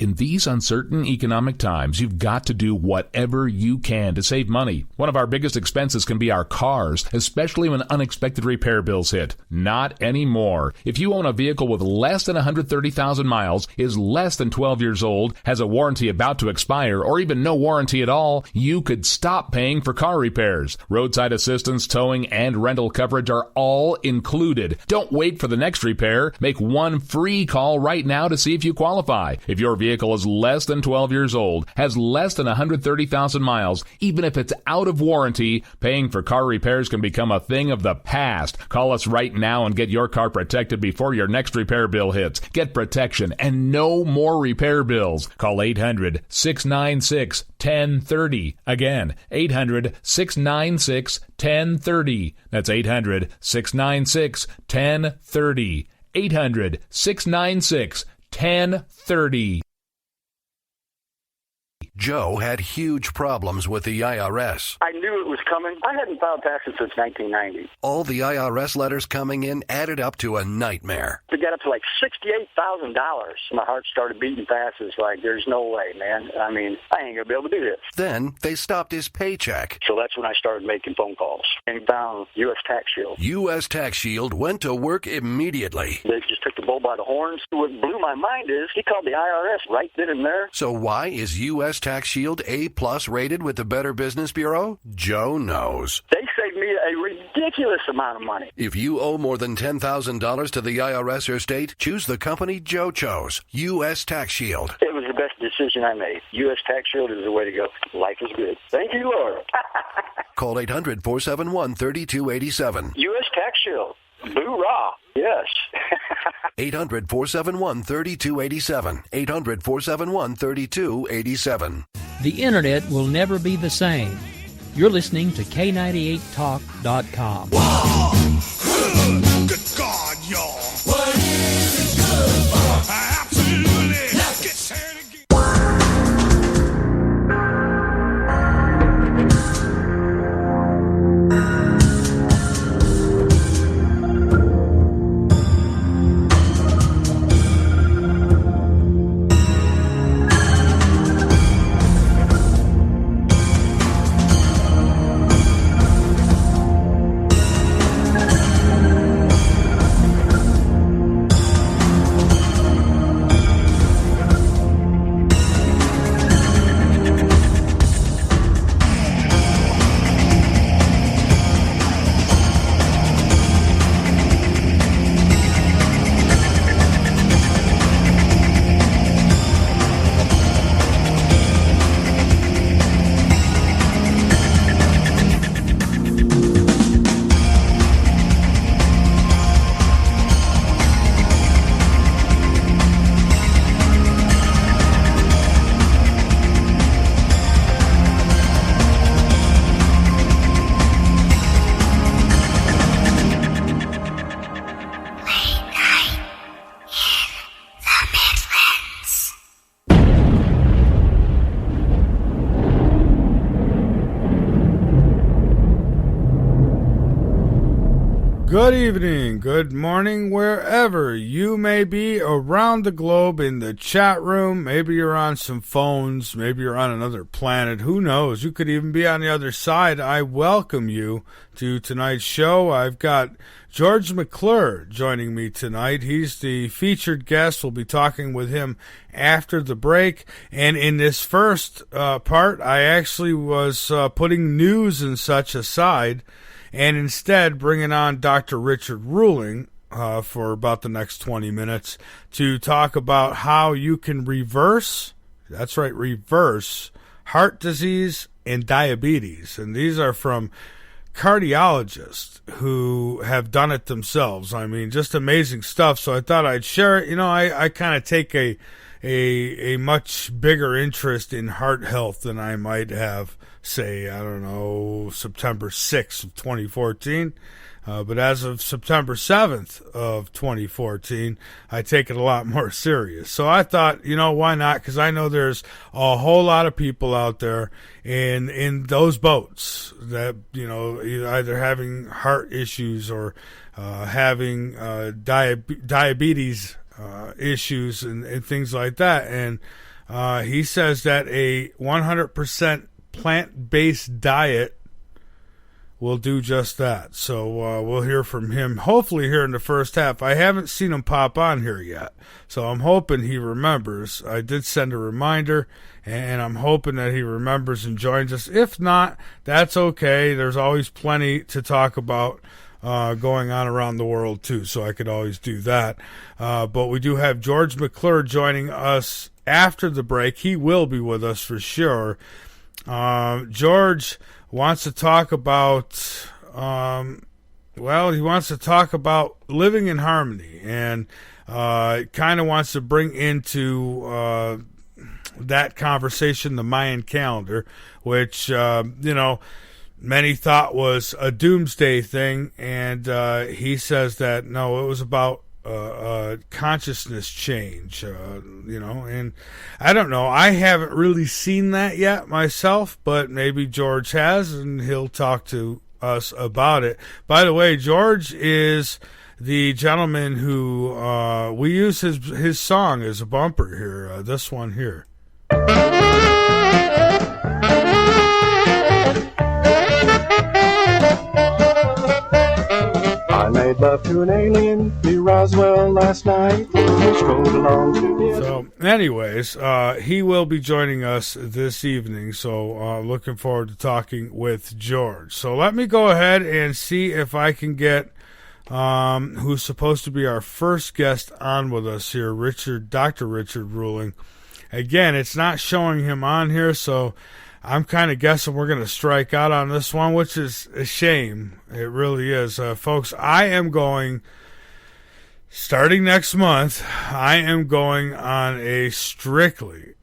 In these uncertain economic times, you've got to do whatever you can to save money. One of our biggest expenses can be our cars, especially when unexpected repair bills hit. Not anymore. If you own a vehicle with less than 130,000 miles, is less than 12 years old, has a warranty about to expire, or even no warranty at all, you could stop paying for car repairs. Roadside assistance, towing, and rental coverage are all included. Don't wait for the next repair. Make one free call right now to see if you qualify. If your vehicle is less than 12 years old, has less than 130,000 miles, even if it's out of warranty, paying for car repairs can become a thing of the past. Call us right now and get your car protected before your next repair bill hits. Get protection and no more repair bills. Call 800-696-1030. Again, 800-696-1030. That's 800-696-1030. 800-696-1030. Joe had huge problems with the IRS. I knew it was coming. I hadn't filed taxes since 1990. All the IRS letters coming in added up to a nightmare. It got up to like $68,000. My heart started beating fast. It's like, there's no way, man. I mean, I ain't going to be able to do this. Then they stopped his paycheck. So that's when I started making phone calls and found U.S. Tax Shield. U.S. Tax Shield went to work immediately. They just took the bull by the horns. What blew my mind is he called the IRS right then and there. So why is U.S. Tax Shield A+ rated with the Better Business Bureau? Joe knows. They saved me a ridiculous amount of money. If you owe more than $10,000 to the IRS or state, choose the company Joe chose, U.S. Tax Shield. It was the best decision I made. U.S. Tax Shield is the way to go. Life is good. Thank you, Lord. Call 800-471-3287. U.S. Tax Shield. Boo-rah. Yes. 800-471-3287. 800-471-3287. The Internet will never be the same. You're listening to K98Talk.com. Whoa! Good God, y'all. What is it good for? Absolutely. Let's get started again. Good evening, good morning, wherever you may be around the globe in the chat room. Maybe you're on some phones, maybe you're on another planet, who knows? You could even be on the other side. I welcome you to tonight's show. I've got George McClure joining me tonight. He's the featured guest. We'll be talking with him after the break. And in this first part, I actually was putting news and such aside and instead bringing on Dr. Richard Ruling for about the next 20 minutes to talk about how you can reverse, that's right, reverse heart disease and diabetes. And these are from cardiologists who have done it themselves. I mean, just amazing stuff. So I thought I'd share it. You know, I kind of take a much bigger interest in heart health than I might have, say, I don't know, September 6th of 2014. But as of September 7th of 2014, I take it a lot more serious. So I thought, you know, why not? Because I know there's a whole lot of people out there in those boats that, you know, either having heart issues or having diabetes issues and things like that. And He says that a 100% plant-based diet will do just that. So we'll hear from him hopefully here in the first half. I haven't seen him pop on here yet, so I'm hoping he remembers. I did send a reminder, and I'm hoping that he remembers and joins us. If not, that's okay. There's always plenty to talk about going on around the world too, so I could always do that. But we do have George McClure joining us after the break. He will be with us for sure. George wants to talk about, he wants to talk about living in harmony, and kind of wants to bring into that conversation the Mayan calendar, which, many thought was a doomsday thing, and he says that, no, it was about consciousness change, and I don't know. I haven't really seen that yet myself, but maybe George has, and he'll talk to us about it. By the way, George is the gentleman who we use his song as a bumper here, this one here. I made love to an alien near Roswell last night. So, anyways, he will be joining us this evening, so looking forward to talking with George. So let me go ahead and see if I can get who's supposed to be our first guest on with us here, Dr. Richard Ruling. Again, it's not showing him on here, so I'm kind of guessing we're going to strike out on this one, which is a shame. It really is. Folks, I am going, starting next month, I am going on a strictly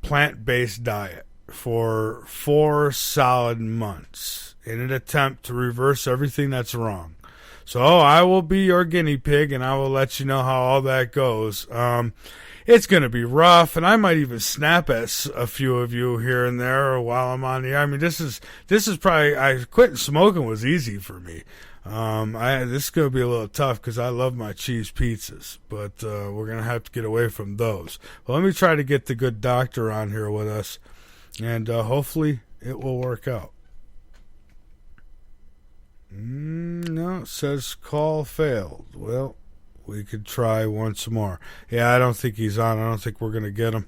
plant-based diet for 4 solid months in an attempt to reverse everything that's wrong. So I will be your guinea pig, and I will let you know how all that goes. It's going to be rough, and I might even snap at a few of you here and there while I'm on the air. I mean, this is probably, quitting smoking was easy for me. This is going to be a little tough because I love my cheese pizzas, but we're going to have to get away from those. Well, let me try to get the good doctor on here with us, and hopefully it will work out. No, it says call failed. Well, we could try once more. Yeah, I don't think he's on. I don't think we're going to get him.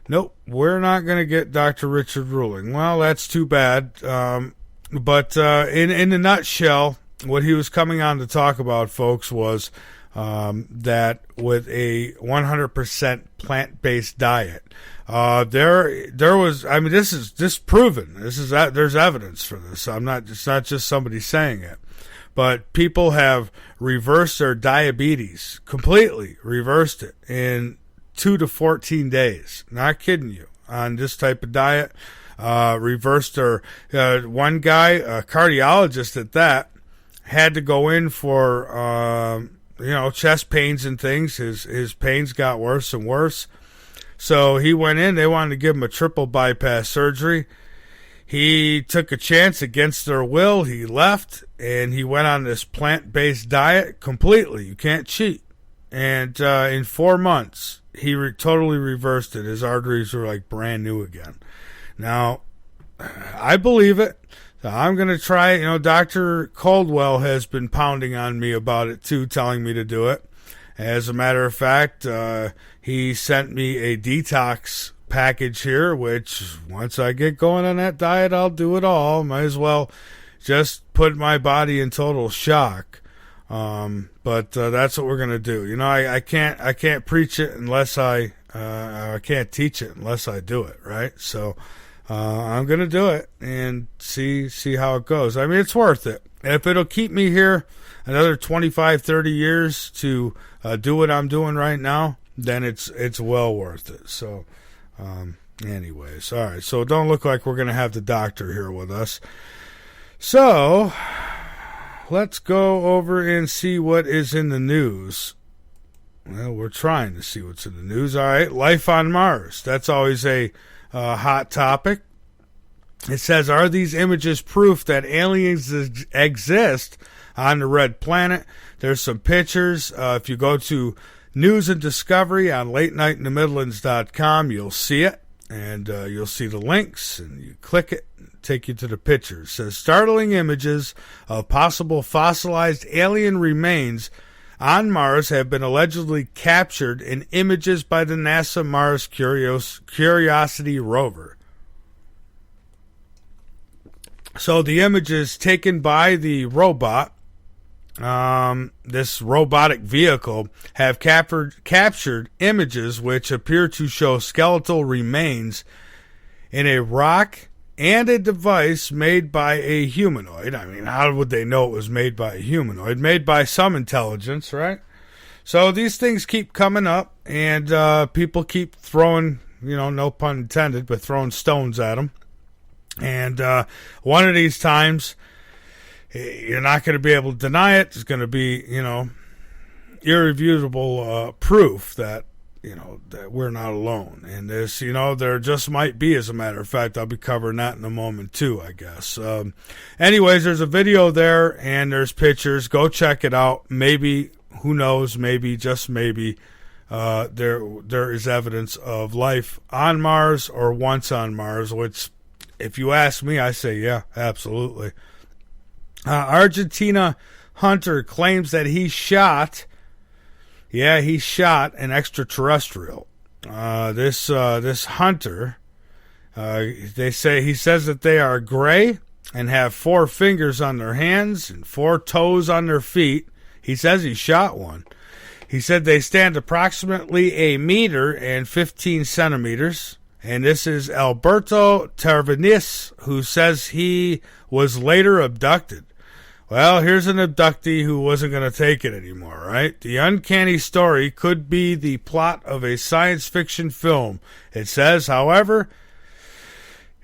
Nope, we're not going to get Dr. Richard Ruling. Well, that's too bad. But in a nutshell, what he was coming on to talk about, folks, was that with a 100% plant-based diet, there was, I mean, this is proven. There's evidence for this. It's not just somebody saying it. But people have reversed their diabetes, completely reversed it in 2 to 14 days. Not kidding you. On this type of diet, reversed their, one guy, a cardiologist at that, had to go in for, chest pains and things. His pains got worse and worse. So he went in. They wanted to give him a triple bypass surgery. He took a chance against their will. He left, and he went on this plant-based diet completely. You can't cheat. And in 4 months, he totally reversed it. His arteries were like brand new again. Now, I believe it. So I'm going to try it. Dr. Caldwell has been pounding on me about it, too, telling me to do it. As a matter of fact, he sent me a detox package here, which once I get going on that diet, I'll do it all. Might as well just put my body in total shock. But that's what we're gonna do. I can't preach it unless I can't teach it unless I do it, right? So I'm gonna do it and see how it goes. I mean, it's worth it. If it'll keep me here another 25, 30 years to do what I'm doing right now, then it's well worth it. So anyways, all right, so it don't look like we're going to have the doctor here with us. So let's go over and see what is in the news. Well, we're trying to see what's in the news. All right, life on Mars. That's always a hot topic. It says, are these images proof that aliens exist on the red planet? There's some pictures. If you go to News and Discovery on LateNightInTheMidlands.com, you'll see it, and you'll see the links, and you click it, take you to the pictures. It says, startling images of possible fossilized alien remains on Mars have been allegedly captured in images by the NASA Mars Curiosity rover. So the images taken by the robot, this robotic vehicle, have captured images which appear to show skeletal remains in a rock and a device made by a humanoid. I mean, how would they know it was made by a humanoid? Made by some intelligence, right? So these things keep coming up, and people keep throwing, no pun intended, but throwing stones at them. And one of these times, you're not going to be able to deny it. It's going to be, irrefutable proof that, that we're not alone. And this, there just might be, as a matter of fact. I'll be covering that in a moment, too, I guess. Anyways, there's a video there, and there's pictures. Go check it out. Maybe, who knows, maybe, just maybe, there is evidence of life on Mars or once on Mars, which, if you ask me, I say, yeah, absolutely. Argentina hunter claims that he shot an extraterrestrial. This hunter, he says that they are gray and have 4 fingers on their hands and 4 toes on their feet. He says he shot one. He said they stand approximately 1 meter and 15 centimeters. And this is Alberto Tervanis, who says he was later abducted. Well, here's an abductee who wasn't going to take it anymore, right? The uncanny story could be the plot of a science fiction film. It says, however,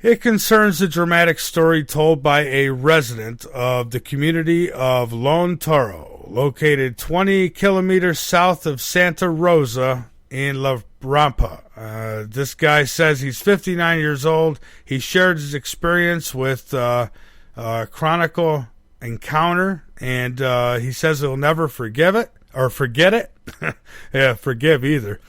it concerns the dramatic story told by a resident of the community of Lone Toro, located 20 kilometers south of Santa Rosa in La Rampa. This guy says he's 59 years old. He shared his experience with Chronicle Encounter, and he says he'll never forget it. Yeah, forgive either.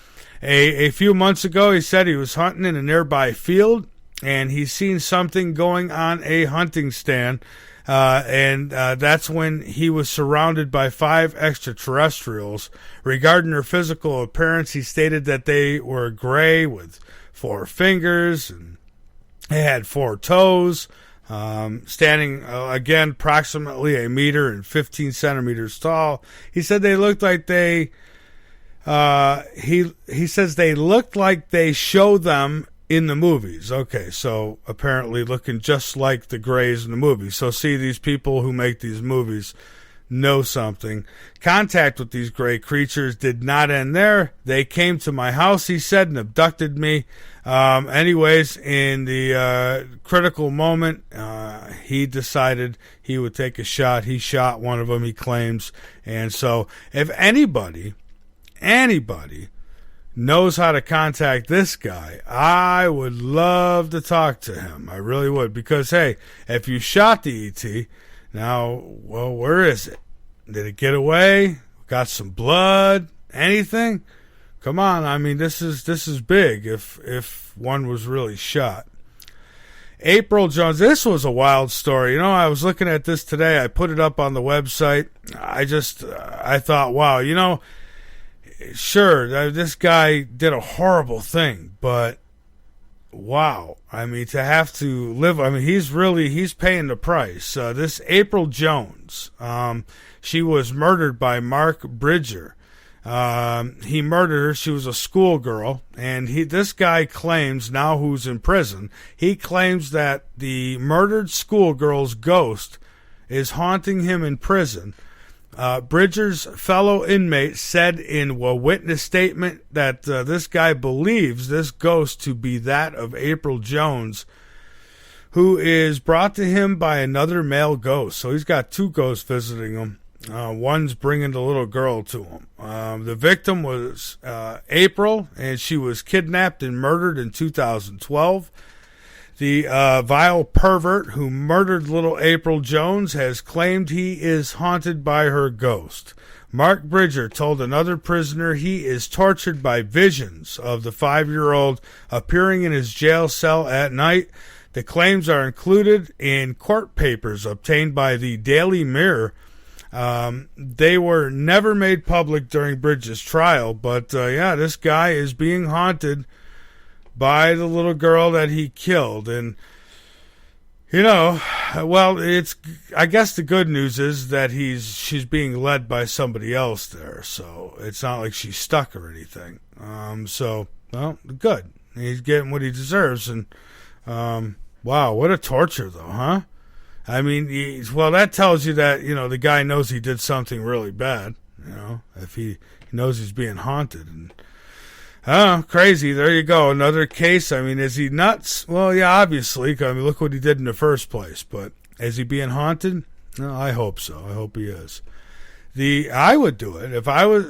A few months ago, he said he was hunting in a nearby field, and he's seen something going on a hunting stand, and that's when he was surrounded by 5 extraterrestrials. Regarding their physical appearance, he stated that they were gray with 4 fingers, and they had 4 toes, standing again approximately 1 meter and 15 centimeters tall. He said they looked like they he says they looked like they show them in the movies. Okay, so apparently looking just like the grays in the movies. So see, these people who make these movies know something. Contact with these gray creatures did not end there. They came to my house, he said, and abducted me. Anyways, in the critical moment, he decided he would take a shot. He shot one of them, he claims. And so if anybody knows how to contact this guy, I would love to talk to him. I really would. Because, hey, if you shot the ET, now, well, where is it? Did it get away? Got some blood? Anything? Come on, I mean, this is big if one was really shot. April Jones, this was a wild story. I was looking at this today. I put it up on the website. I thought, wow, sure, this guy did a horrible thing, but wow. I mean, to have to live, he's paying the price. This April Jones, she was murdered by Mark Bridger. He murdered her. She was a schoolgirl, and this guy claims, now who's in prison, he claims that the murdered schoolgirl's ghost is haunting him in prison. Bridger's fellow inmate said in a witness statement that this guy believes this ghost to be that of April Jones, who is brought to him by another male ghost. So he's got 2 ghosts visiting him. One's bringing the little girl to him. The victim was April, and she was kidnapped and murdered in 2012. The vile pervert who murdered little April Jones has claimed he is haunted by her ghost. Mark Bridger told another prisoner he is tortured by visions of the 5-year-old appearing in his jail cell at night. The claims are included in court papers obtained by the Daily Mirror. They were never made public during Bridges' trial, but this guy is being haunted by the little girl that he killed. And I guess the good news is that she's being led by somebody else there, so it's not like she's stuck or anything. Good. He's getting what he deserves, and wow, what a torture though, huh? I mean, that tells you that, the guy knows he did something really bad, if he knows he's being haunted. And crazy. There you go. Another case. I mean, is he nuts? Well, yeah, obviously. I mean, look what he did in the first place. But is he being haunted? No, I hope so. I hope he is. I would do it. If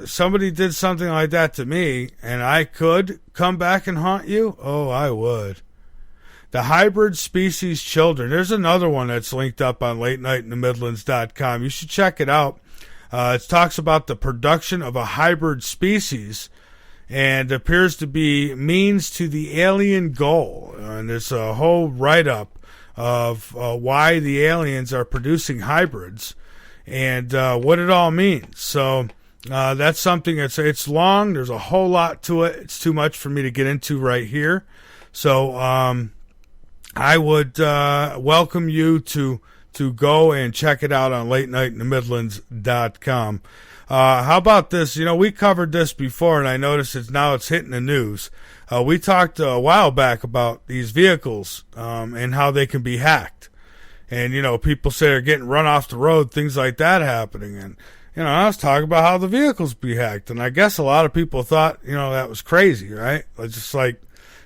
somebody did something like that to me and I could come back and haunt you, I would. The hybrid species children. There's another one that's linked up on LateNightInTheMidlands.com. You should check it out. It talks about the production of a hybrid species and appears to be means to the alien goal. And there's a whole write-up of why the aliens are producing hybrids and what it all means. So that's something it's long. There's a whole lot to it. It's too much for me to get into right here. So I would welcome you to go and check it out on LateNightInTheMidlands.com. How about this? We covered this before, and I noticed it's hitting the news. We talked a while back about these vehicles and how they can be hacked. And, people say they're getting run off the road, things like that happening. And, I was talking about how the vehicles be hacked. And I guess a lot of people thought, that was crazy, right? Just like,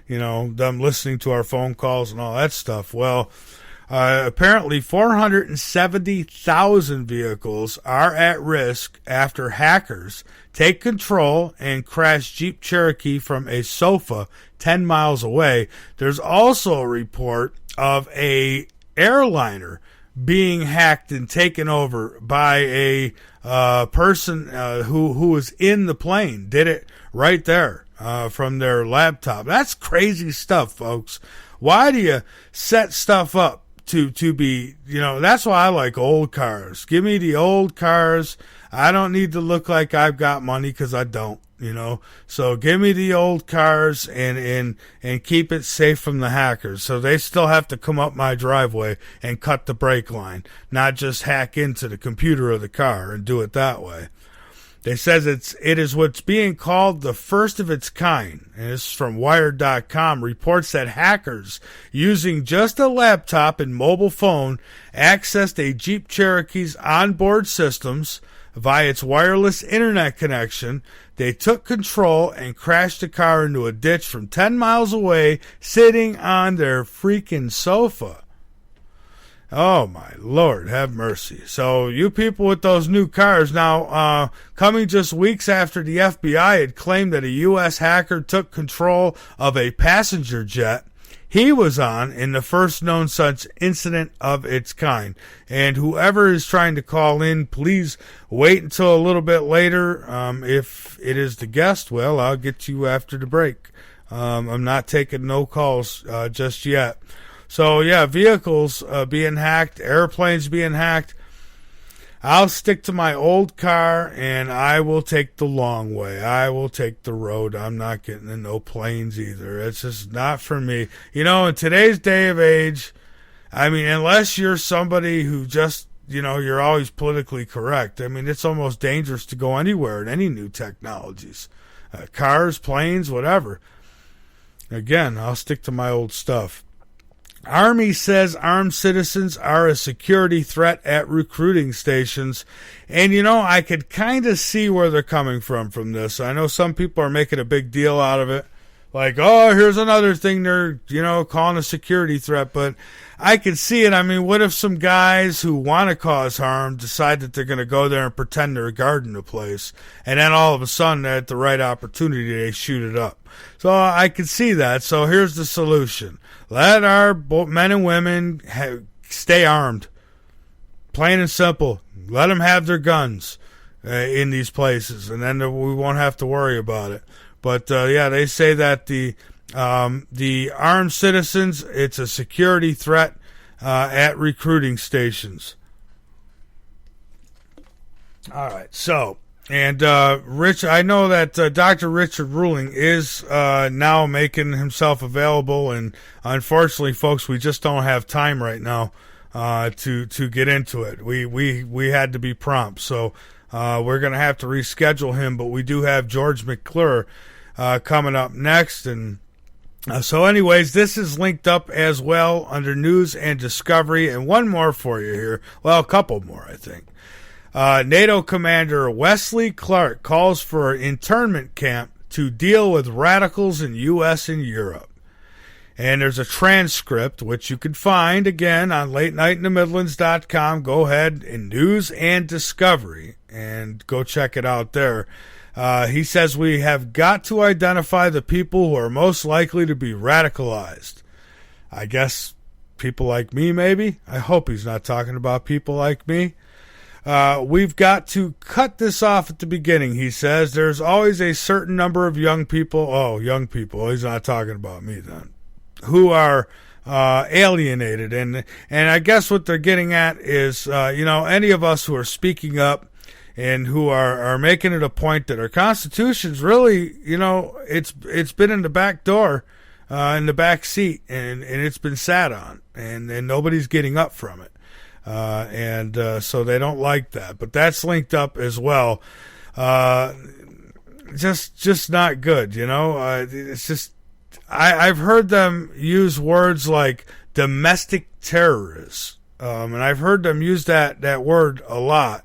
them listening to our phone calls and all that stuff. Well, apparently 470,000 vehicles are at risk after hackers take control and crash Jeep Cherokee from a sofa 10 miles away. There's also a report of a airliner being hacked and taken over by a person who was in the plane. Did it right there. From their laptop. That's crazy stuff, folks. Why do you set stuff up to be, that's why I like old cars. Give me the old cars. I don't need to look like I've got money because I don't, So give me the old cars and keep it safe from the hackers. So they still have to come up my driveway and cut the brake line, not just hack into the computer of the car and do it that way. They says it is what's being called the first of its kind. And this is from Wired.com. Reports that hackers using just a laptop and mobile phone accessed a Jeep Cherokee's onboard systems via its wireless internet connection. They took control and crashed the car into a ditch from 10 miles away, sitting on their freaking sofa. Oh, my Lord, have mercy. So you people with those new cars now, coming just weeks after the FBI had claimed that a U.S. hacker took control of a passenger jet he was on in the first known such incident of its kind. And whoever is trying to call in, please wait until a little bit later. If it is the guest, well, I'll get you after the break. I'm not taking no calls just yet. So, yeah, vehicles being hacked, airplanes being hacked. I'll stick to my old car, and I will take the long way. I will take the road. I'm not getting in no planes either. It's just not for me. In today's day of age, I mean, unless you're somebody who just, you're always politically correct. I mean, it's almost dangerous to go anywhere in any new technologies. Cars, planes, whatever. Again, I'll stick to my old stuff. Army says armed citizens are a security threat at recruiting stations. And, I could kind of see where they're coming from this. I know some people are making a big deal out of it. like, oh, here's another thing they're, calling a security threat. But I can see it. I mean, what if some guys who want to cause harm decide that they're going to go there and pretend they're guarding the place, and then all of a sudden, at the right opportunity, they shoot it up. So I can see that. So here's the solution. Let our men and women stay armed. Plain and simple. Let them have their guns in these places, and then we won't have to worry about it. But, they say that the armed citizens, it's a security threat at recruiting stations. All right, so, and Rich, I know that Dr. Richard Ruling is now making himself available, and unfortunately, folks, we just don't have time right now to get into it. We had to be prompt, so we're going to have to reschedule him, but we do have George McClure coming up next, and so anyways, this is linked up as well under News and Discovery, and one more for you here. Well, a couple more, I think. NATO Commander Wesley Clark calls for an internment camp to deal with radicals in U.S. and Europe. And there's a transcript, which you can find, again, on LateNightInTheMidlands.com. Go ahead and News and Discovery, and go check it out there. He says we have got to identify the people who are most likely to be radicalized. I guess people like me, maybe? I hope he's not talking about people like me. We've got to cut this off at the beginning, he says. There's always a certain number of young people. Oh, young people. He's not talking about me then. Who are alienated. And I guess what they're getting at is, any of us who are speaking up and who are making it a point that our Constitution's really, it's been in the back door, in the back seat, and it's been sat on, and nobody's getting up from it. So they don't like that. But that's linked up as well. Just not good, it's just, I've heard them use words like domestic terrorists, and I've heard them use that word a lot.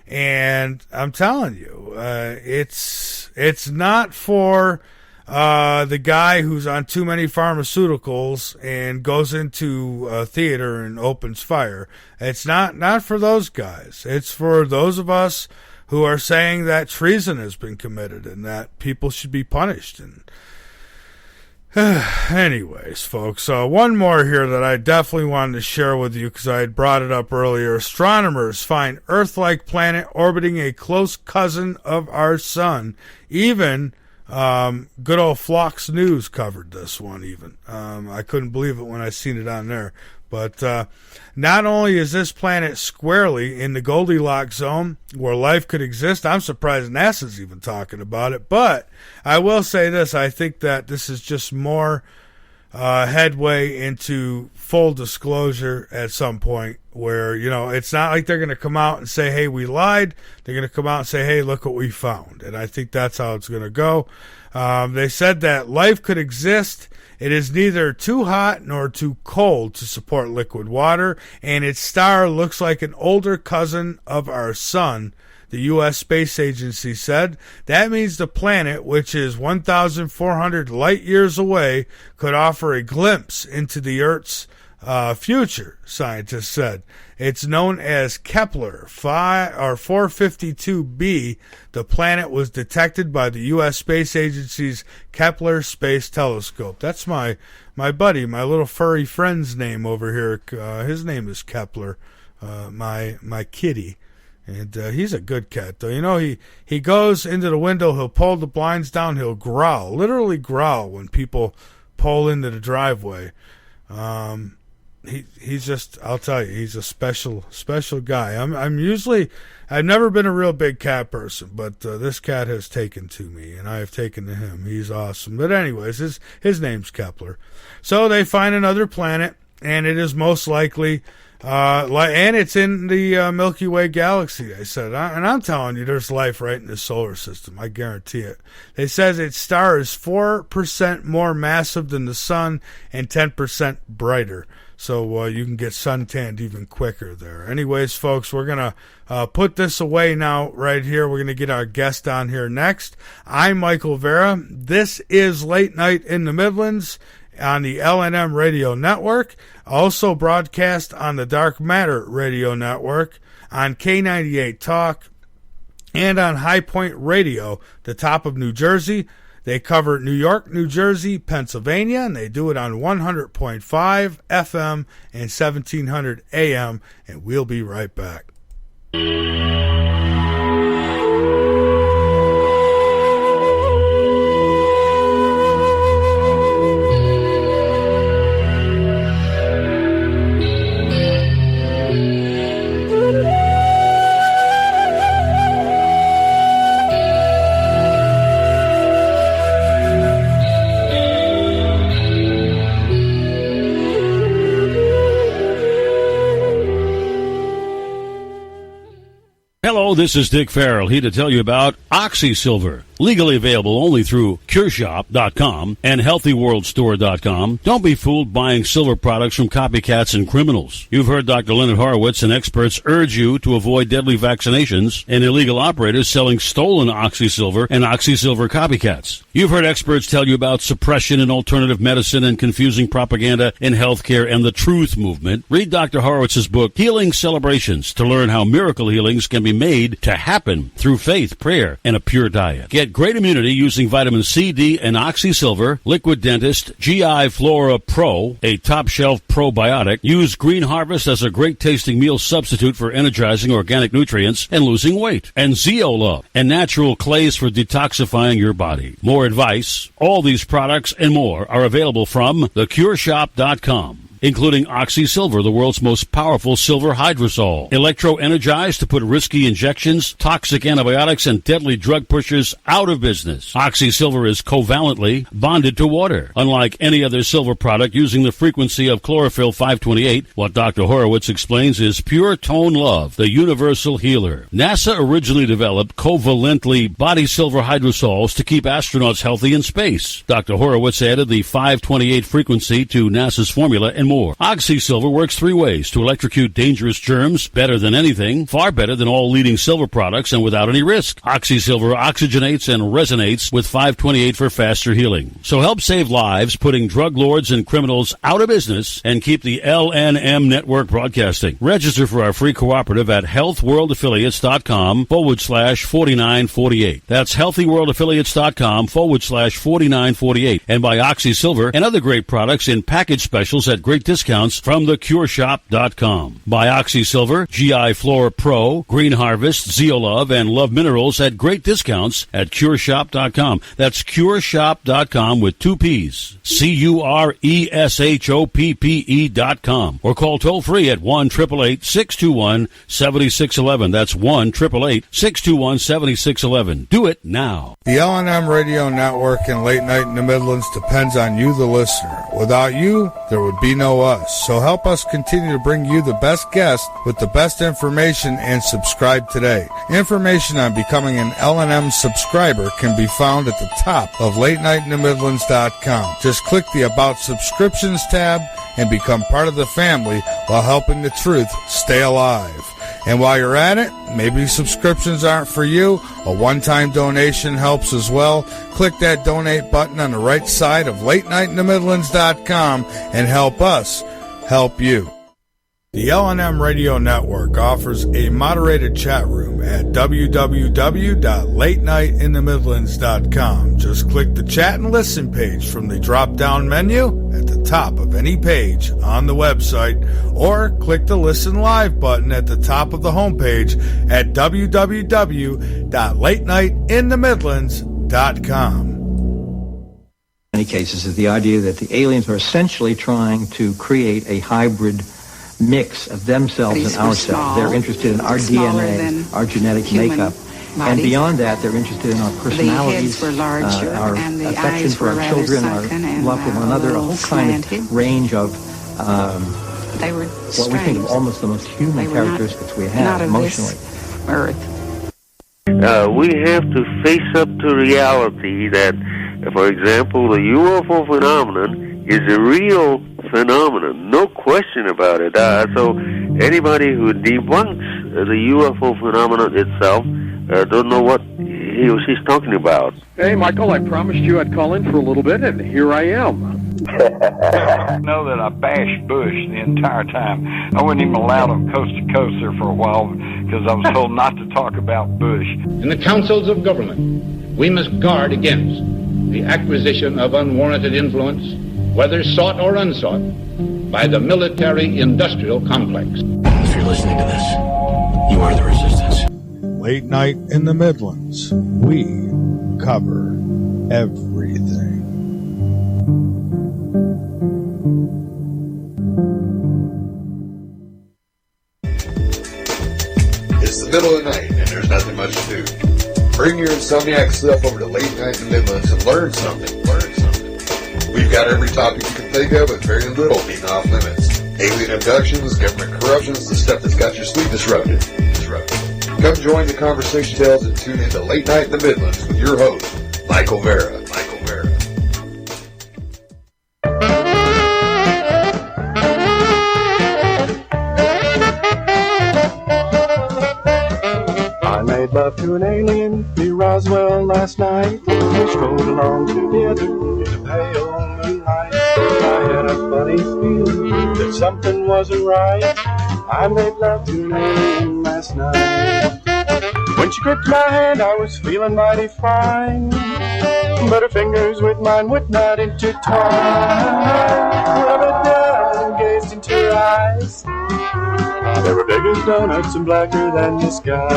And I'm telling you, it's not for the guy who's on too many pharmaceuticals and goes into a theater and opens fire. It's not for those guys. It's for those of us who are saying that treason has been committed and that people should be punished. And anyways, folks, one more here that I definitely wanted to share with you because I had brought it up earlier. Astronomers find Earth-like planet orbiting a close cousin of our sun. Even good old Fox News covered this one even. I couldn't believe it when I seen it on there. But not only is this planet squarely in the Goldilocks zone where life could exist, I'm surprised NASA's even talking about it. But I will say this, I think that this is just more headway into full disclosure at some point where, it's not like they're going to come out and say, hey, we lied. They're going to come out and say, hey, look what we found. And I think that's how it's going to go. They said that life could exist. It is neither too hot nor too cold to support liquid water, and its star looks like an older cousin of our sun, the U.S. Space Agency said. That means the planet, which is 1,400 light years away, could offer a glimpse into the Earth's future, scientists said. It's known as Kepler 452b. The planet was detected by the U.S. Space Agency's Kepler Space Telescope. That's my buddy, my little furry friend's name over here. His name is Kepler, my kitty. And he's a good cat, though. He goes into the window, he'll pull the blinds down, he'll growl, literally growl when people pull into the driveway. He's just, I'll tell you, he's a special guy. I've never been a real big cat person, but this cat has taken to me, and I have taken to him. He's awesome. But anyways, his name's Kepler. So they find another planet, and it is most likely, and it's in the Milky Way galaxy, they said. And I'm telling you, there's life right in the solar system. I guarantee it. They says its star is 4% more massive than the sun and 10% brighter. so you can get suntanned even quicker there. Anyways, folks, we're going to put this away now right here. We're going to get our guest on here next. I'm Michael Vera. This is Late Night in the Midlands on the LNM Radio Network, also broadcast on the Dark Matter Radio Network, on K98 Talk, and on High Point Radio, the top of New Jersey. They cover New York, New Jersey, Pennsylvania, and they do it on 100.5 FM and 1700 AM, and we'll be right back. Hello, this is Dick Farrell, here to tell you about OxySilver. Legally available only through CureShop.com and HealthyWorldStore.com. Don't be fooled buying silver products from copycats and criminals. You've heard Dr. Leonard Horowitz and experts urge you to avoid deadly vaccinations and illegal operators selling stolen OxySilver and OxySilver copycats. You've heard experts tell you about suppression in alternative medicine and confusing propaganda in healthcare and the truth movement. Read Dr. Horowitz's book, Healing Celebrations, to learn how miracle healings can be made to happen through faith, prayer, and a pure diet. Get great immunity using vitamin C, D, and OxySilver, Liquid Dentist, GI Flora Pro, a top-shelf probiotic. Use Green Harvest as a great-tasting meal substitute for energizing organic nutrients and losing weight. And Zeolove, and natural clays for detoxifying your body. More advice, all these products and more are available from theCureShop.com. Including OxySilver, the world's most powerful silver hydrosol. Electro-energized to put risky injections, toxic antibiotics, and deadly drug pushers out of business. OxySilver is covalently bonded to water. Unlike any other silver product using the frequency of chlorophyll 528, what Dr. Horowitz explains is pure tone love, the universal healer. NASA originally developed covalently body silver hydrosols to keep astronauts healthy in space. Dr. Horowitz added the 528 frequency to NASA's formula and more. OxySilver works three ways to electrocute dangerous germs better than anything, far better than all leading silver products, and without any risk. OxySilver oxygenates and resonates with 528 for faster healing. So help save lives, putting drug lords and criminals out of business, and keep the LNM network broadcasting. Register for our free cooperative at healthworldaffiliates.com/4948. That's healthworldaffiliates.com/4948. And buy OxySilver and other great products in package specials at great discounts from theCureShop.com. Buy OxySilver, GI Flora Pro, Green Harvest, Zeolove, and Love Minerals at great discounts at CureShop.com. That's CureShop.com with two P's. CureShoppe.com. Or call toll free at 1-888-621-7611. That's 1-888-621-7611. Do it now. The LNM Radio Network and Late Night in the Midlands depends on you, the listener. Without you, there would be no us. So help us continue to bring you the best guests with the best information, and subscribe today. Information on becoming an LNM subscriber can be found at the top of LateNightInTheMidlands.com. Just click the About Subscriptions tab and become part of the family while helping the truth stay alive. And while you're at it, maybe subscriptions aren't for you. A one-time donation helps as well. Click that donate button on the right side of LateNightInTheMidlands.com and help us help you. The LNM Radio Network offers a moderated chat room at www.latenightinthe.midlands.com. Just click the chat and listen page from the drop-down menu at the top of any page on the website, or click the Listen Live button at the top of the homepage at www.latenightinthe.midlands.com. In many cases is the idea that the aliens are essentially trying to create a hybrid mix of themselves and ourselves. They're interested in our DNA, our genetic makeup, and beyond that, they're interested in our personalities, our affection for our children, our love for one another, a whole kind of range of what we think of almost the most human characteristics we have emotionally. We have to face up to reality that, for example, the UFO phenomenon is a real phenomenon, no question about it. So anybody who debunks the UFO phenomenon itself don't know what he or she's talking about. Hey, Michael, I promised you I'd call in for a little bit, and here I am. I know that I bashed Bush the entire time. I wasn't even allowed on Coast to Coast there for a while because I was told not to talk about Bush. In the councils of government, we must guard against the acquisition of unwarranted influence, whether sought or unsought, by the military-industrial complex. If you're listening to this, you are the resistance. Late night in the Midlands. We cover everything. It's the middle of the night, and there's nothing much to do. Bring your insomniac self over to Late Night in the Midlands and learn something. We've got every topic you can think of with very little being off limits. Alien abductions, government corruptions, the stuff that's got your sleep disrupted. Come join the conversation tales and tune in to Late Night in the Midlands with your host, Michael Vera. I made love to an alien near Roswell last night. We strolled along together in the pale moonlight. I had a funny feeling that something wasn't right. I made love to an alien last night. When she gripped my hand, I was feeling mighty fine, but her fingers with mine would not intertwine. I bent down and gazed into her eyes. They were big as donuts and blacker than the sky.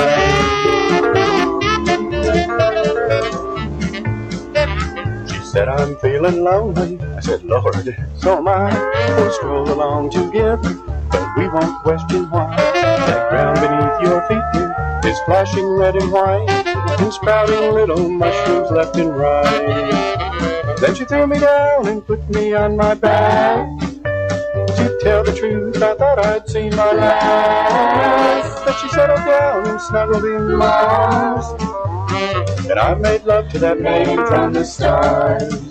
She said, I'm feeling lonely. I said, Lord, so am I. We'll stroll along together, but we won't question why. That ground beneath your feet here is flashing red and white, and sprouting little mushrooms left and right. Then she threw me down and put me on my back. To tell the truth, I thought I'd seen my last. But she settled down and snuggled in my arms, and I made love to that maiden from the stars.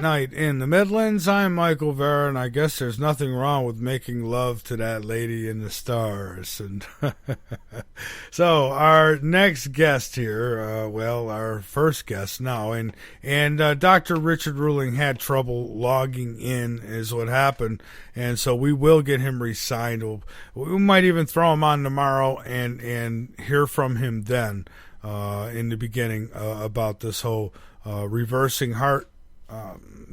Night in the Midlands. I'm Michael Vera, and I guess there's nothing wrong with making love to that lady in the stars. And so our next guest here, our first guest now, and Dr. Richard Ruling had trouble logging in, is what happened, and so we will get him re-signed. We might even throw him on tomorrow and hear from him then in the beginning about this whole reversing heart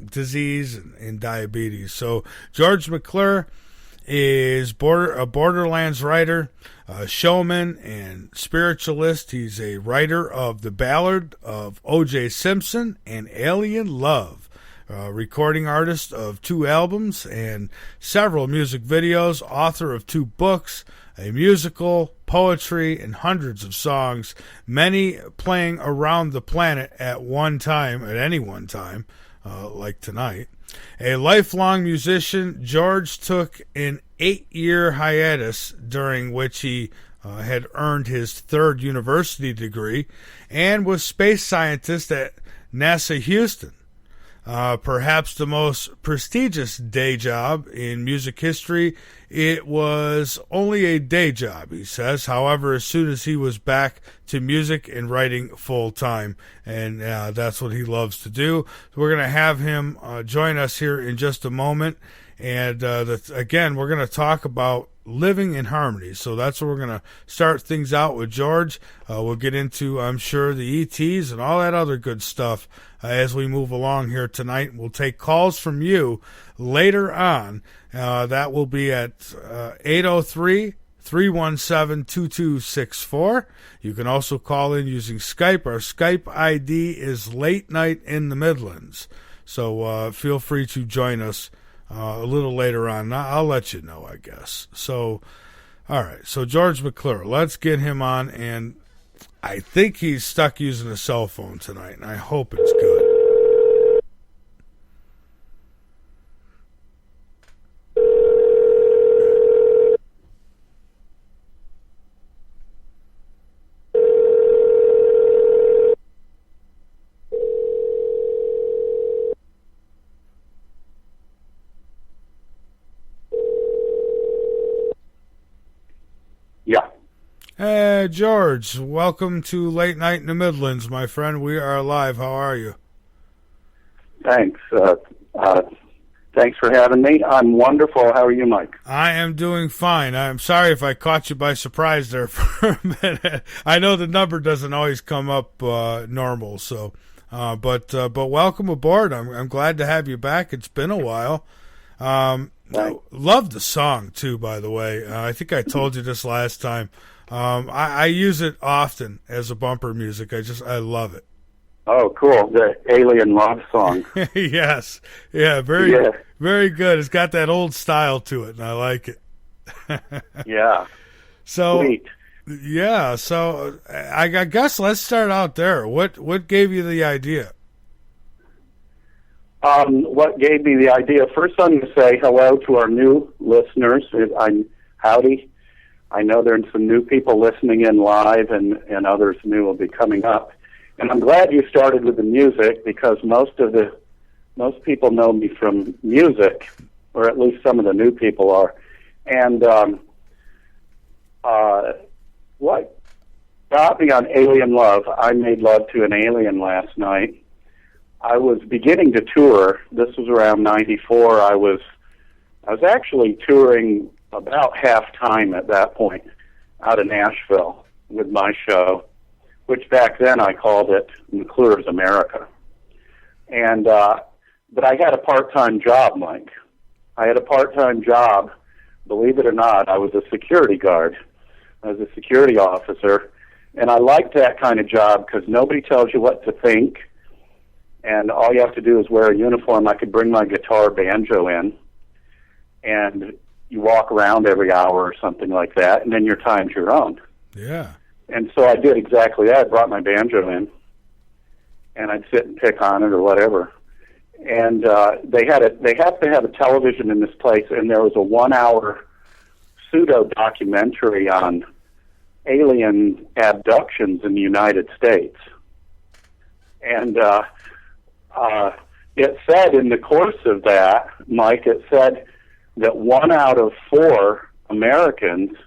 disease and diabetes. So George McClure is a Borderlands writer, a showman, and spiritualist. He's a writer of The Ballad of O.J. Simpson and Alien Love, recording artist of 2 albums and several music videos, author of 2 books, a musical, poetry, and hundreds of songs, many playing around the planet at any one time, like tonight. A lifelong musician, George took an 8-year hiatus during which he had earned his 3rd university degree and was space scientist at NASA Houston. Perhaps the most prestigious day job in music history. It was only a day job, he says. However, as soon as he was back to music and writing full time, and that's what he loves to do. So we're going to have him join us here in just a moment. And again, we're going to talk about living in harmony. So that's where we're going to start things out with George. We'll get into, I'm sure, the ETs and all that other good stuff as we move along here tonight. We'll take calls from you later on. That will be at 803-317-2264. You can also call in using Skype. Our Skype ID is Late Night in the Midlands. So feel free to join us a little later on. I'll let you know, I guess. So, all right. So George McClure, let's get him on. And I think he's stuck using a cell phone tonight, and I hope it's good. George, welcome to Late Night in the Midlands, my friend. We are live. How are you? Thanks. Thanks for having me. I'm wonderful. How are you, Mike? I am doing fine. I'm sorry if I caught you by surprise there for a minute. I know the number doesn't always come up normal, so but welcome aboard. I'm glad to have you back. It's been a while. Love the song too, by the way. I think I told you this last time. I use it often as a bumper music. I love it. Oh, cool. The Alien Love Song. Yes. Yeah, very good. It's got that old style to it, and I like it. Yeah. So, sweet. Yeah, so I guess let's start out there. What gave you the idea? What gave me the idea? First, I'm going to say hello to our new listeners. Howdy. I know there's some new people listening in live, and others new will be coming up. And I'm glad you started with the music, because most people know me from music, or at least some of the new people are. And what got me on Alien Love? I made love to an alien last night. I was beginning to tour. This was around '94. I was actually touring about half-time at that point out of Nashville with my show, which back then I called it McClure's America. And but I had a part-time job, Mike. I had a part-time job. Believe it or not, I was a security guard. I was a security officer, and I liked that kind of job because nobody tells you what to think, and all you have to do is wear a uniform. I could bring my guitar banjo in, and you walk around every hour or something like that, and then your time's your own. Yeah. And so I did exactly that. I brought my banjo in, and I'd sit and pick on it or whatever. And they have to have a television in this place, and there was a 1-hour pseudo-documentary on alien abductions in the United States. And it said in the course of that, Mike, it said that 1 out of 4 Americans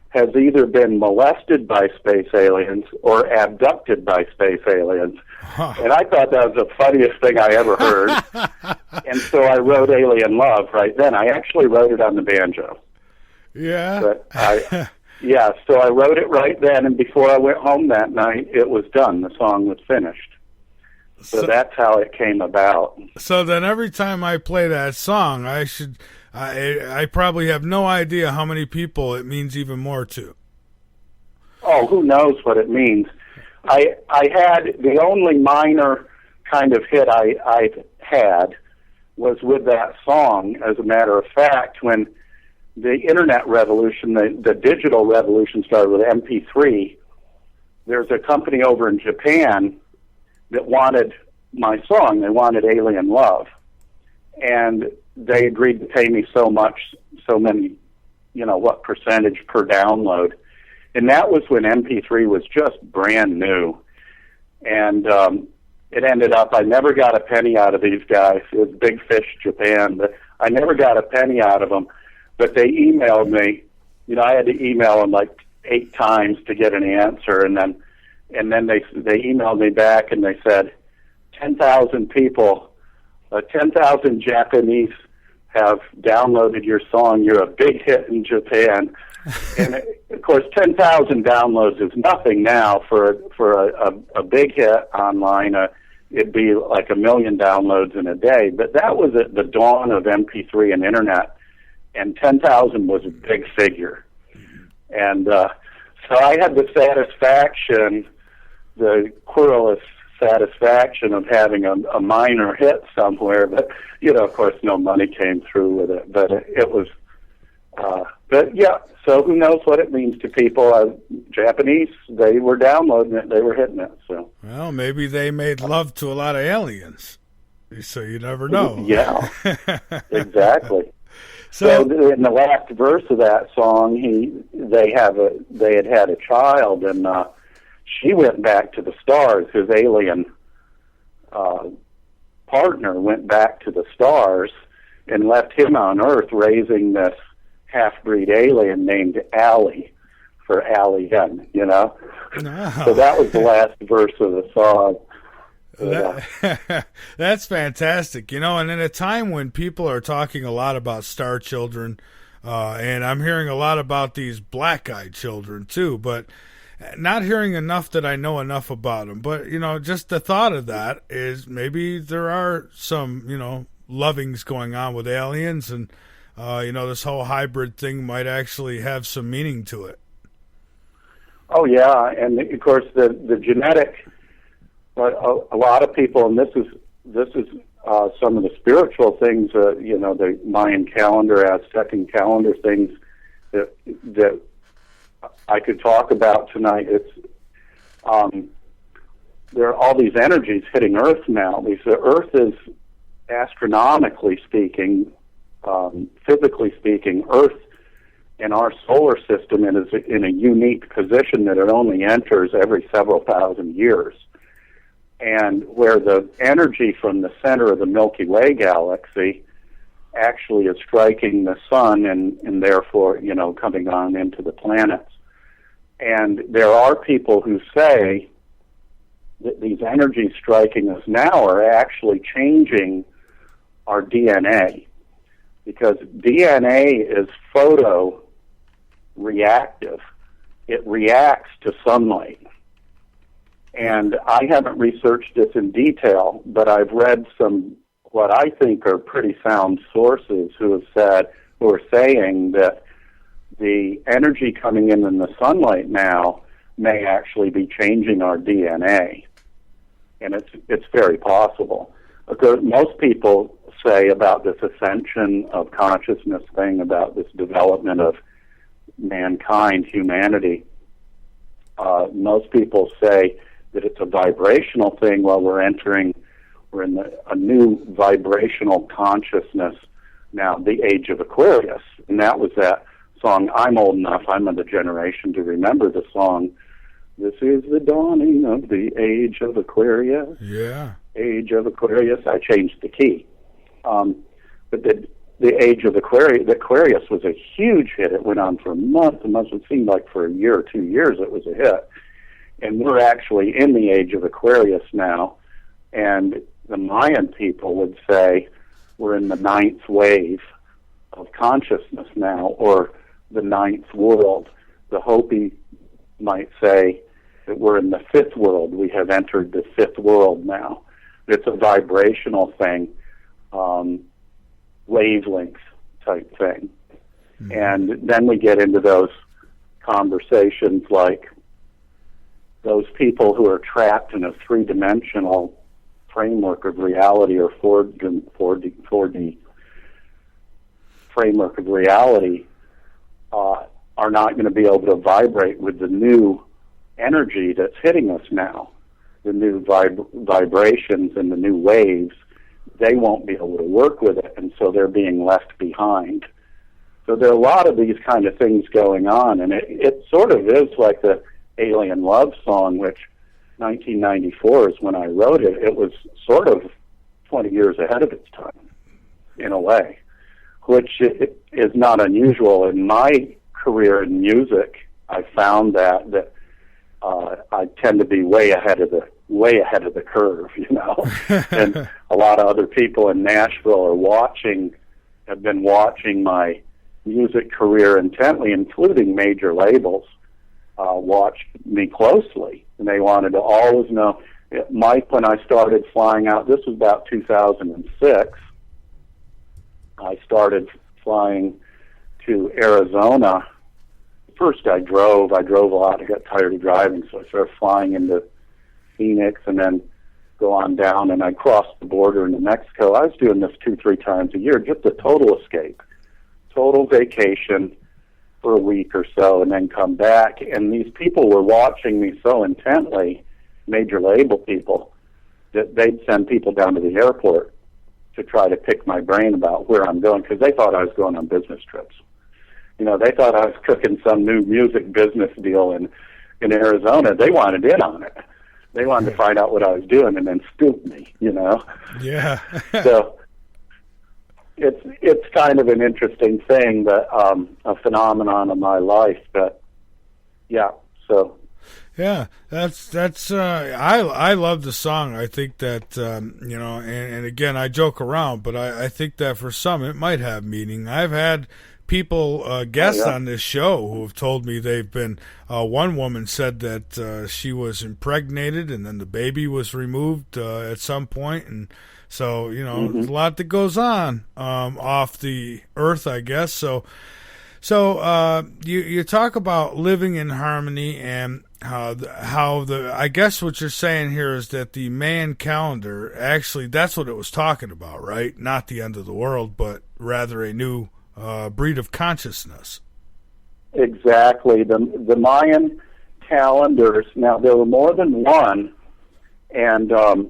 has either been molested by space aliens or abducted by space aliens. Huh. And I thought that was the funniest thing I ever heard. And so I wrote Alien Love right then. I actually wrote it on the banjo. Yeah. But so I wrote it right then, and before I went home that night, it was done. The song was finished. So that's how it came about. So then every time I play that song, I probably have no idea how many people it means even more to. Oh, who knows what it means. I had the only minor kind of hit I've had was with that song. As a matter of fact, when the internet revolution, the digital revolution started with MP3, there's a company over in Japan that wanted my song. They wanted Alien Love. And they agreed to pay me so many, what percentage per download. And that was when MP3 was just brand new. And it ended up, I never got a penny out of these guys. It was Big Fish Japan, but I never got a penny out of them. But they emailed me. I had to email them like 8 times to get an answer. And then they emailed me back and they said, 10,000 people, 10,000 Japanese have downloaded your song. You're a big hit in Japan. And of course, 10,000 downloads is nothing now for a big hit online. It'd be like 1 million downloads in a day. But that was at the dawn of MP3 and internet, and 10,000 was a big figure. And so I had the satisfaction, the querulous satisfaction of having a minor hit somewhere, but of course, no money came through with it. But it was, but yeah. So who knows what it means to people? Japanese, they were downloading it, they were hitting it. So well, maybe they made love to a lot of aliens. So you never know. Yeah, exactly. So in the last verse of that song, they had a child, and she went back to the stars. His alien partner went back to the stars and left him on Earth raising this half-breed alien named Allie, for alien, you know? No. So that was the last verse of the song. That's fantastic, you know, and in a time when people are talking a lot about star children, and I'm hearing a lot about these black-eyed children too, but not hearing enough that I know enough about them. But, you know, just the thought of that is maybe there are some, you know, lovings going on with aliens, and, you know, this whole hybrid thing might actually have some meaning to it. Oh, yeah, and of course the genetic... But a lot of people, and this is some of the spiritual things, you know, the Mayan calendar, Aztec calendar things that I could talk about tonight. It's there are all these energies hitting Earth now. The Earth is, astronomically speaking, physically speaking, Earth in our solar system is in a unique position that it only enters every several thousand years. And where the energy from the center of the Milky Way galaxy actually is striking the sun and therefore, you know, coming on into the planets. And there are people who say that these energies striking us now are actually changing our DNA, because DNA is photoreactive. It reacts to sunlight. And I haven't researched this in detail, but I've read some what I think are pretty sound sources who are saying that the energy coming in the sunlight now may actually be changing our DNA. And it's very possible. Because most people say about this ascension of consciousness thing, about this development of mankind, humanity, most people say that it's a vibrational thing. While we're in a new vibrational consciousness now, the age of Aquarius. And that was that song. I'm old enough, I'm of the generation to remember the song, "This is the dawning of the age of Aquarius." Yeah. Age of Aquarius. I changed the key. But the age of Aquarius was a huge hit. It went on for months and months. It seemed like for a year or 2 years it was a hit. And we're actually in the age of Aquarius now, and the Mayan people would say we're in the 9th wave of consciousness now, or the 9th world. The Hopi might say that we're in the 5th world. We have entered the 5th world now. It's a vibrational thing, wavelength type thing. Mm-hmm. And then we get into those conversations like those people who are trapped in a three-dimensional framework of reality, or 4D framework of reality, are not going to be able to vibrate with the new energy that's hitting us now, the new vibrations and the new waves. They won't be able to work with it, and so they're being left behind. So there are a lot of these kind of things going on, and it sort of is like the Alien Love song, which 1994 is when I wrote it. It was sort of 20 years ahead of its time, in a way, which is not unusual. In my career in music, I found that I tend to be way ahead of the curve, you know. And a lot of other people in Nashville have been watching my music career intently, including major labels. Watched me closely, and they wanted to always know. Mike, when I started flying out, this was about 2006, I started flying to Arizona. First I drove a lot. I got tired of driving, so I started flying into Phoenix and then go on down, and I crossed the border into Mexico. I was doing this 2-3 times a year, just a total escape, total vacation for a week or so, and then come back. And these people were watching me so intently, major label people, that they'd send people down to the airport to try to pick my brain about where I'm going, because they thought I was going on business trips. You know, they thought I was cooking some new music business deal in Arizona. They wanted in on it. They wanted to find out what I was doing and then scoop me, you know? Yeah. So it's kind of an interesting thing, that a phenomenon of my life, that Yeah, so... Yeah, that's I love the song. I think that and again, I joke around, but I think that for some it might have meaning. I've had people guests on this show who have told me they've been. One woman said that she was impregnated and then the baby was removed at some point, and so there's a lot that goes on off the earth, I guess. So you talk about living in harmony and how I guess what you're saying here is that the Mayan calendar, actually that's what it was talking about, right? Not the end of the world, but rather a new breed of consciousness. Exactly. The Mayan calendars, now there were more than one, and the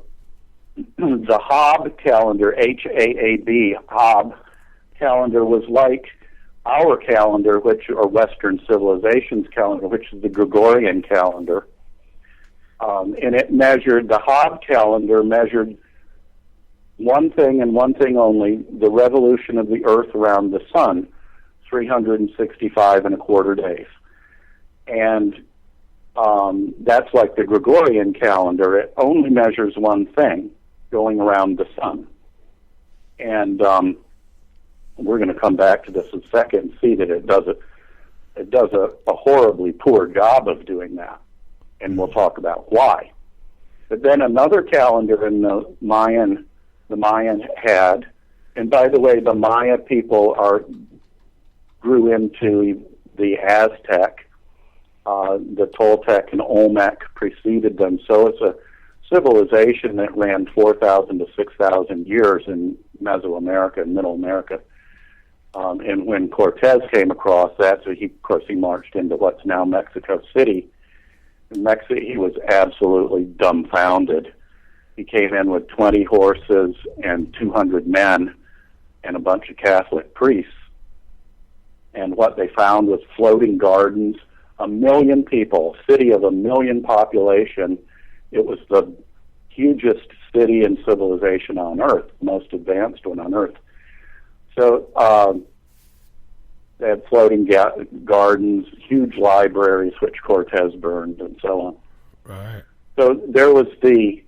Haab calendar, Haab, Haab calendar was like our calendar, or Western civilization's calendar, which is the Gregorian calendar. And it measured, the Haab calendar measured one thing and one thing only, the revolution of the Earth around the sun, 365 and a quarter days. And that's like the Gregorian calendar. It only measures one thing, going around the sun. And we're going to come back to this in a second and see that it does a horribly poor job of doing that, and we'll talk about why. But then another calendar in the Mayan had, and by the way, the Maya people grew into the Aztec, the Toltec and Olmec preceded them, so it's a civilization that ran 4,000 to 6,000 years in Mesoamerica and Middle America. And when Cortez came across that, so of course he marched into what's now Mexico City. In Mexico, he was absolutely dumbfounded. He came in with 20 horses and 200 men and a bunch of Catholic priests. And what they found was floating gardens, 1 million people, city of 1 million population. It was the hugest city and civilization on Earth, most advanced one on Earth. So they had floating gardens, huge libraries, which Cortez burned, and so on. Right. So there was the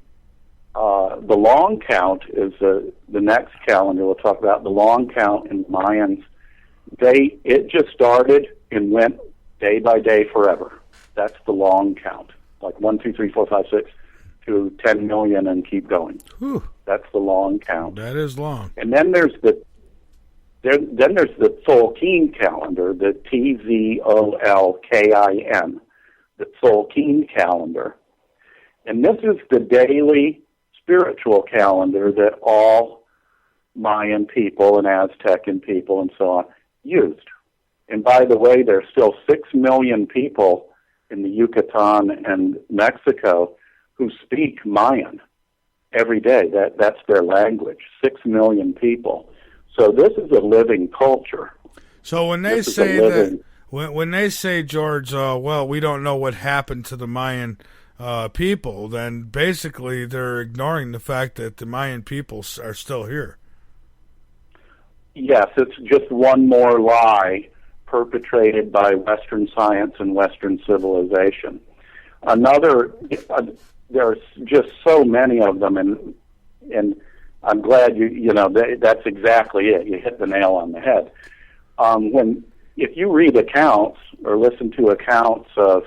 long count is the next calendar we'll talk about. The long count in Mayans, it just started and went day by day forever. That's the long count, like 1, 2, 3, 4, 5, 6 to 10 million and keep going. Whew. That's the long count. That is long. And then there's the Tzolk'in calendar, the Tzolkin, the Tzolk'in calendar. And this is the daily spiritual calendar that all Mayan people and Aztecan people and so on used. And by the way, there's still 6 million people in the Yucatan and Mexico who speak Mayan every day. That's their language, 6 million people. So this is a living culture. So when they say that, when they say, George, well, we don't know what happened to the Mayan people, then basically they're ignoring the fact that the Mayan people are still here. Yes, it's just one more lie perpetrated by Western science and Western civilization. There's just so many of them, and I'm glad that's exactly it. You hit the nail on the head. If you read accounts or listen to accounts of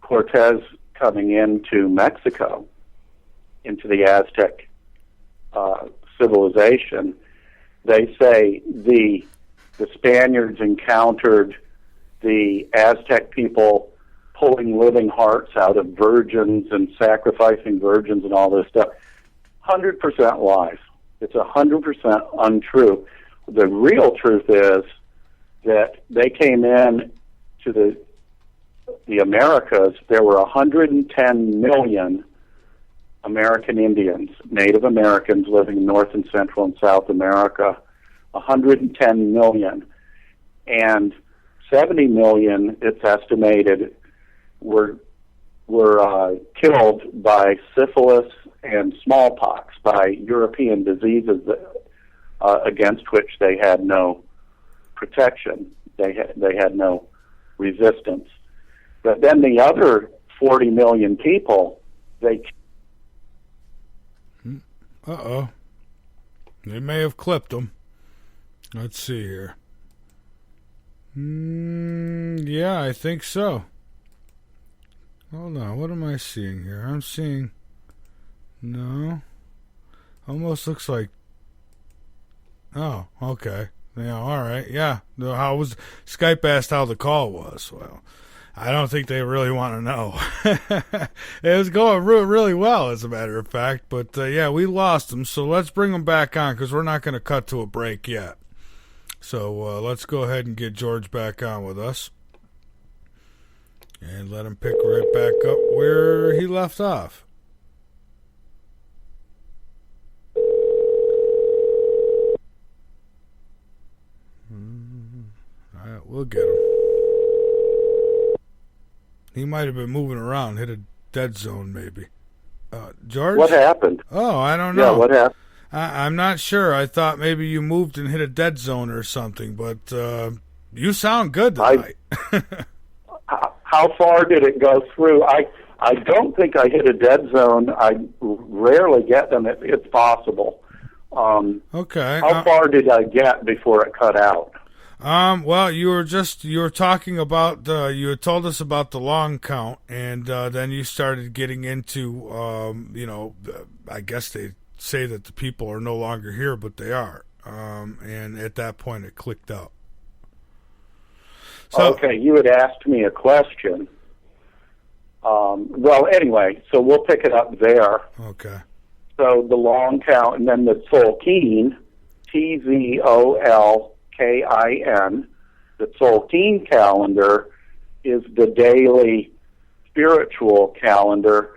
Cortez coming into Mexico, into the Aztec civilization, they say the Spaniards encountered the Aztec people pulling living hearts out of virgins and sacrificing virgins and all this stuff. 100% lies. It's 100% untrue. The real truth is that they came in to the Americas. There were 110 million American Indians, Native Americans living in North and Central and South America, 110 million. And 70 million, it's estimated, were killed by syphilis and smallpox, by European diseases against which they had no protection. They had no resistance. But then the other 40 million people, they... Uh-oh. They may have clipped them. Let's see here. Yeah, I think so. Hold on, what am I seeing here? I'm seeing... No. Almost looks like... Oh, okay. Yeah, all right. Yeah. How was... Skype asked how the call was. Well, I don't think they really want to know. It was going really well, as a matter of fact. But, yeah, we lost them. So let's bring them back on, because we're not going to cut to a break yet. So let's go ahead and get George back on with us. And let him pick right back up where he left off. All right, we'll get him. He might have been moving around, hit a dead zone maybe. George? What happened? Oh, I don't know. Yeah, what happened? I'm not sure. I thought maybe you moved and hit a dead zone or something, but you sound good tonight. How far did it go through? I don't think I hit a dead zone. I rarely get them if it's possible. Okay. How far did I get before it cut out? Well, you were talking about you had told us about the long count, and then you started getting into I guess they say that the people are no longer here, but they are. And at that point, it clicked out. So, okay, you had asked me a question. Well, anyway, so we'll pick it up there. Okay. So the long count, and then the Tzolk'in, Tzolkin, the Tzolk'in calendar is the daily spiritual calendar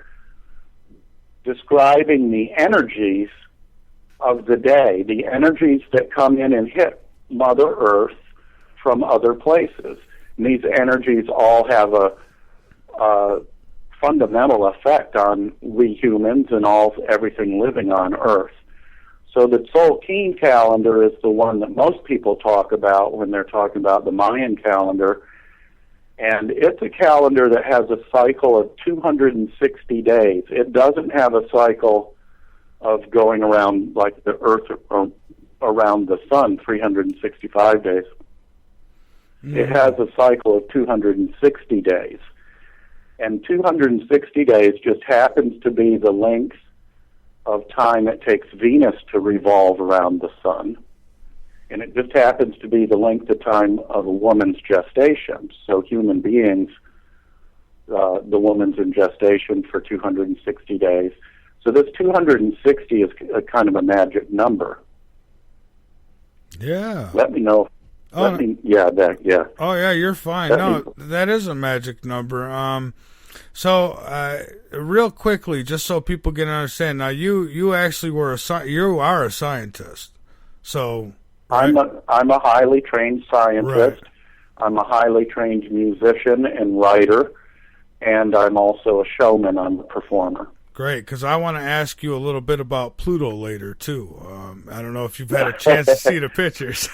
describing the energies of the day, the energies that come in and hit Mother Earth from other places. And these energies all have a fundamental effect on we humans and everything living on Earth. So the Tzolk'in calendar is the one that most people talk about when they're talking about the Mayan calendar. And it's a calendar that has a cycle of 260 days. It doesn't have a cycle of going around like the Earth or around the Sun, 365 days. Mm-hmm. It has a cycle of 260 days. And 260 days just happens to be the length of time it takes Venus to revolve around the Sun. And it just happens to be the length of time of a woman's gestation. So human beings, the woman's in gestation for 260 days. So this 260 is a kind of a magic number. Yeah. Let me know. Oh, yeah. Oh, yeah, you're fine. That is a magic number. So, real quickly, just so people can understand, now you actually you are a scientist. So right? I'm a highly trained scientist. Right. I'm a highly trained musician and writer, and I'm also a showman. I'm a performer. Great, because I want to ask you a little bit about Pluto later, too. I don't know if you've had a chance to see the pictures.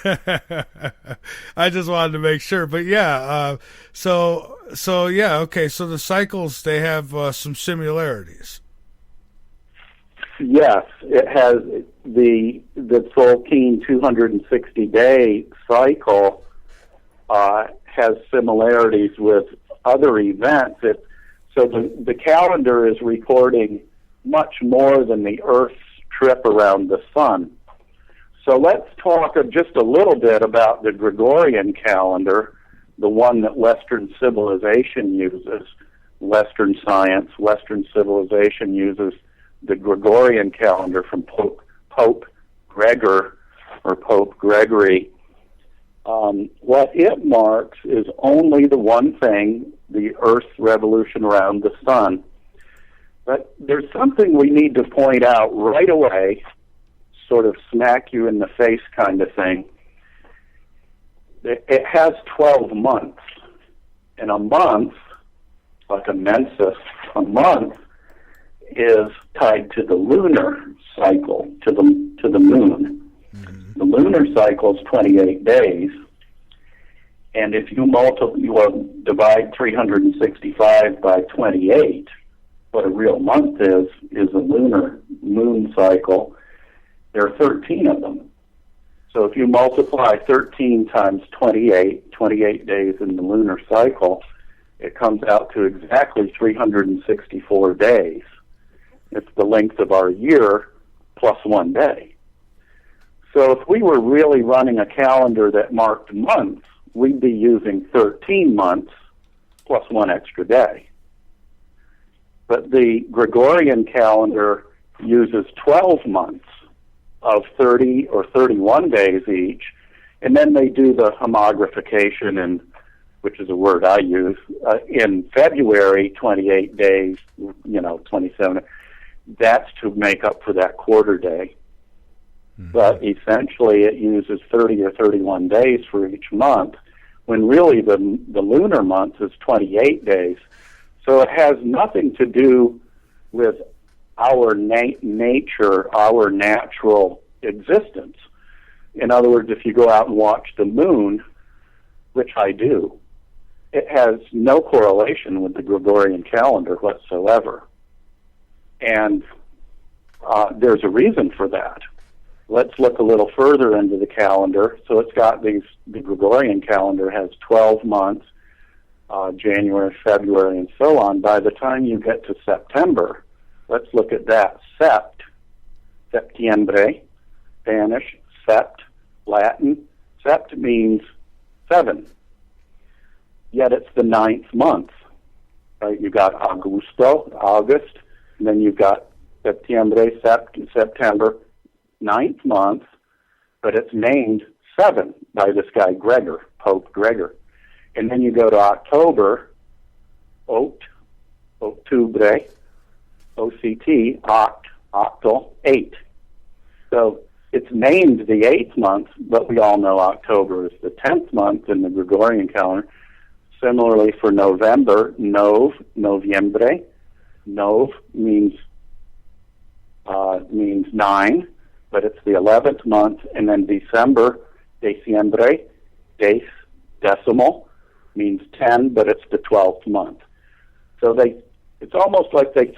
I just wanted to make sure. But, yeah, so yeah, okay, so the cycles, they have some similarities. Yes, it has the Tzolk'in 260-day cycle has similarities with other events. So the calendar is recording much more than the Earth's trip around the Sun. So let's talk just a little bit about the Gregorian calendar, the one that Western civilization uses, Western science, Western civilization uses the Gregorian calendar from Pope Gregory. What it marks is only the one thing, the Earth's revolution around the Sun. But there's something we need to point out right away, sort of smack you in the face kind of thing. It has 12 months. And a month, like a menses, a month is tied to the lunar cycle, to the moon. Mm-hmm. The lunar cycle is 28 days. And if you divide 365 by 28, what a real month is a lunar moon cycle. There are 13 of them. So if you multiply 13 times 28, 28 days in the lunar cycle, it comes out to exactly 364 days. It's the length of our year plus 1 day. So if we were really running a calendar that marked months, we'd be using 13 months plus 1 extra day. But the Gregorian calendar uses 12 months of 30 or 31 days each, and then they do the homogrification, which is a word I use, in February, 28 days, 27. That's to make up for that quarter day. Mm-hmm. But essentially it uses 30 or 31 days for each month, when really the lunar month is 28 days. So it has nothing to do with our nature, our natural existence. In other words, if you go out and watch the moon, which I do, it has no correlation with the Gregorian calendar whatsoever. And there's a reason for that. Let's look a little further into the calendar. So it's got the Gregorian calendar has 12 months, January, February, and so on. By the time you get to September, let's look at that. Septiembre, Spanish, sept, Latin. Sept means 7. Yet it's the 9th month. Right? You've got Augusto, August, and then you've got Septiembre, September, 9th month, but it's named 7 by this guy Gregor, Pope Gregor. And then you go to October, Octubre, OCT, octal, 8. So it's named the 8th month, but we all know October is the 10th month in the Gregorian calendar. Similarly for November, Noviembre. Nov means 9, but it's the 11th month. And then December, Diciembre, decimal, means 10, but it's the 12th month. So it's almost like they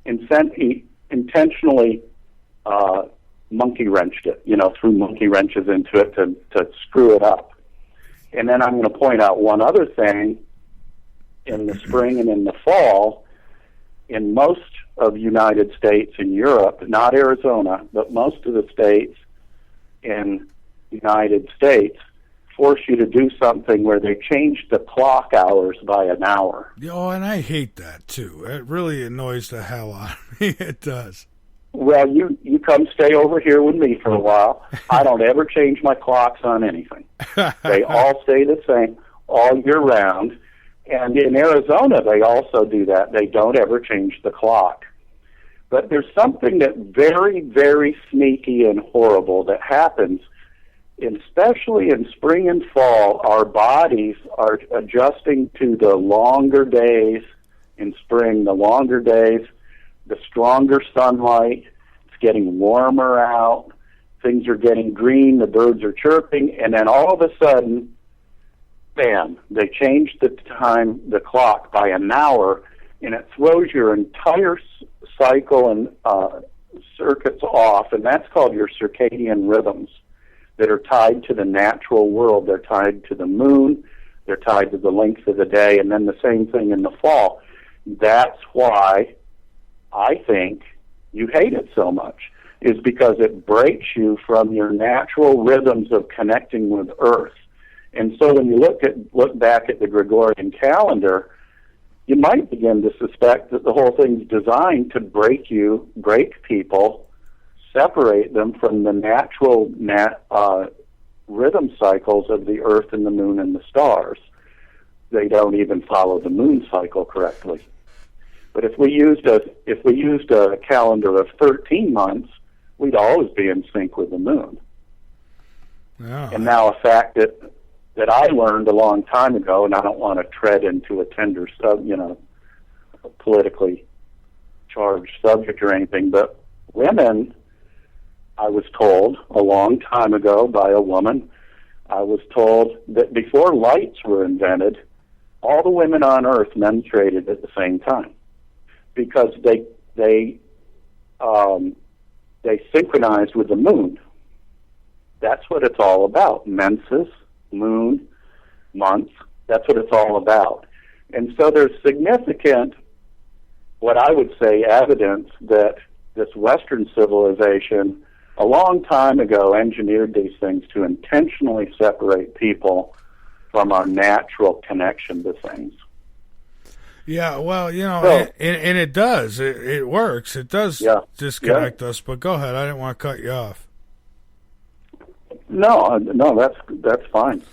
intentionally monkey wrenched it, threw monkey wrenches into it to screw it up. And then I'm going to point out one other thing. In the spring and in the fall, in most of the United States and Europe, not Arizona, but most of the states in the United States force you to do something where they change the clock hours by an hour. Oh, and I hate that, too. It really annoys the hell out of me. It does. Well, you come stay over here with me for a while. I don't ever change my clocks on anything. They all stay the same all year round. And in Arizona, they also do that. They don't ever change the clock. But there's something that very, very sneaky and horrible that happens, especially in spring and fall. Our bodies are adjusting to the longer days in spring, the longer days, the stronger sunlight. It's getting warmer out. Things are getting green. The birds are chirping. And then all of a sudden, bam, they change the clock by an hour, and it throws your entire cycle and circuits off, and that's called your circadian rhythms that are tied to the natural world. They're tied to the moon. They're tied to the length of the day, and then the same thing in the fall. That's why I think you hate it so much, is because it breaks you from your natural rhythms of connecting with Earth. And so when you look back at the Gregorian calendar, you might begin to suspect that the whole thing's designed to break people, separate them from the natural rhythm cycles of the Earth and the Moon and the stars. They don't even follow the moon cycle correctly. But if we used a calendar of 13 months, we'd always be in sync with the moon. Yeah. And now a fact that I learned a long time ago, and I don't want to tread into a tender, a politically charged subject or anything, but women, I was told a long time ago by a woman, I was told that before lights were invented, all the women on Earth menstruated at the same time because they synchronized with the moon. That's what it's all about. Menses, moon, months. That's what it's all about. And so there's significant, what I would say, evidence that this Western civilization a long time ago engineered these things to intentionally separate people from our natural connection to things. Yeah, well, and it does. It works. It does disconnect us. But go ahead. I didn't want to cut you off. No, that's fine.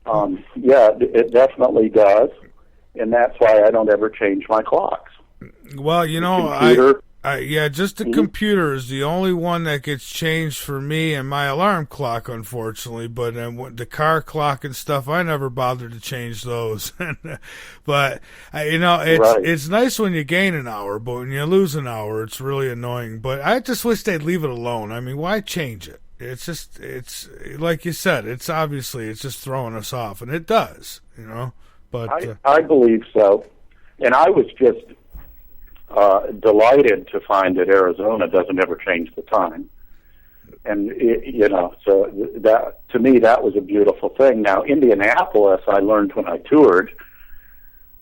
It definitely does, and that's why I don't ever change my clocks. Well, just the computer is the only one that gets changed for me and my alarm clock, unfortunately. But the car clock and stuff, I never bothered to change those. But it's nice when you gain an hour, but when you lose an hour, it's really annoying. But I just wish they'd leave it alone. I mean, why change it? It's like you said, it's just throwing us off, and it does, But I believe so, and I was just delighted to find that Arizona doesn't ever change the time, and so that to me that was a beautiful thing. Now Indianapolis, I learned when I toured,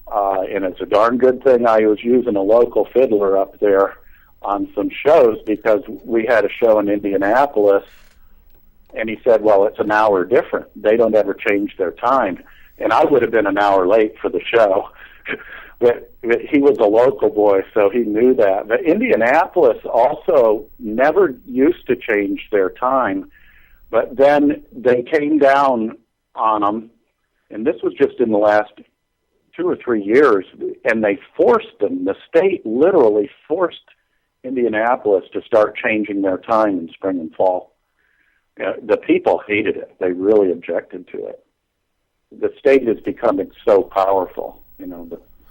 and it's a darn good thing I was using a local fiddler up there on some shows because we had a show in Indianapolis. And he said, well, it's an hour different. They don't ever change their time. And I would have been an hour late for the show. but he was a local boy, so he knew that. But Indianapolis also never used to change their time. But then they came down on them, and this was just in the last 2 or 3 years, and they forced them. The state literally forced Indianapolis to start changing their time in spring and fall. The people hated it. They really objected to it. The state is becoming so powerful,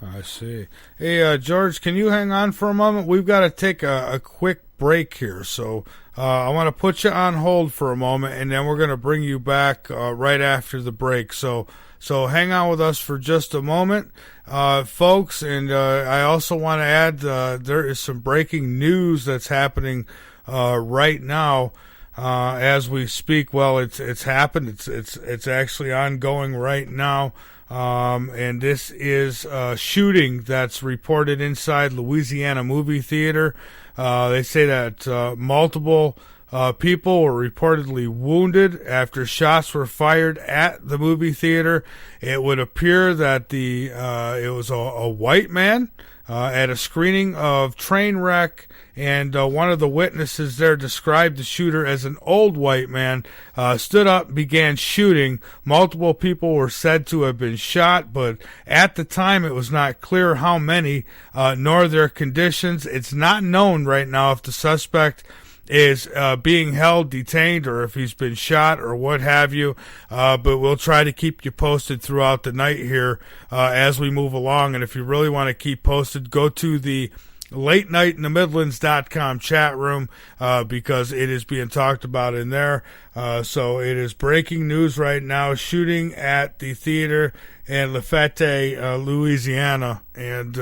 I see. Hey, George, can you hang on for a moment? We've got to take a quick break here, so I want to put you on hold for a moment, and then we're going to bring you back right after the break. So hang on with us for just a moment, folks, and I also want to add there is some breaking news that's happening right now. As we speak. Well, it's happened. It's actually ongoing right now. And this is a shooting that's reported inside Louisiana movie theater. They say that multiple people were reportedly wounded after shots were fired at the movie theater. It would appear that it was a white man at a screening of Trainwreck, and one of the witnesses there described the shooter as an old white man, stood up, began shooting. Multiple people were said to have been shot, but at the time it was not clear how many, nor their conditions. It's not known right now if the suspect is being held, detained, or if he's been shot or what have you. But we'll try to keep you posted throughout the night here as we move along. And if you really want to keep posted, go to the LateNightInTheMidlands.com chat room because it is being talked about in there. So it is breaking news right now. Shooting at the theater in Lafayette, Louisiana. And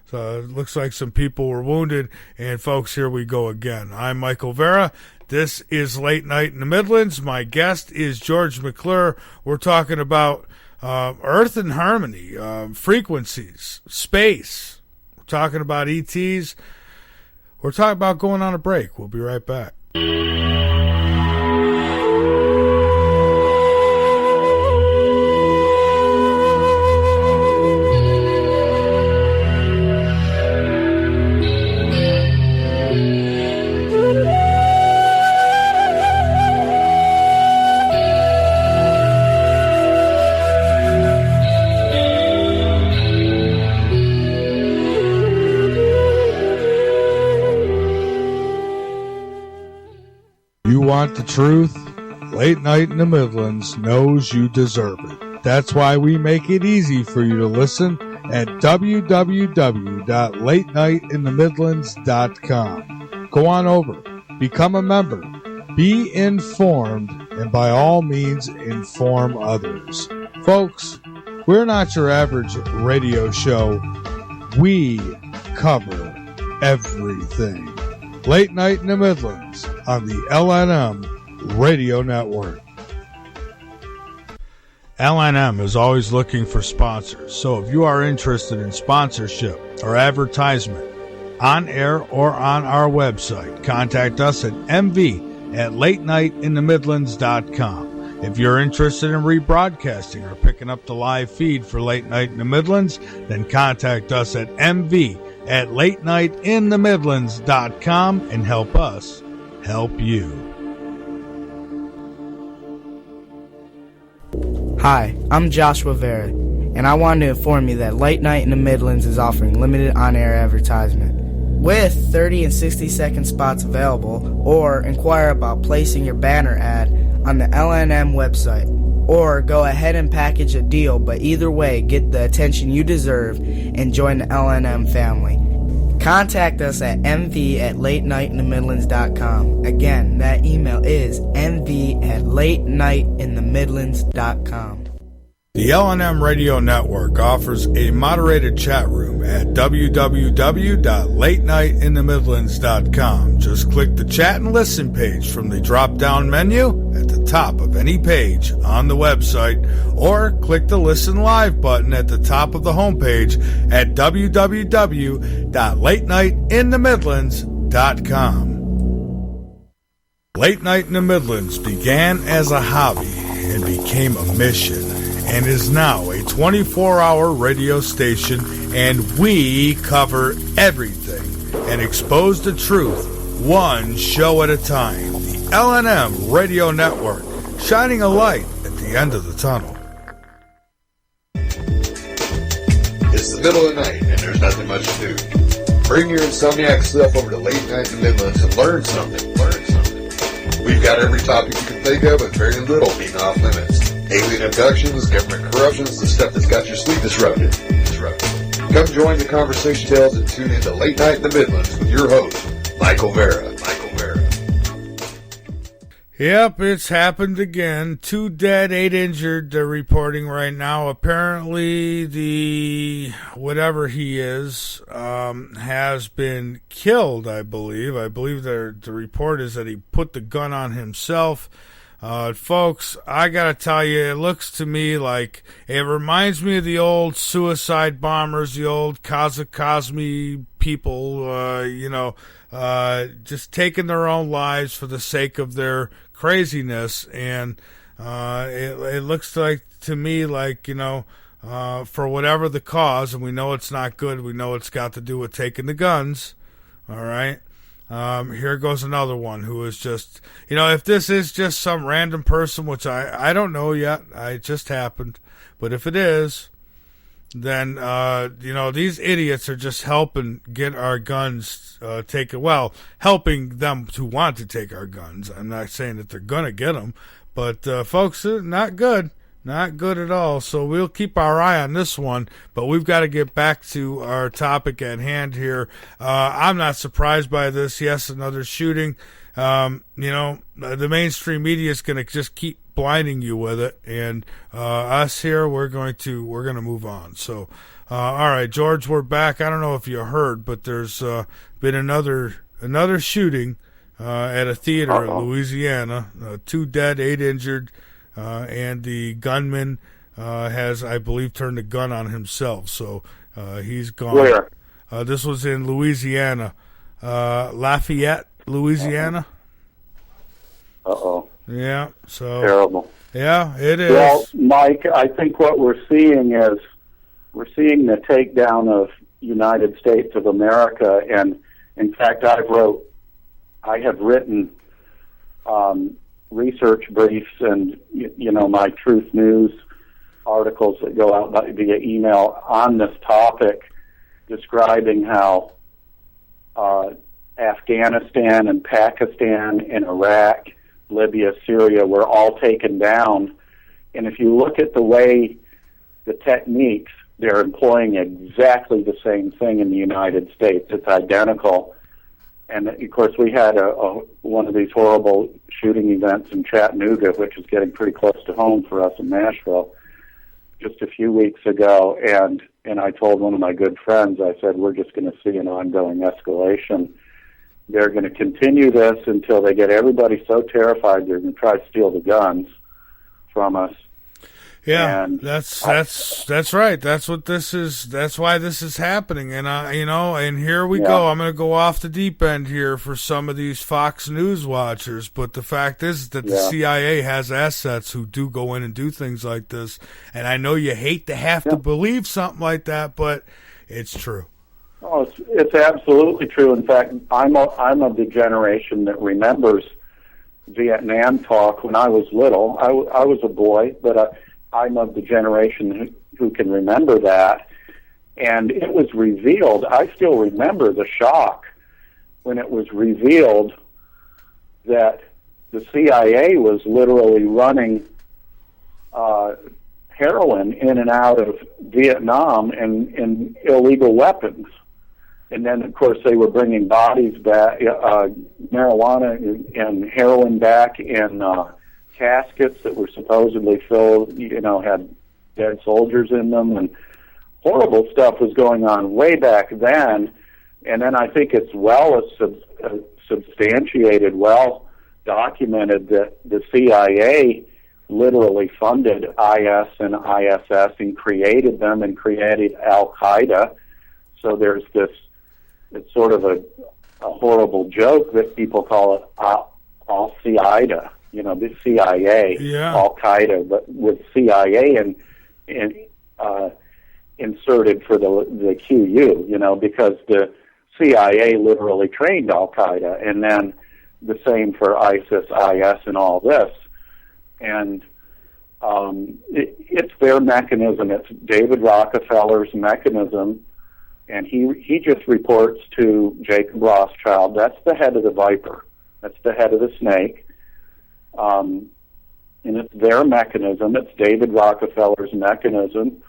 so it looks like some people were wounded. And folks, here we go again. I'm Michael Vera. This is Late Night in the Midlands. My guest is George McClure. We're talking about Earth and harmony, frequencies, space. We're talking about ETs. We're talking about going on a break. We'll be right back. Want the truth? Late Night in the Midlands knows you deserve it. That's why we make it easy for you to listen at www.latenightinthe.midlands.com. Go on over, become a member, be informed, and by all means inform others. Folks, We're not your average radio show. We cover everything. Late Night in the Midlands on the LNM Radio Network. LNM is always looking for sponsors, so if you are interested in sponsorship or advertisement on air or on our website, contact us at mv@latenightinthemidlands.com. If you're interested in rebroadcasting or picking up the live feed for Late Night in the Midlands, then contact us at mv@latenightinthemidlands.com and help us help you. Hi, I'm Joshua Vera, and I wanted to inform you that Late Night in the Midlands is offering limited on-air advertisement. With 30 and 60-second spots available, or inquire about placing your banner ad on the LNM website, or go ahead and package a deal, but either way, get the attention you deserve and join the LNM family. Contact us at mv@latenightinthemidlands.com. Again, that email is mv@latenightinthemidlands.com. The LNM Radio Network offers a moderated chat room at www.latenightinthemidlands.com. Just click the chat and listen page from the drop-down menu at the top of any page on the website, or click the Listen Live button at the top of the homepage at www.latenightinthemidlands.com. Late Night in the Midlands began as a hobby and became a mission, and is now a 24-hour radio station, and we cover everything and expose the truth one show at a time. The LNM Radio Network, shining a light at the end of the tunnel. It's the middle of the night, and there's nothing much to do. Bring your insomniac self over to Late Night in the Midlands and learn something. We've got every topic you can think of, and very little being off limits. Alien abductions, government corruptions, the stuff that's got your sleep disrupted. Come join the conversation tales and tune in to Late Night in the Midlands with your host, Michael Vera. Yep, it's happened again. 2 dead, 8 injured, they're reporting right now. Apparently, the whatever he is has been killed, I believe. I believe the report is that he put the gun on himself. Folks, I gotta tell you, it looks to me like it reminds me of the old suicide bombers, the old Kazakazmi people, just taking their own lives for the sake of their craziness. And it looks like to me like, for whatever the cause, and we know it's not good, we know it's got to do with taking the guns, all right? Here goes another one who is just, if this is just some random person, which I don't know yet, it just happened, but if it is, then, these idiots are just helping get our guns taken. Well, helping them to want to take our guns. I'm not saying that they're going to get them, but, folks, not good. Not good at all. So we'll keep our eye on this one, but we've got to get back to our topic at hand here. I'm not surprised by this. Yes, another shooting. The mainstream media is going to just keep blinding you with it, and us here, we're going to move on. So, all right, George, we're back. I don't know if you heard, but there's been another shooting at a theater in Louisiana. 2 dead, 8 injured. And the gunman has, I believe, turned the gun on himself. So he's gone. Where? This was in Louisiana. Lafayette, Louisiana. Uh-oh. Yeah. So terrible. Yeah, it is. Well, Mike, I think what we're seeing is the takedown of United States of America. And, in fact, I have written research briefs and my Truth News articles that go out via email on this topic, describing how Afghanistan and Pakistan and Iraq, Libya, Syria were all taken down. And if you look at the way the techniques, they're employing exactly the same thing in the United States. It's identical. And, of course, we had one of these horrible shooting events in Chattanooga, which is getting pretty close to home for us in Nashville. just a few weeks ago, and I told one of my good friends, I said, we're just going to see an ongoing escalation. They're going to continue this until they get everybody so terrified they're going to try to steal the guns from us. Yeah, and that's right. That's what this is. That's why this is happening. And and here we go. I'm going to go off the deep end here for some of these Fox News watchers. But the fact is that the CIA has assets who do go in and do things like this. And I know you hate to have to believe something like that, but it's true. Oh, it's absolutely true. In fact, I'm of the generation that remembers Vietnam talk when I was little. I was a boy, but I'm of the generation who can remember that. And it was revealed. I still remember the shock when it was revealed that the CIA was literally running heroin in and out of Vietnam and illegal weapons. And then, of course, they were bringing bodies back, marijuana and heroin back in caskets that were supposedly filled, had dead soldiers in them, and horrible stuff was going on way back then. And then I think it's substantiated, well documented that the CIA literally funded IS and ISS and created them and created Al-Qaeda. So there's this, it's sort of a horrible joke that people call it Al-Qaeda. The CIA, Al-Qaeda, but with CIA and inserted for the QU, because the CIA literally trained Al-Qaeda, and then the same for ISIS, IS, and all this. And it's their mechanism. It's David Rockefeller's mechanism, and he just reports to Jacob Rothschild. That's the head of the viper. That's the head of the snake. And it's their mechanism. It's David Rockefeller's mechanism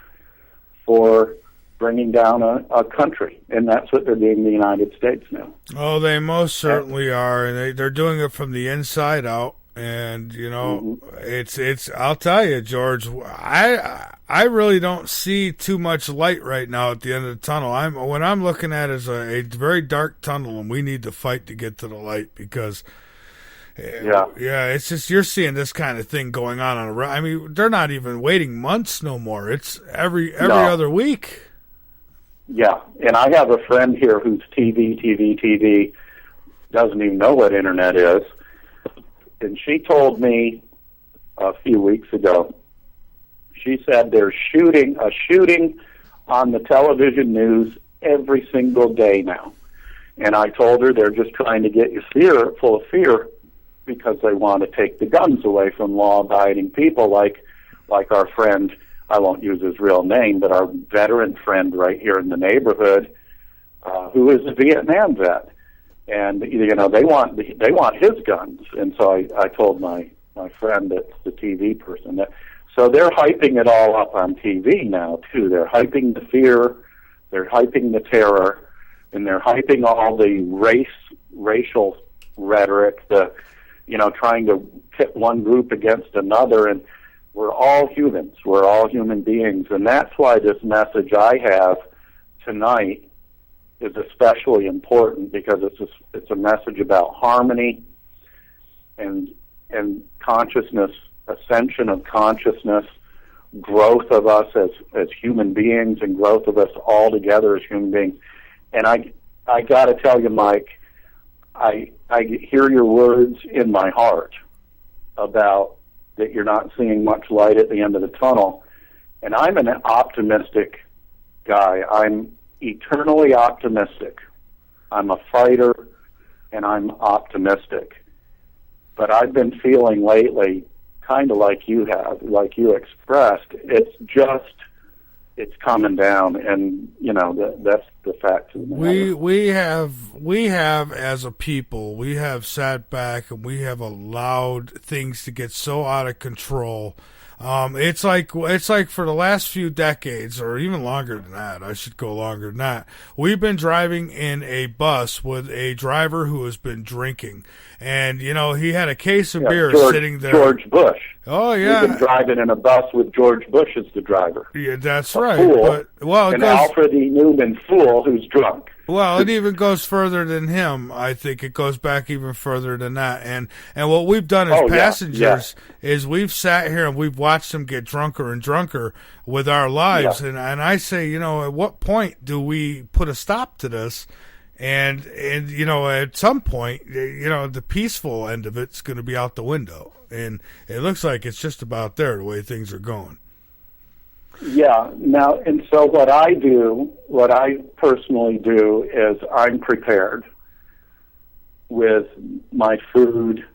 for bringing down a country, and that's what they're doing in the United States now. Oh, they most certainly are, and they're doing it from the inside out. And it's. I'll tell you, George, I really don't see too much light right now at the end of the tunnel. What I'm looking at is a very dark tunnel, and we need to fight to get to the light because. It's just you're seeing this kind of thing going on I mean, they're not even waiting months no more. It's every other week. Yeah, and I have a friend here who's TV, doesn't even know what internet is. And she told me a few weeks ago, she said there's a shooting on the television news every single day now. And I told her they're just trying to get you full of fear because they want to take the guns away from law-abiding people like our friend, I won't use his real name, but our veteran friend right here in the neighborhood, who is a Vietnam vet. And, they want his guns. And so I told my friend that's the TV person that. So they're hyping it all up on TV now, too. They're hyping the fear, they're hyping the terror, and they're hyping all the racial rhetoric, trying to pit one group against another. And we're all humans. We're all human beings. And that's why this message I have tonight is especially important, because it's a message about harmony and consciousness, ascension of consciousness, growth of us as human beings, and growth of us all together as human beings. And I got to tell you, Mike, I hear your words in my heart about that you're not seeing much light at the end of the tunnel. And I'm an optimistic guy. I'm eternally optimistic. I'm a fighter, and I'm optimistic. But I've been feeling lately, kind of like you have, like you expressed, it's coming down, and that's the fact of the matter. We have as a people, we have sat back and we have allowed things to get so out of control. It's like for the last few decades, or even longer than that, I should go longer than that, we've been driving in a bus with a driver who has been drinking. And, he had a case of beer sitting there. George Bush. Oh, yeah. We've been driving in a bus with George Bush as the driver. Yeah, that's right. Fool, an Alfred E. Newman fool who's drunk. Well, it even goes further than him. I think it goes back even further than that. And what we've done as passengers is we've sat here and we've watched them get drunker and drunker with our lives. Yeah. And I say, at what point do we put a stop to this? And at some point, the peaceful end of it's going to be out the window. And it looks like it's just about there, the way things are going. Yeah. Now, and so what I personally do is I'm prepared with my food,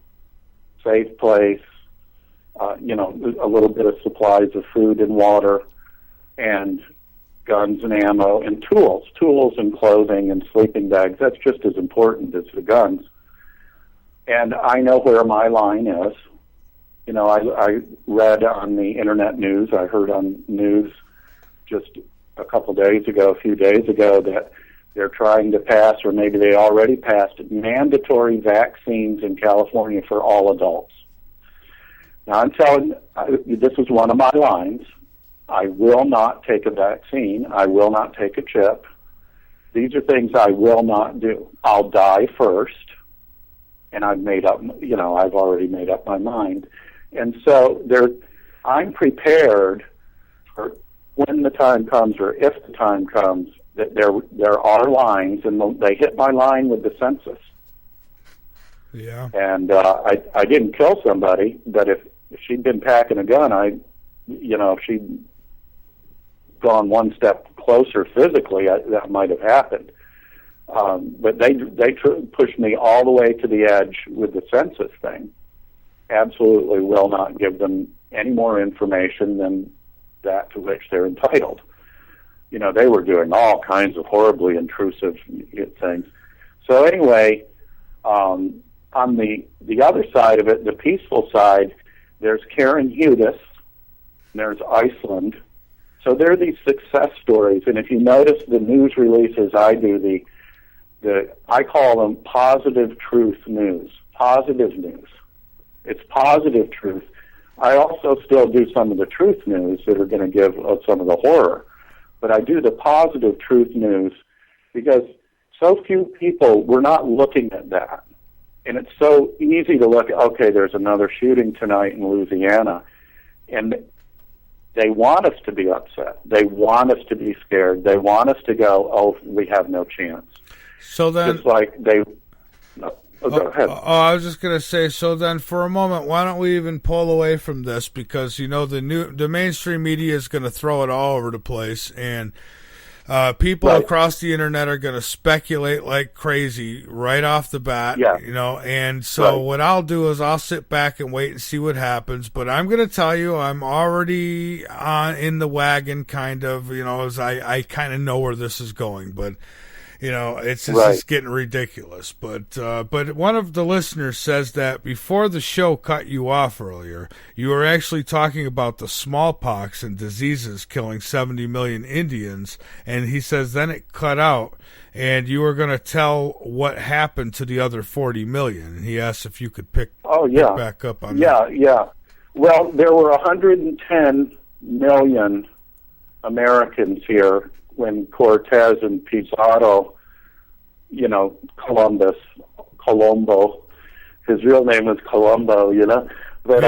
safe place, a little bit of supplies of food and water, and guns and ammo and tools and clothing and sleeping bags. That's just as important as the guns. And I know where my line is. I read on the internet news, I heard on news just a few days ago, that they're trying to pass, or maybe they already passed, mandatory vaccines in California for all adults. Now I'm telling you, this is one of my lines. I will not take a vaccine. I will not take a chip. These are things I will not do. I'll die first. And I've already made up my mind. And so I'm prepared for when the time comes, or if the time comes, that there are lines, and they hit my line with the census. Yeah. And I didn't kill somebody, but if she'd been packing a gun, if she'd gone one step closer physically, that might have happened. But they pushed me all the way to the edge with the census thing. Absolutely will not give them any more information than that to which they're entitled. They were doing all kinds of horribly intrusive things. So anyway, on the other side of it, the peaceful side, there's Karen Hudis, and there's Iceland. So there are these success stories, and if you notice the news releases I do, I call them positive truth news. Positive news. It's positive truth. I also still do some of the truth news that are going to give some of the horror, but I do the positive truth news because so few people, we're not looking at that. And it's so easy to look, okay, there's another shooting tonight in Louisiana, and they want us to be upset. They want us to be scared. They want us to go, oh, we have no chance. So then, just like they. Go ahead. I was just going to say. So then, for a moment, why don't we even pull away from this? Because the mainstream media is going to throw it all over the place, and people across the internet are going to speculate like crazy right off the bat. Yeah. And so what I'll do is I'll sit back and wait and see what happens. But I'm going to tell you, I'm already in the wagon, kind of. As I kind of know where this is going, but. It's just getting ridiculous. But one of the listeners says that before the show cut you off earlier, you were actually talking about the smallpox and diseases killing 70 million Indians, and he says then it cut out, and you were going to tell what happened to the other 40 million. And he asked if you could pick back up on that. Yeah. Well, there were 110 million Americans here when Cortez and Pizarro, Colombo, his real name is Colombo, but,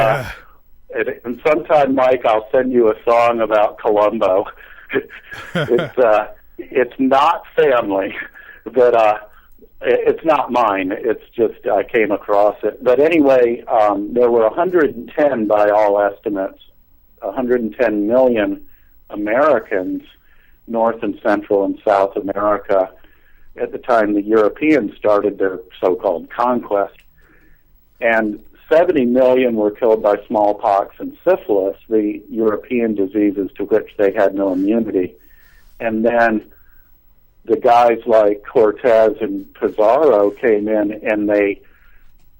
and sometime, Mike, I'll send you a song about Colombo. It's not family, but, it's not mine. It's just, I came across it. But anyway, there were 110 by all estimates, 110 million Americans, North and Central and South America, at the time the Europeans started their so-called conquest. And 70 million were killed by smallpox and syphilis, the European diseases to which they had no immunity. And then the guys like Cortez and Pizarro came in and they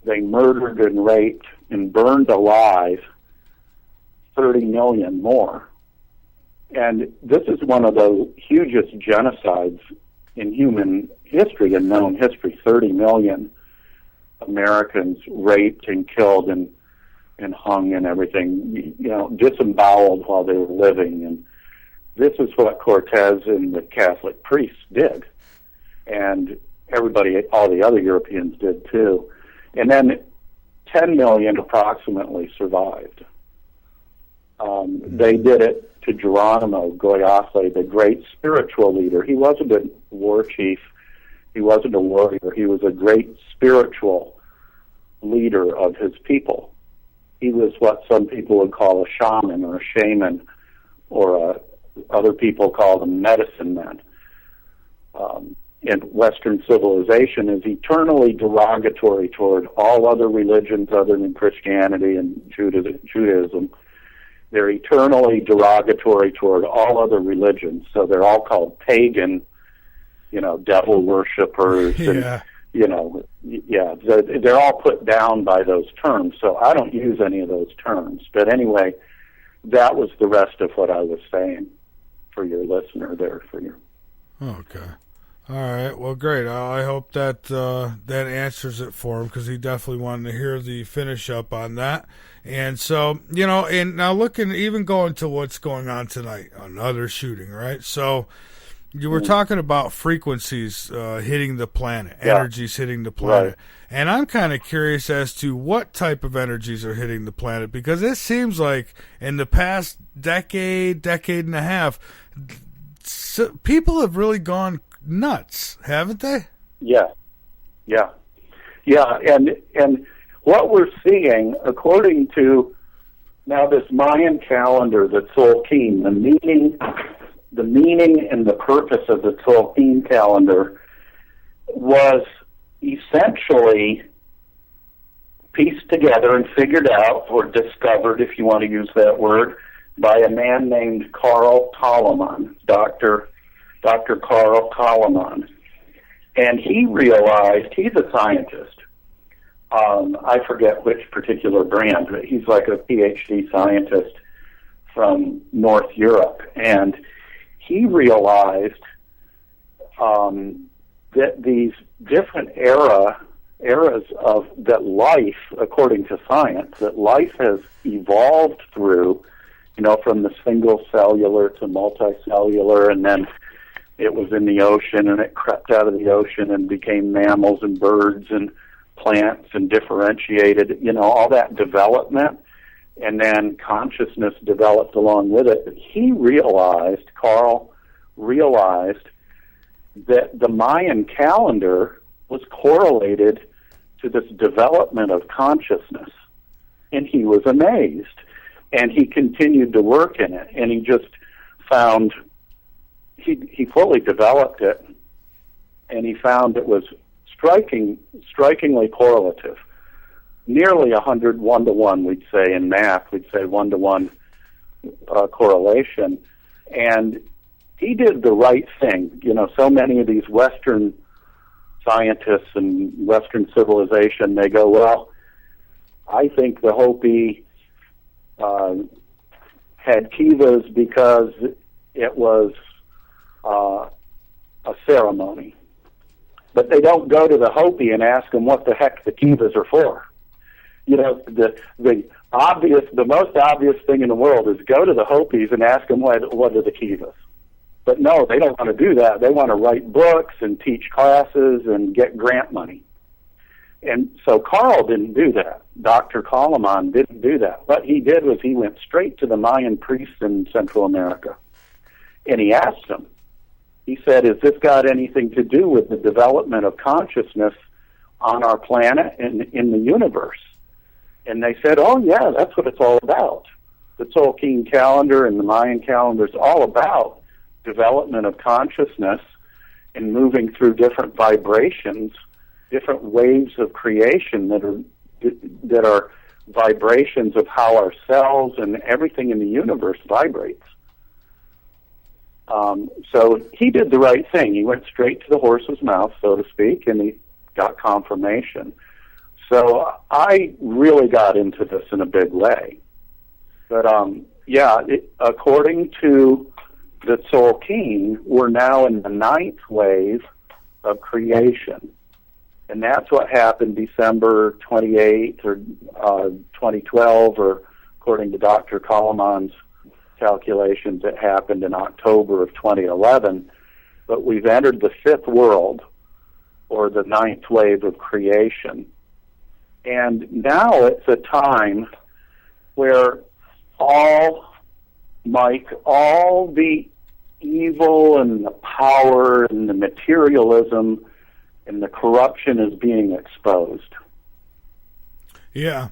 murdered and raped and burned alive 30 million more. And this is one of the hugest genocides in human history and known history. 30 million Americans raped and killed and hung and everything, disemboweled while they were living. And this is what Cortez and the Catholic priests did. And everybody, all the other Europeans did too. And then 10 million approximately survived. They did it to Geronimo Goyasle, the great spiritual leader. He wasn't a war chief. He wasn't a warrior. He was a great spiritual leader of his people. He was what some people would call a shaman or a shaman, or other people call them medicine men. And Western civilization is eternally derogatory toward all other religions other than Christianity and Judaism. They're eternally derogatory toward all other religions, so they're all called pagan, devil worshippers. Yeah. And, they're all put down by those terms, so I don't use any of those terms. But anyway, that was the rest of what I was saying for your listener there. Okay. All right. Well, great. I hope that that answers it for him, because he definitely wanted to hear the finish up on that. And so, and now going to what's going on tonight, another shooting, right? So you were talking about frequencies hitting the planet, energies hitting the planet. Right. And I'm kind of curious as to what type of energies are hitting the planet, because it seems like in the past decade and a half, people have really gone nuts, haven't they? Yeah. And what we're seeing, according to now this Mayan calendar, the Tzolk'in, the meaning and the purpose of the Tzolk'in calendar was essentially pieced together and figured out, or discovered, if you want to use that word, by a man named Karl Kalaman, Dr. Karl Kalaman. And he realized, he's a scientist. I forget which particular brand, but he's like a PhD scientist from North Europe. And he realized that these different eras of that life, according to science, that life has evolved through, from the single cellular to multicellular, and then it was in the ocean, and it crept out of the ocean and became mammals and birds and plants and differentiated, all that development, and then consciousness developed along with it. But Carl realized that the Mayan calendar was correlated to this development of consciousness, and he was amazed. And he continued to work in it, and he just found, he fully developed it, and he found it was strikingly correlative. Nearly 100 1-to-1, we'd say in math, we'd say 1-to-1 correlation. And he did the right thing. So many of these Western scientists and Western civilization, they go, well, I think the Hopi had kivas because it was a ceremony. But they don't go to the Hopi and ask them what the heck the kivas are for. The most obvious thing in the world is go to the Hopis and ask them what are the kivas. But no, they don't want to do that. They want to write books and teach classes and get grant money. And so Carl didn't do that. Dr. Kalaman didn't do that. What he did was he went straight to the Mayan priests in Central America. And he asked them, he said, has this got anything to do with the development of consciousness on our planet and in the universe? And they said, oh yeah, that's what it's all about. The Tzolk'in calendar and the Mayan calendar is all about development of consciousness and moving through different vibrations, different waves of creation that are vibrations of how our cells and everything in the universe vibrates. So he did the right thing. He went straight to the horse's mouth, so to speak, and he got confirmation. So I really got into this in a big way. But according to the Tzolk'in, we're now in the 9th wave of creation. And that's what happened December 28th or 2012, or according to Dr. Kalaman's calculations, it happened in October of 2011. But we've entered the 5th world, or the 9th wave of creation. And now it's a time where all the evil and the power and the materialism and the corruption is being exposed. Yeah,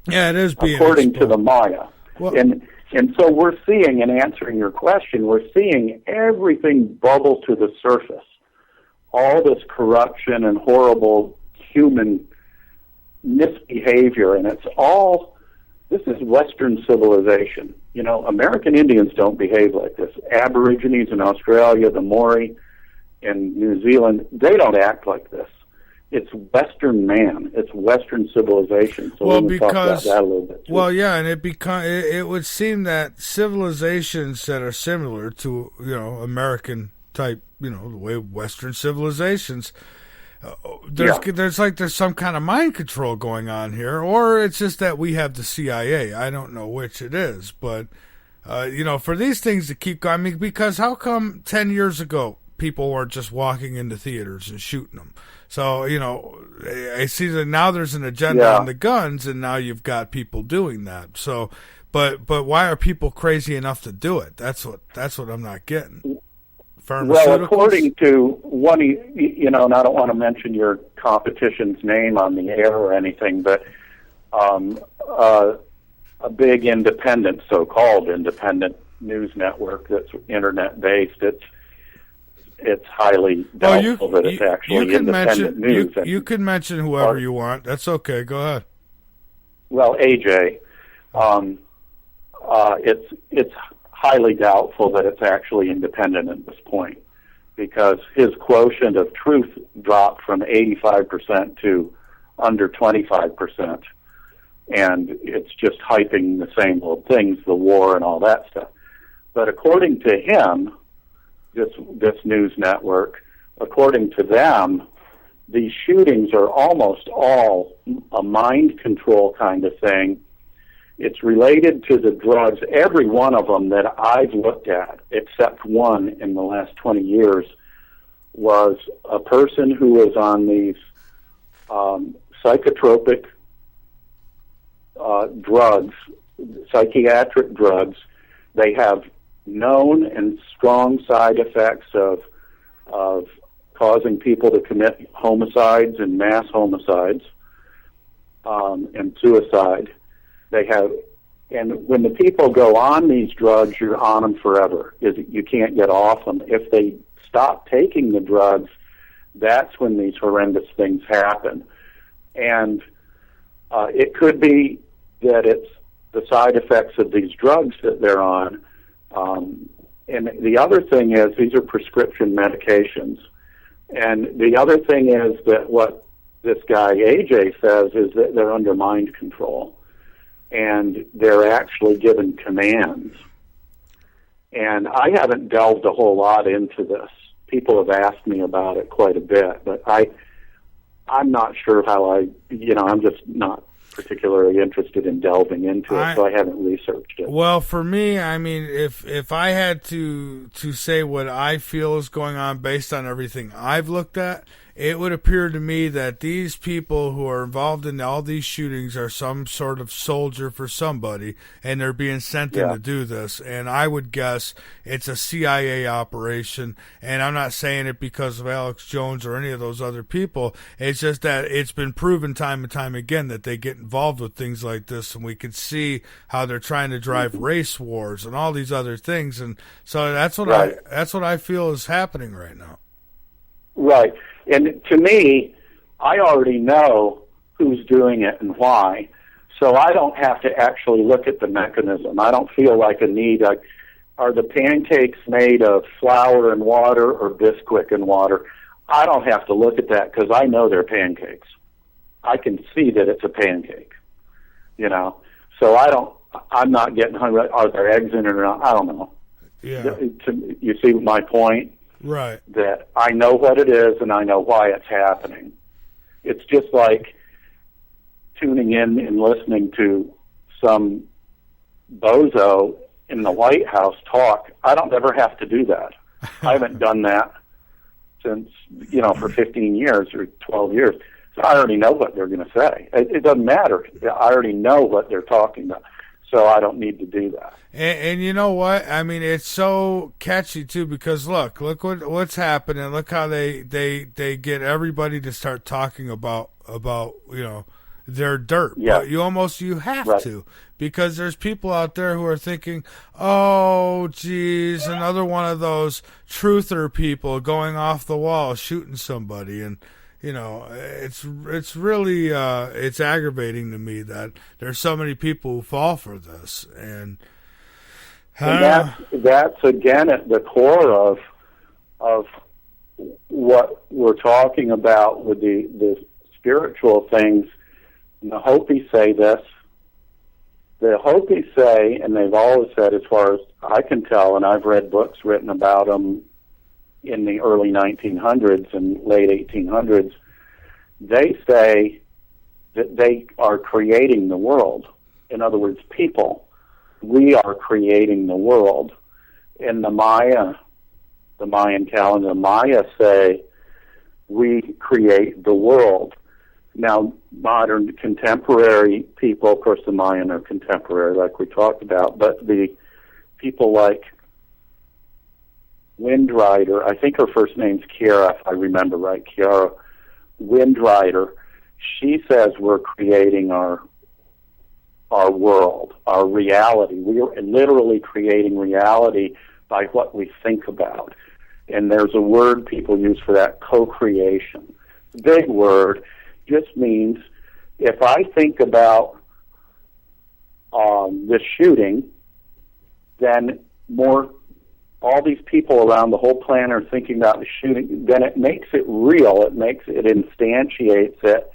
it is being according exposed to the Maya. Well, and so we're seeing, in answering your question, we're seeing everything bubble to the surface. All this corruption and horrible human misbehavior, and this is Western civilization. You know, American Indians don't behave like this. Aborigines in Australia, the Maori in New Zealand, they don't act like this. It's Western man. It's Western civilization. So well, we can talk about that a little bit too. Well, yeah, and it would seem that civilizations that are similar to, American type, the way Western civilizations, there's some kind of mind control going on here, or it's just that we have the CIA. I don't know which it is, but for these things to keep going, I mean, because how come 10 years ago people were just walking into theaters and shooting them? So, I see that now there's an agenda on the guns, and now you've got people doing that. So, but why are people crazy enough to do it? That's what I'm not getting. Well, according to one, and I don't want to mention your competition's name on the air or anything, but a big independent, so-called independent news network that's internet-based, it's highly doubtful that it's actually independent news. You can mention whoever you want. That's okay. Go ahead. Well, AJ, it's highly doubtful that it's actually independent at this point, because his quotient of truth dropped from 85% to under 25%, and it's just hyping the same old things, the war and all that stuff. But according to him, this news network, according to them, these shootings are almost all a mind control kind of thing. It's related to the drugs. Every one of them that I've looked at, except one in the last 20 years, was a person who was on these psychotropic drugs, psychiatric drugs. They have known and strong side effects of causing people to commit homicides and mass homicides and suicide. They have, and when the people go on these drugs, you're on them forever. You can't get off them. If they stop taking the drugs, that's when these horrendous things happen. And it could be that it's the side effects of these drugs that they're on. And the other thing is, these are prescription medications. And the other thing is that what this guy AJ says is that they're under mind control, and they're actually given commands. And I haven't delved a whole lot into this. People have asked me about it quite a bit, but I'm not sure how I'm just not particularly interested in delving into it, so I haven't researched it. Well, for me, I mean, if I had to say what I feel is going on based on everything I've looked at, it would appear to me that these people who are involved in all these shootings are some sort of soldier for somebody, and they're being sent in to do this. And I would guess it's a CIA operation, and I'm not saying it because of Alex Jones or any of those other people. It's just that it's been proven time and time again that they get involved with things like this, and we can see how they're trying to drive race wars and all these other things. And so that's what I feel is happening right now. Right. And to me, I already know who's doing it and why, so I don't have to actually look at the mechanism. I don't feel like a need. are the pancakes made of flour and water or Bisquick and water? I don't have to look at that because I know they're pancakes. I can see that it's a pancake, you know. So I'm not getting hungry. Are there eggs in it or not? I don't know. Yeah. You see my point? Right. That I know what it is and I know why it's happening. It's just like tuning in and listening to some bozo in the White House talk. I don't ever have to do that. I haven't done that since, you know, for 15 years or 12 years. So I already know what they're going to say. It doesn't matter. I already know what they're talking about. So I don't need to do that. And you know what? I mean, it's so catchy too because look what's happening. Look how they get everybody to start talking about you know their dirt. Yeah. But you have right. to, because there's people out there who are thinking, oh geez, another one of those truther people going off the wall shooting somebody. And you know, it's really it's aggravating to me that there's so many people who fall for this, and that's again at the core of what we're talking about with the spiritual things. And the Hopis say this. The Hopis say, and they've always said, as far as I can tell, and I've read books written about them in the early 1900s and late 1800s, they say that they are creating the world. In other words, people, we are creating the world. In the Mayan calendar, Maya say we create the world. Now, modern contemporary people, of course the Mayan are contemporary like we talked about, but the people like Windrider, I think her first name's Kiara, if I remember right, Kiara Windrider, she says we're creating our world, our reality. We are literally creating reality by what we think about. And there's a word people use for that, co-creation. Big word, just means if I think about this shooting, then all these people around the whole planet are thinking about the shooting, then it makes it real. It instantiates it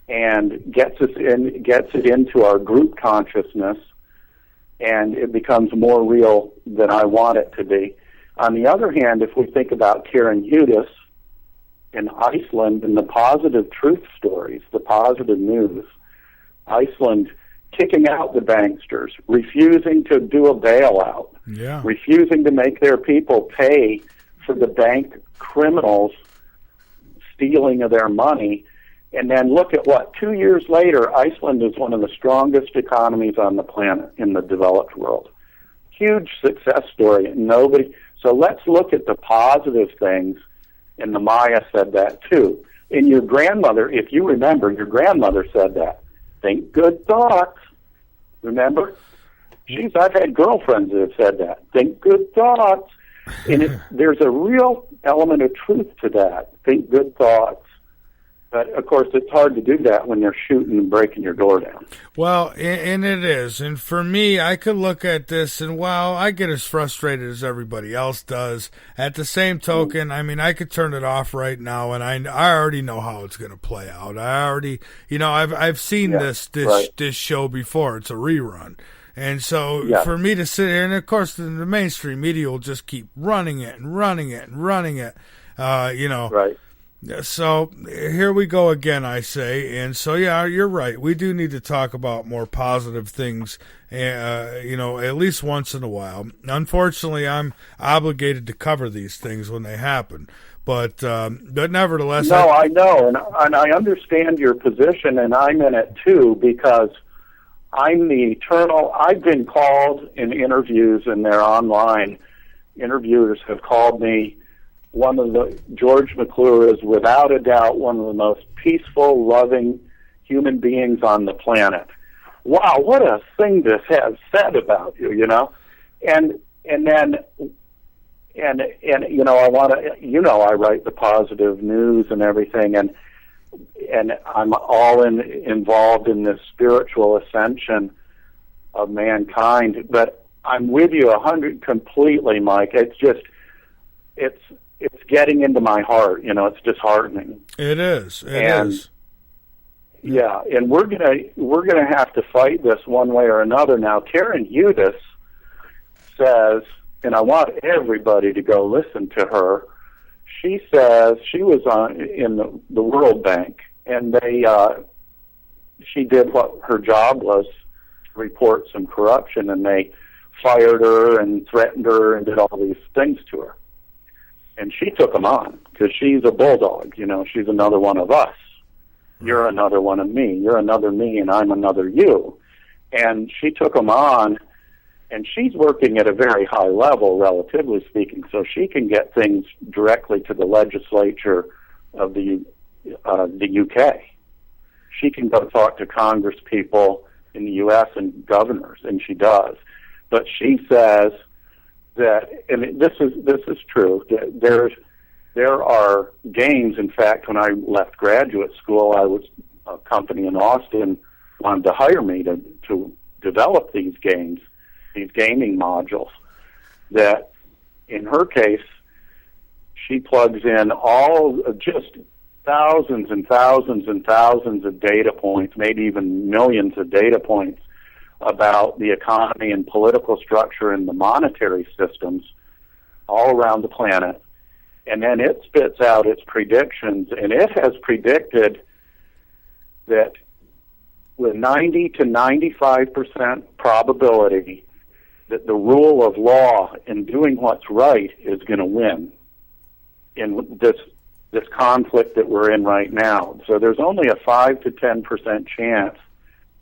and gets it into our group consciousness, and it becomes more real than I want it to be. On the other hand, if we think about Karen Hudis in Iceland and the positive truth stories, the positive news, Iceland kicking out the banksters, refusing to do a bailout, refusing to make their people pay for the bank criminals stealing of their money. And then look at 2 years later, Iceland is one of the strongest economies on the planet in the developed world. Huge success story. So let's look at the positive things, and the Maya said that too. And your grandmother, if you remember, your grandmother said that. Think good thoughts. Remember? I've had girlfriends that have said that. Think good thoughts. And there's a real element of truth to that. Think good thoughts. But, of course, it's hard to do that when they're shooting and breaking your door down. Well, and it is. And for me, I could look at this and, well, I get as frustrated as everybody else does. At the same token, I mean, I could turn it off right now, and I already know how it's going to play out. I already, I've seen this show before. It's a rerun. And so for me to sit here, and of course the mainstream media will just keep running it and running it and running it, Right. So here we go again, I say. And so, yeah, you're right. We do need to talk about more positive things, at least once in a while. Unfortunately, I'm obligated to cover these things when they happen. But nevertheless... No, I know, and I understand your position, and I'm in it too, because I'm the eternal... I've been called in interviews, and they're online. Interviewers have called me George McClure is without a doubt one of the most peaceful, loving human beings on the planet. Wow, what a thing to have said about you, And then I want to, I write the positive news and everything, and I'm all involved in this spiritual ascension of mankind. But I'm with you 100 completely, Mike. It's just, it's getting into my heart. It's disheartening. It is. It is. Yeah, and we're gonna have to fight this one way or another. Now, Karen Hudis says, and I want everybody to go listen to her. She says she was in the World Bank, and she did what her job was, to report some corruption, and they fired her and threatened her and did all these things to her. And she took them on because she's a bulldog. She's another one of us. You're another one of me. You're another me, and I'm another you. And she took them on, and she's working at a very high level, relatively speaking, so she can get things directly to the legislature of the UK. She can go talk to Congress people in the U.S. and governors, and she does. But she says that, and this is true, that there are games. In fact, when I left graduate school, a company in Austin wanted to hire me to develop these games, these gaming modules, that in her case, she plugs in just thousands and thousands and thousands of data points, maybe even millions of data points about the economy and political structure and the monetary systems all around the planet. And then it spits out its predictions, and it has predicted that with 90 to 95% probability that the rule of law in doing what's right is going to win in this conflict that we're in right now. So there's only a 5 to 10% chance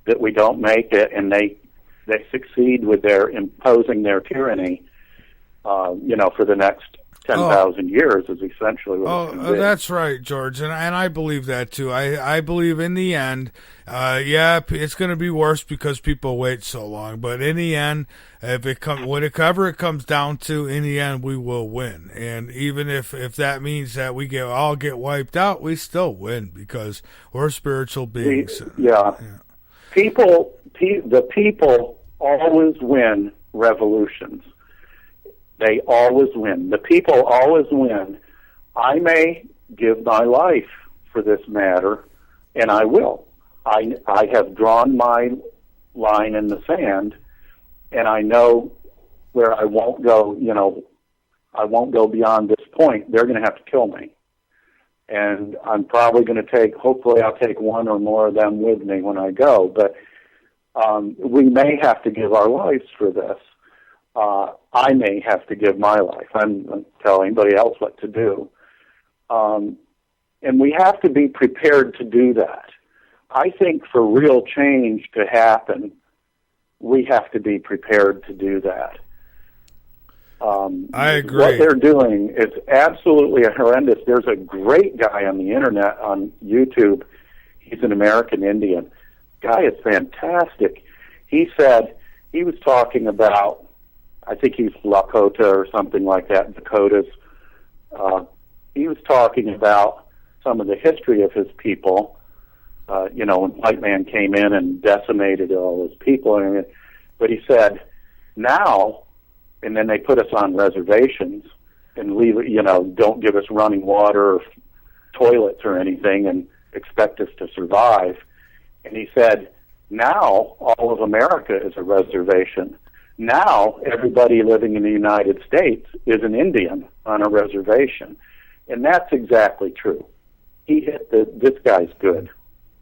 that we don't make it, and they succeed with their imposing their tyranny, for the next 10,000 years is essentially what it's going to be. That's right, George, and I believe that too. I believe in the end, it's going to be worse because people wait so long. But in the end, whatever it comes down to, in the end, we will win. And even if that means that we all get wiped out, we still win because we're spiritual beings. The people always win revolutions. They always win. The people always win. I may give my life for this matter, and I will. I have drawn my line in the sand, and I know where I won't go, I won't go beyond this point. They're going to have to kill me. And I'm probably going to hopefully I'll take one or more of them with me when I go. But we may have to give our lives for this. I may have to give my life. I'm telling anybody else what to do. And we have to be prepared to do that. I think for real change to happen, we have to be prepared to do that. I agree. What they're doing is absolutely horrendous. There's a great guy on the internet, on YouTube. He's an American Indian. Guy is fantastic. He said, he was talking about, I think he's Lakota or something like that, Dakotas. He was talking about some of the history of his people, when white man came in and decimated all his people. But he said, now, and then they put us on reservations and leave, don't give us running water or toilets or anything and expect us to survive. And he said, now all of America is a reservation. Now everybody living in the United States is an Indian on a reservation. And that's exactly true. He hit this guy's good.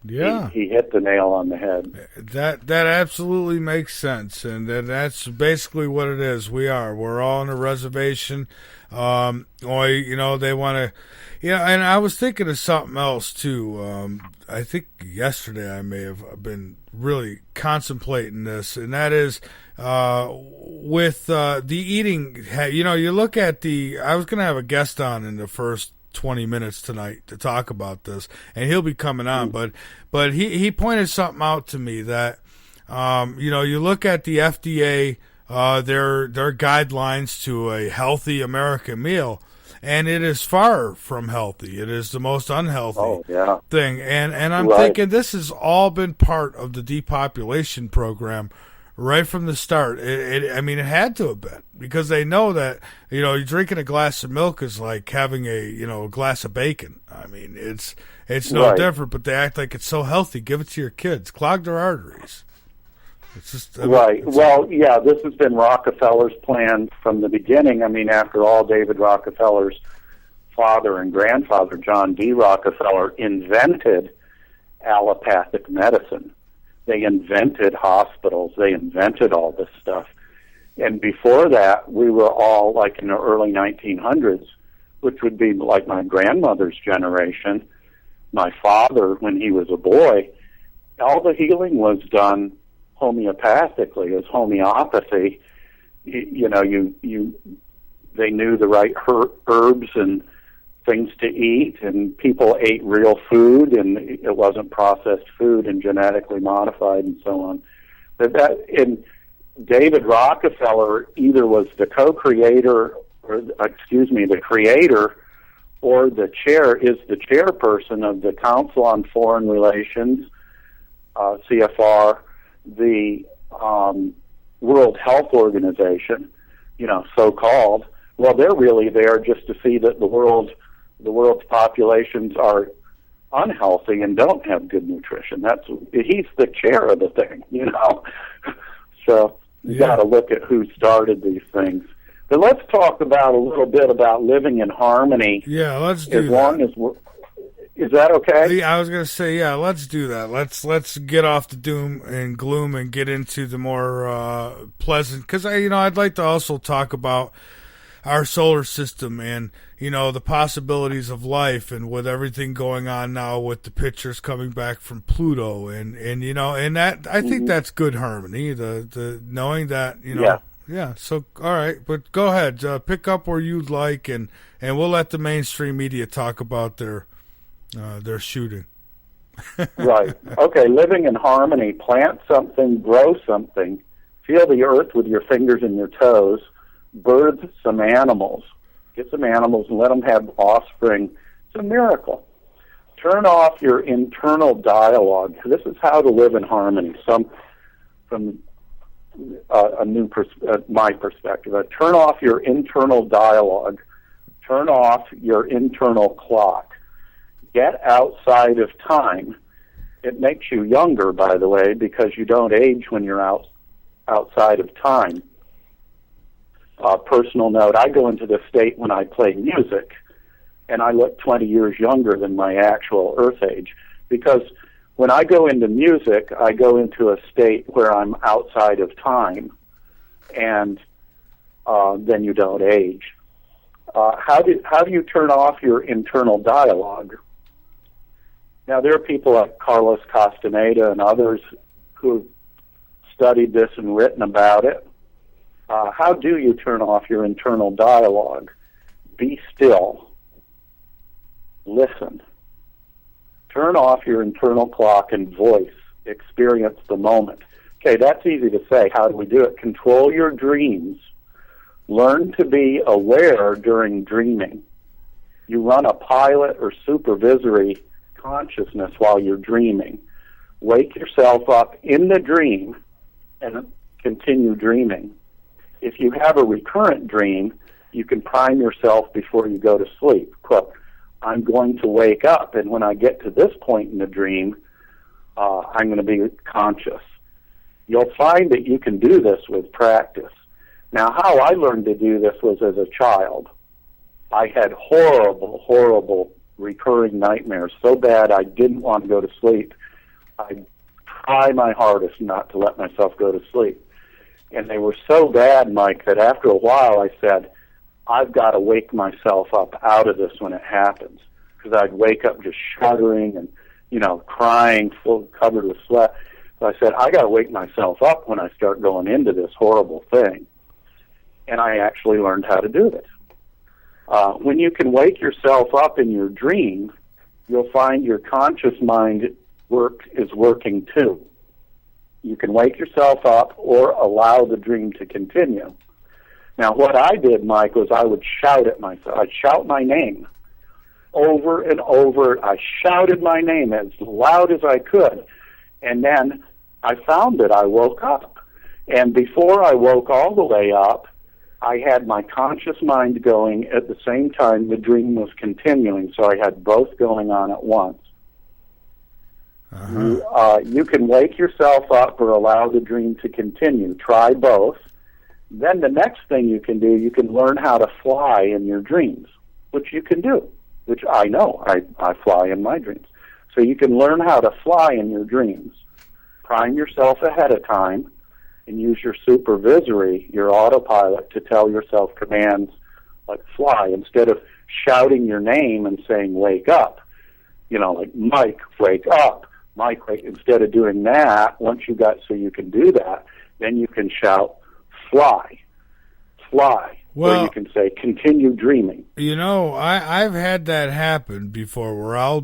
Yeah. He hit the nail on the head. That absolutely makes sense. And that's basically what it is. We're all on a reservation. They want to, and I was thinking of something else too. I think yesterday I may have been really contemplating this, and that is with the eating. You look at I was going to have a guest on in the first 20 minutes tonight to talk about this, and he'll be coming on. But he pointed something out to me that you look at the FDA, their guidelines to a healthy American meal, and it is far from healthy. It is the most unhealthy thing. And I'm thinking this has all been part of the depopulation program right from the start. I mean, it had to have been, because they know that, you're drinking a glass of milk is like having a glass of bacon. I mean, it's no different, but they act like it's so healthy. Give it to your kids. Clog their arteries. It's just right. Well, yeah, this has been Rockefeller's plan from the beginning. I mean, after all, David Rockefeller's father and grandfather, John D. Rockefeller, invented allopathic medicine. They invented hospitals. They invented all this stuff. And before that, we were all like in the early 1900s, which would be like my grandmother's generation, my father when he was a boy. All the healing was done homeopathically, as homeopathy. They knew the right herbs and things to eat, and people ate real food, and it wasn't processed food and genetically modified and so on. And David Rockefeller either was the co-creator, or the creator, or the chairperson of the Council on Foreign Relations, CFR, the World Health Organization, so-called. Well, they're really there just to see that the world's populations are unhealthy and don't have good nutrition. He's the chair of the thing, So you got to look at who started these things. But let's talk about a little bit about living in harmony. Yeah, let's do that. As long as is that okay? Yeah, I was going to say, yeah, let's do that. Let's get off the doom and gloom and get into the more pleasant. Because I'd like to also talk about our solar system and the possibilities of life, and with everything going on now with the pictures coming back from Pluto, and that I think that's good harmony. The knowing that yeah. So all right, but go ahead, pick up where you'd like, and we'll let the mainstream media talk about their shooting. Right. Okay. Living in harmony. Plant something. Grow something. Feel the earth with your fingers and your toes. Birth some animals. Get some animals and let them have offspring. It's a miracle. Turn off your internal dialogue. This is how to live in harmony. From my perspective. Turn off your internal dialogue. Turn off your internal clock. Get outside of time. It makes you younger, by the way, because you don't age when you're outside of time. Personal note, I go into this state when I play music, and I look 20 years younger than my actual earth age, because when I go into music, I go into a state where I'm outside of time, and then you don't age. How do you turn off your internal dialogue? Now, there are people like Carlos Castaneda and others who have studied this and written about it. How do you turn off your internal dialogue? Be still. Listen. Turn off your internal clock and voice. Experience the moment. Okay, that's easy to say. How do we do it? Control your dreams. Learn to be aware during dreaming. You run a pilot or supervisory consciousness while you're dreaming. Wake yourself up in the dream and continue dreaming. If you have a recurrent dream, you can prime yourself before you go to sleep. Quote, I'm going to wake up, and when I get to this point in the dream, I'm going to be conscious. You'll find that you can do this with practice. Now, how I learned to do this was as a child. I had horrible, horrible recurring nightmares, so bad I didn't want to go to sleep. I'd try my hardest not to let myself go to sleep. And they were so bad, Mike, that after a while I said, I've got to wake myself up out of this when it happens. Because I'd wake up just shuddering and, crying, covered with sweat. So I said, I got to wake myself up when I start going into this horrible thing. And I actually learned how to do it. When you can wake yourself up in your dream, you'll find your conscious mind is working too. You can wake yourself up or allow the dream to continue. Now, what I did, Mike, was I would shout at myself. I'd shout my name over and over. I shouted my name as loud as I could. And then I found that I woke up. And before I woke all the way up, I had my conscious mind going at the same time the dream was continuing, so I had both going on at once. You can wake yourself up or allow the dream to continue. Try both. Then the next thing you can do, you can learn how to fly in your dreams, which you can do, which I know. I fly in my dreams. So you can learn how to fly in your dreams. Prime yourself ahead of time and use your supervisory, your autopilot, to tell yourself commands like fly. Instead of shouting your name and saying, wake up, like Mike, wake up, Mike, wake. Instead of doing that, once you got so you can do that, then you can shout, fly, fly. Well, or you can say, continue dreaming. I've had that happen before where I'll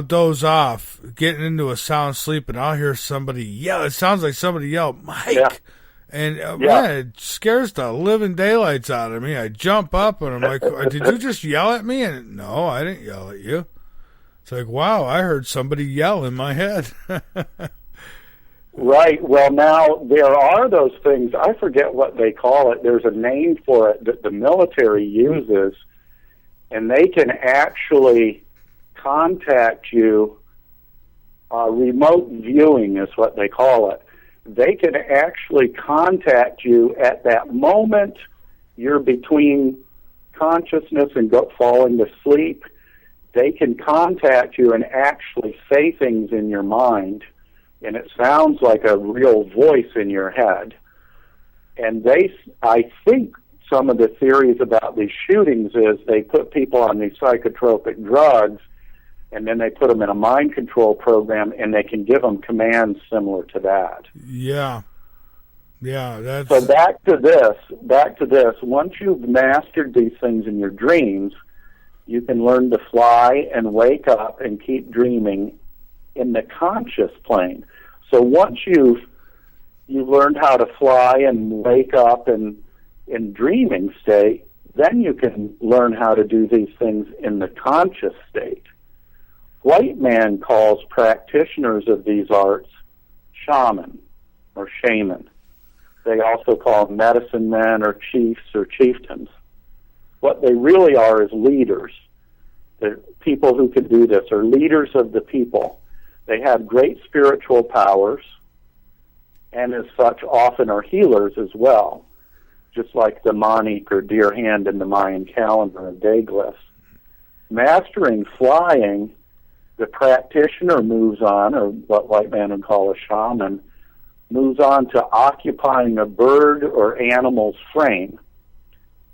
doze off, getting into a sound sleep, and I'll hear somebody yell. It sounds like somebody yelled, Mike. Yeah. And, man, it scares the living daylights out of me. I jump up, and I'm like, did you just yell at me? And no, I didn't yell at you. It's like, wow, I heard somebody yell in my head. Right. Well, now, there are those things. I forget what they call it. There's a name for it that the military uses, and they can actually contact you. Remote viewing is what they call it. They can actually contact you at that moment you're between consciousness and falling to sleep. They can contact you and actually say things in your mind, and it sounds like a real voice in your head. And I think some of the theories about these shootings is they put people on these psychotropic drugs, and then they put them in a mind control program, and they can give them commands similar to that. Yeah. That's... So back to this. Once you've mastered these things in your dreams, you can learn to fly and wake up and keep dreaming in the conscious plane. So once you've learned how to fly and wake up in dreaming state, then you can learn how to do these things in the conscious state. White man calls practitioners of these arts shaman or shaman. They also call them medicine men or chiefs or chieftains. What they really are is leaders. They're people who can do this, are leaders of the people. They have great spiritual powers, and as such often are healers as well, just like the Demonic or Deer Hand in the Mayan calendar and day glyphs. Mastering flying, the practitioner moves on, or what white man would call a shaman, moves on to occupying a bird or animal's frame,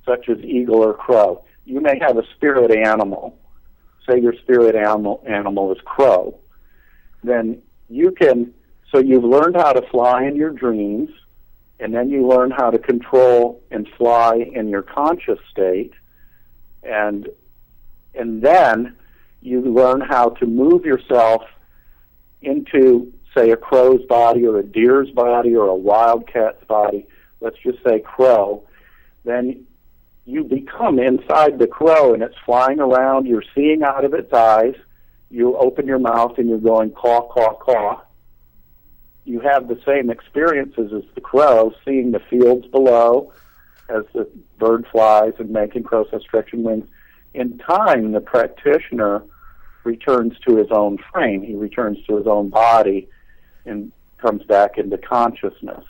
such as eagle or crow. You may have a spirit animal. Say your spirit animal is crow. Then so you've learned how to fly in your dreams, and then you learn how to control and fly in your conscious state, and then you learn how to move yourself into, say, a crow's body or a deer's body or a wildcat's body. Let's just say crow. Then you become inside the crow, and it's flying around. You're seeing out of its eyes. You open your mouth, and you're going caw, caw, caw. You have the same experiences as the crow, seeing the fields below as the bird flies and making process stretching wings. In time, the practitioner returns to his own frame. He returns to his own body and comes back into consciousness.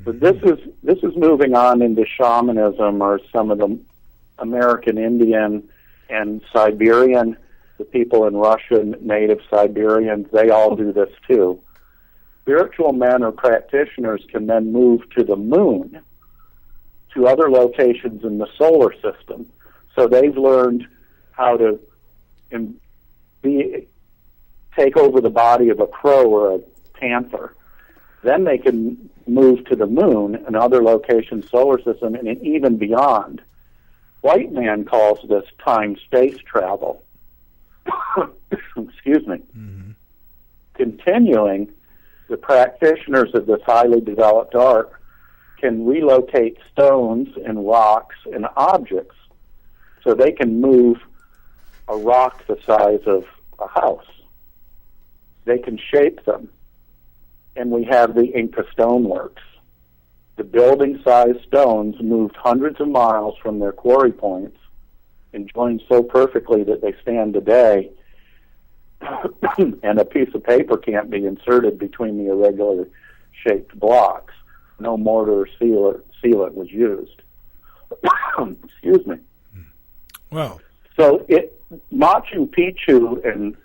But this is moving on into shamanism, or some of the American Indian and Siberian, the people in Russia, native Siberians, they all do this too. Spiritual men or practitioners can then move to the moon, to other locations in the solar system. So they've learned how to take over the body of a crow or a panther. Then they can move to the moon and other locations, solar system, and even beyond. White man calls this time-space travel. Excuse me. Mm-hmm. Continuing, the practitioners of this highly developed art can relocate stones and rocks and objects, so they can move a rock the size of a house. They can shape them and we have the Inca stoneworks. The building-sized stones moved hundreds of miles from their quarry points and joined so perfectly that they stand today, and a piece of paper can't be inserted between the irregular-shaped blocks. No mortar or sealant was used. Excuse me. Well, so Machu Picchu and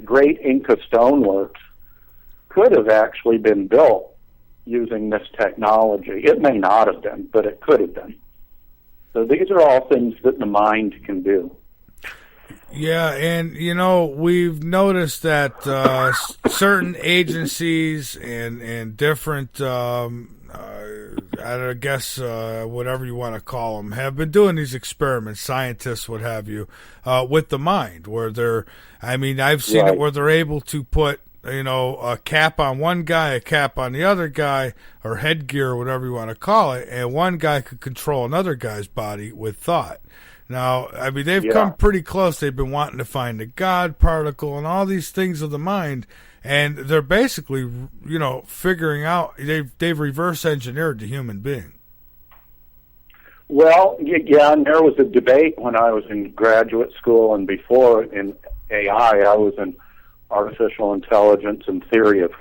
great Inca stoneworks could have actually been built using this technology. It may not have been, but it could have been. So these are all things that the mind can do. Yeah, and we've noticed that certain agencies and different, I guess whatever you want to call them, have been doing these experiments, scientists, what have you, with the mind, where I've seen it where they're able to put a cap on one guy, a cap on the other guy, or headgear, or whatever you want to call it, and one guy could control another guy's body with thought. Now, they've come pretty close. They've been wanting to find the God particle and all these things of the mind, and they're basically, figuring out, they've reverse engineered the human being. Well, yeah, and there was a debate when I was in graduate school and before in AI. I was in artificial intelligence and theory of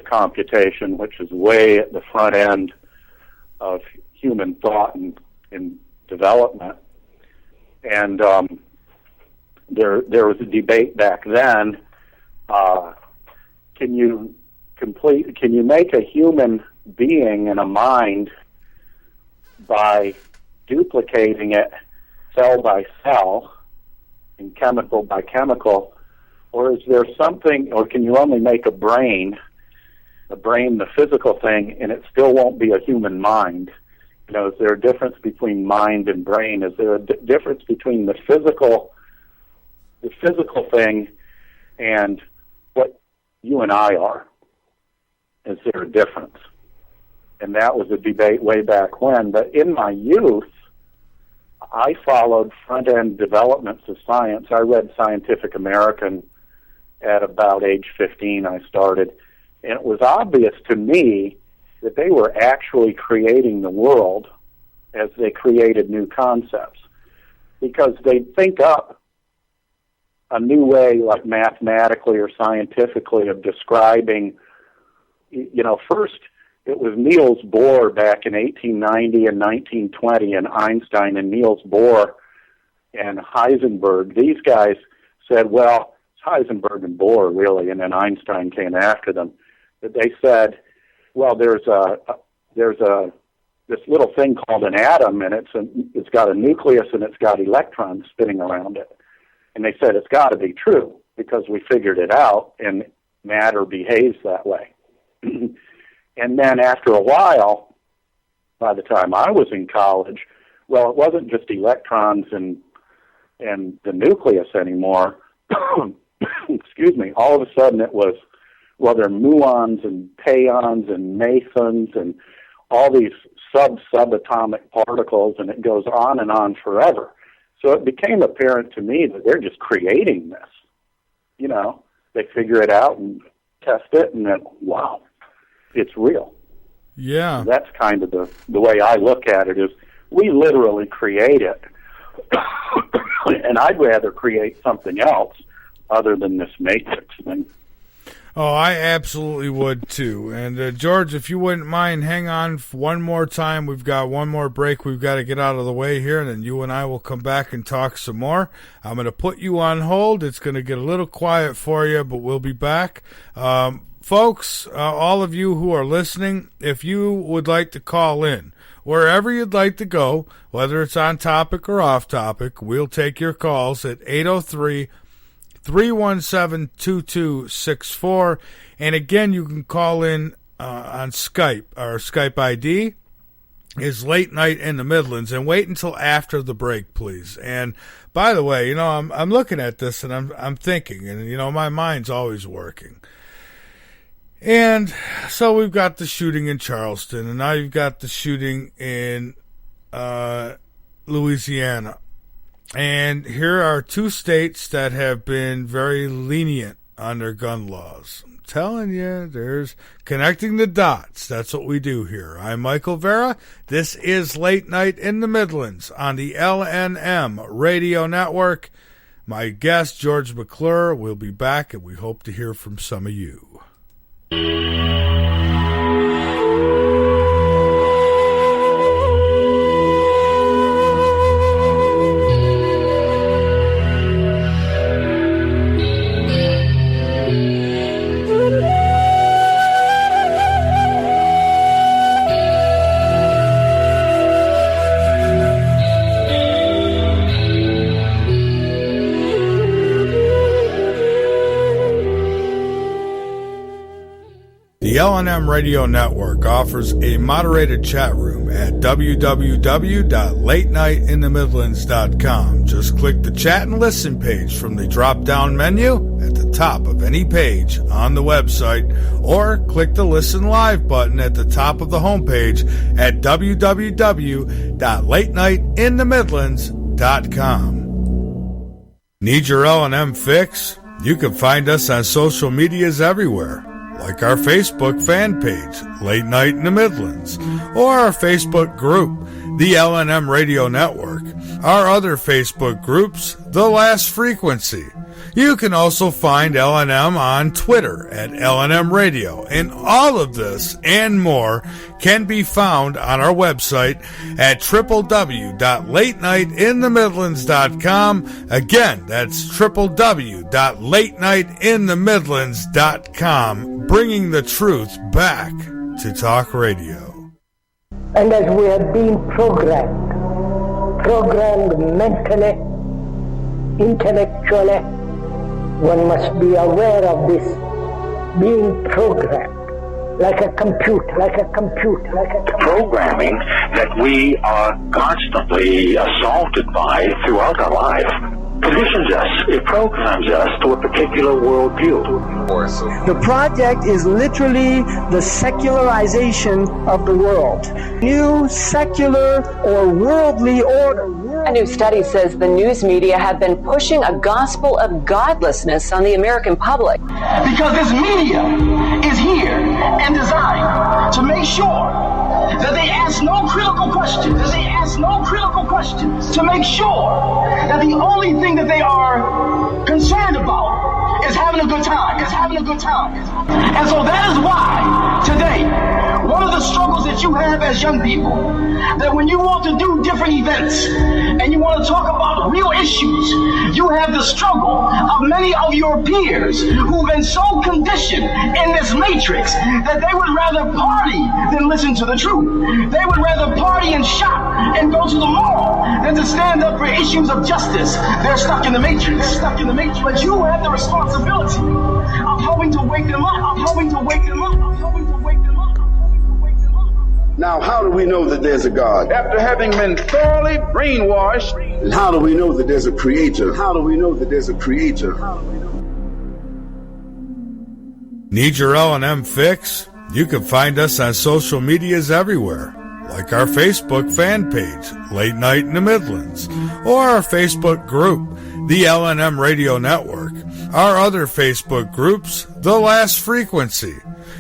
computation, which is way at the front end of human thought and development. And there was a debate back then. Can you make a human being and a mind by duplicating it cell by cell and chemical by chemical, or is there something, or can you only make a brain, the physical thing, and it still won't be a human mind? Is there a difference between mind and brain? Is there a difference between the physical thing and what you and I are? Is there a difference? And that was a debate way back when. But in my youth, I followed front-end developments of science. I read Scientific American at about age 15. I started. And it was obvious to me that they were actually creating the world as they created new concepts, because they'd think up a new way, like mathematically or scientifically, of describing, first it was Niels Bohr back in 1890 and 1920, and Einstein and Niels Bohr and Heisenberg. These guys said, well, it's Heisenberg and Bohr, really, and then Einstein came after them. But they said, well, there's this little thing called an atom, and it's got a nucleus and it's got electrons spinning around it. And they said it's got to be true because we figured it out, and matter behaves that way. And then after a while, by the time I was in college, well, it wasn't just electrons and the nucleus anymore. Excuse me. All of a sudden it was, well, there are muons and pions and mesons and all these subatomic particles, and it goes on forever. So it became apparent to me that they're just creating this. They figure it out and test it, and then, wow, it's real. Yeah. And that's kind of the way I look at it, is we literally create it. And I'd rather create something else other than this matrix thing. Oh, I absolutely would, too. And, George, if you wouldn't mind, hang on one more time. We've got one more break we've got to get out of the way here, and then you and I will come back and talk some more. I'm going to put you on hold. It's going to get a little quiet for you, but we'll be back. Folks, all of you who are listening, if you would like to call in, wherever you'd like to go, whether it's on topic or off topic, we'll take your calls at 803-317-2264. And again, you can call in on Skype. Our Skype ID is Late Night in the Midlands. And wait until after the break, please. And by the way, I'm looking at this and I'm thinking, and my mind's always working. And so we've got the shooting in Charleston, and now you've got the shooting in Louisiana. And here are two states that have been very lenient on their gun laws. I'm telling you, there's connecting the dots. That's what we do here. I'm Michael Vera. This is Late Night in the Midlands on the LNM Radio Network. My guest, George McClure, will be back, and we hope to hear from some of you. The L&M Radio Network offers a moderated chat room at www.latenightinthemidlands.com. Just click the chat and listen page from the drop-down menu at the top of any page on the website, or click the Listen Live button at the top of the homepage at www.latenightinthemidlands.com. Need your L&M fix? You can find us on social medias everywhere, like our Facebook fan page, Late Night in the Midlands, or our Facebook group, the LNM Radio Network. Our other Facebook groups, The Last Frequency. You can also find LNM on Twitter at LNM Radio, and all of this and more can be found on our website at www.latenightinthemidlands.com. Again, that's www.latenightinthemidlands.com, bringing the truth back to talk radio. And as we have been programmed mentally, intellectually, one must be aware of this being programmed like a computer. Programming that we are constantly assaulted by throughout our life conditions us, it programs us to a particular worldview. The project is literally the secularization of the world. New secular or worldly order. A new study says the news media have been pushing a gospel of godlessness on the American public. Because this media is here and designed to make sure that they ask no critical questions. To make sure that the only thing that they are concerned about is having a good time. And so that is why today, one of the struggles that you have as young people, that when you want to do different events and you want to talk about real issues, you have the struggle of many of your peers who've been so conditioned in this matrix that they would rather party than listen to the truth. They would rather party and shop and go to the mall than to stand up for issues of justice. They're stuck in the matrix. But you have the responsibility of helping to wake them up. Now, how do we know that there's a God? After having been thoroughly brainwashed. And how do we know that there's a creator? Need your L&M fix? You can find us on social medias everywhere, like our Facebook fan page, Late Night in the Midlands, or our Facebook group, the LNM Radio Network. Our other Facebook groups, The Last Frequency.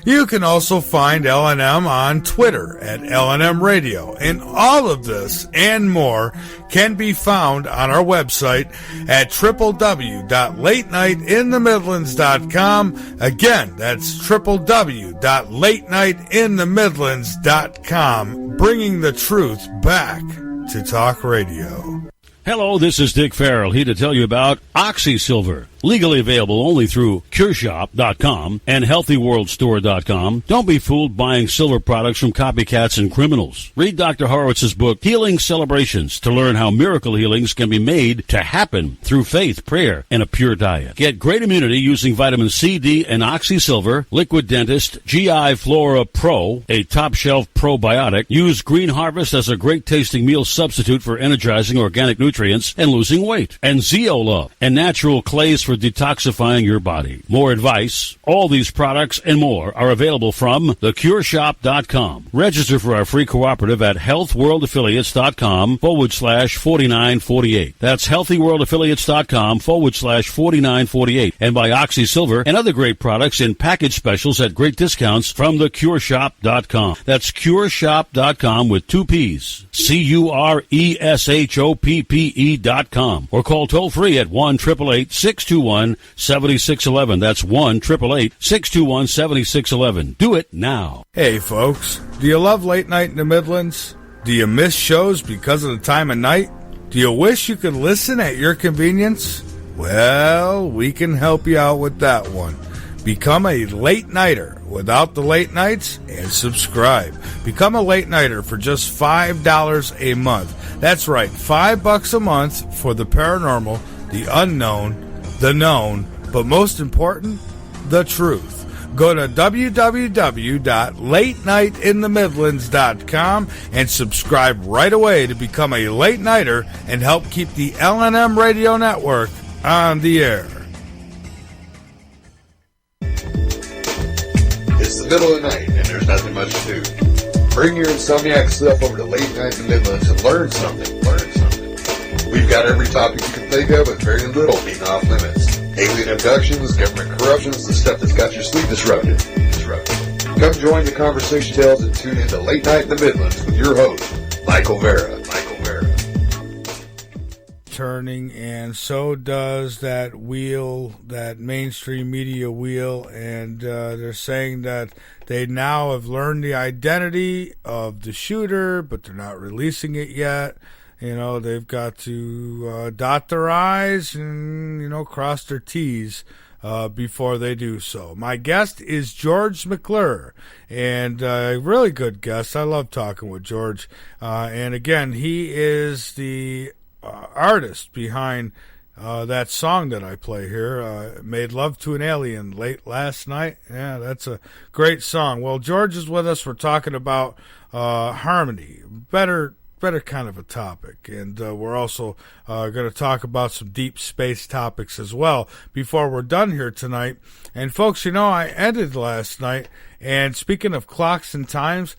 You can also find LNM on Twitter at LNM Radio, and all of this and more can be found on our website at www.latenightinthemidlands.com. Again, that's www.latenightinthemidlands.com, bringing the truth back to talk radio. Hello, this is Dick Farrell, here to tell you about OxySilver. Legally available only through CureShop.com and HealthyWorldStore.com. Don't be fooled buying silver products from copycats and criminals. Read Dr. Horowitz's book, Healing Celebrations, to learn how miracle healings can be made to happen through faith, prayer, and a pure diet. Get great immunity using vitamin C, D, and OxySilver, Liquid Dentist, GI Flora Pro, a top-shelf probiotic. Use Green Harvest as a great-tasting meal substitute for energizing organic nutrients and losing weight. And Zeolove, and natural clays for for detoxifying your body. More advice, all these products and more are available from theCureShop.com. Register for our free cooperative at healthworldaffiliates.com/4948. That's healthyworldaffiliates.com/4948. And buy OxySilver and other great products in package specials at great discounts from theCureShop.com. That's CureShop.com with 2 P's. CureShoppe.com. Or call toll free at 1-888-621-7611. That's 1-888-621-7611. Do it now. Hey, folks. Do you love late night in the Midlands? Do you miss shows because of the time of night? Do you wish you could listen at your convenience? Well, we can help you out with that one. Become a late nighter without the late nights and subscribe. Become a late nighter for just $5 a month. That's right, $5 a month for the paranormal, the unknown, the known, but most important, the truth. Go to www.latenightinthemidlands.com and subscribe right away to become a late nighter and help keep the LNM radio network on the air. It's the middle of the night, and there's nothing much to do. Bring your insomniac self over to Late Night in the Midlands and learn something. We've got every topic you can think of with very little being off limits. Alien abductions, government corruptions, the stuff that's got your sleep disrupted. Come join the conversation tales and tune in to Late Night in the Midlands with your host, Michael Vera. Turning, and so does that wheel, that mainstream media wheel, and they're saying that they now have learned the identity of the shooter, but they're not releasing it yet. You know, they've got to dot their I's and, you know, cross their T's before they do so. My guest is George McClure, and a really good guest. I love talking with George. And again, he is the artist behind that song that I play here, Made Love to an Alien late last night. Yeah, that's a great song. Well, George is with us. We're talking about harmony, better kind of a topic, and we're also going to talk about some deep space topics as well before we're done here tonight. And folks, you know, I ended last night, and speaking of clocks and times,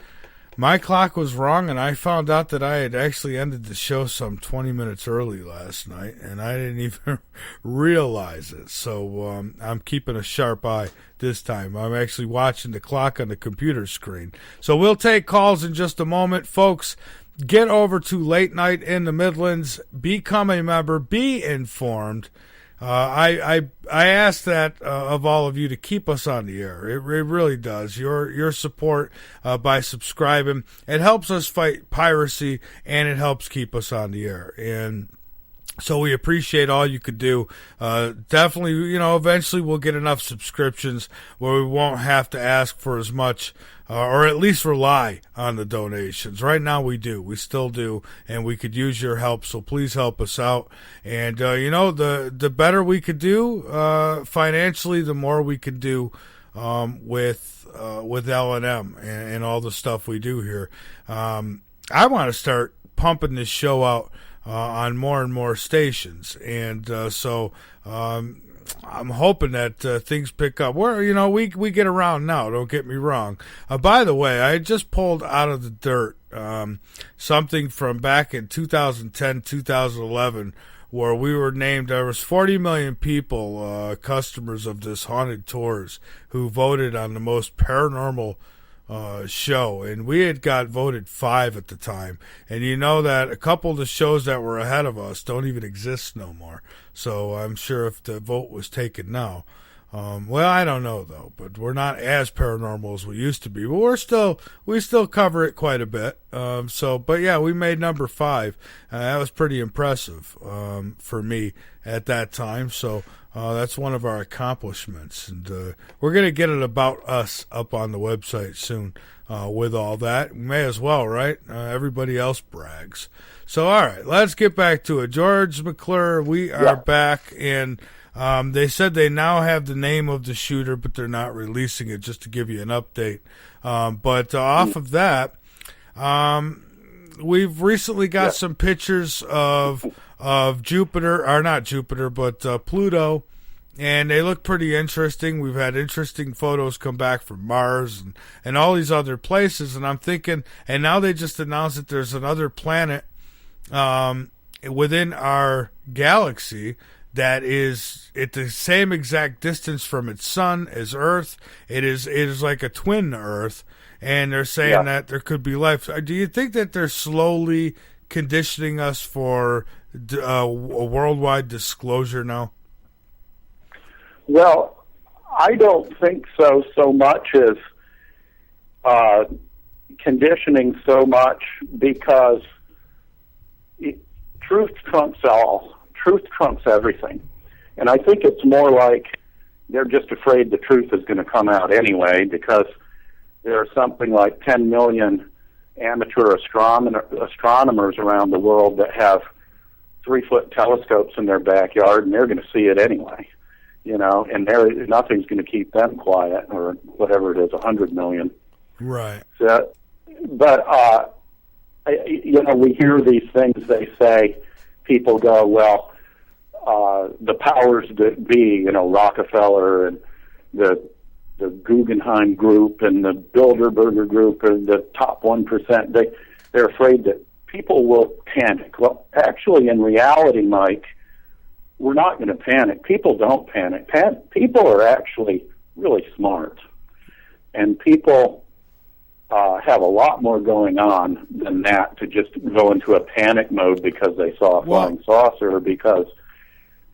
my clock was wrong, and I found out that I had actually ended the show some 20 minutes early last night, and I didn't even realize it. So I'm keeping a sharp eye this time. I'm actually watching the clock on the computer screen. So we'll take calls in just a moment. Folks, get over to Late Night in the Midlands. Become a member. Be informed. I ask that of all of you to keep us on the air. It really does. Your support by subscribing, it helps us fight piracy, and it helps keep us on the air. And so we appreciate all you could do. Definitely, you know, eventually we'll get enough subscriptions where we won't have to ask for as much, or at least rely on the donations. Right now we do. We still do, and we could use your help, so please help us out. And, you know, the better we could do financially, the more we could do with L&M and all the stuff we do here. I want to start pumping this show out on more and more stations, and so I'm hoping that things pick up. Where, you know, we get around now, don't get me wrong. By the way, I just pulled out of the dirt something from back in 2010, 2011, where we were named, there was 40 million people, customers of this Haunted Tours, who voted on the most paranormal show, and we had got voted 5 at the time. And you know that a couple of the shows that were ahead of us don't even exist no more. So I'm sure if the vote was taken now, well, I don't know though, but we're not as paranormal as we used to be. But we still cover it quite a bit. But yeah, we made number 5. That was pretty impressive for me at that time. So that's one of our accomplishments, and we're going to get it about us up on the website soon. With all that, we may as well, right? Everybody else brags. So, all right, let's get back to it. George McClure, we are back, and they said they now have the name of the shooter, but they're not releasing it, just to give you an update. But off of that, we've recently got some pictures of Jupiter, or not Jupiter, but Pluto, And they look pretty interesting. We've had interesting photos come back from Mars and all these other places. And I'm thinking, and now they just announced that there's another planet within our galaxy that is at the same exact distance from its sun as Earth. It is like a twin Earth. And they're saying that there could be life. Do you think that they're slowly conditioning us for a worldwide disclosure now? Well, I don't think so much as conditioning so much, because truth trumps all. Truth trumps everything. And I think it's more like they're just afraid the truth is going to come out anyway, because there are something like 10 million amateur astronomers around the world that have 3-foot telescopes in their backyard, and they're going to see it anyway. And nothing's going to keep them quiet, or whatever it is, 100 million. Right. So, but, we hear these things, they say, people go, well, the powers that be, Rockefeller and the Guggenheim Group and the Bilderberger Group and the top 1%, they're afraid that people will panic. Well, actually, in reality, Mike, we're not going to panic. People don't panic. People are actually really smart. And people have a lot more going on than that to just go into a panic mode because they saw a flying saucer, or because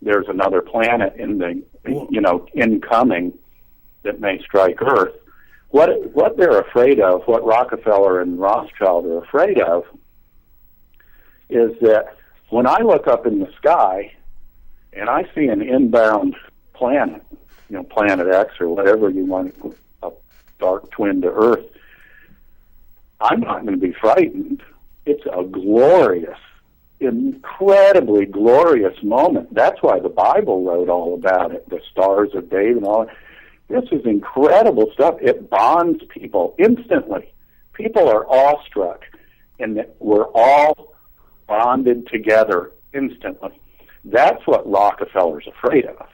there's another planet incoming that may strike Earth. What they're afraid of, what Rockefeller and Rothschild are afraid of, is that when I look up in the sky and I see an inbound planet, Planet X or whatever you want, a dark twin to Earth, I'm not going to be frightened. It's a glorious, incredibly glorious moment. That's why the Bible wrote all about it, the stars of David and all that. This is incredible stuff. It bonds people instantly. People are awestruck, and we're all bonded together instantly. That's what Rockefeller's afraid of.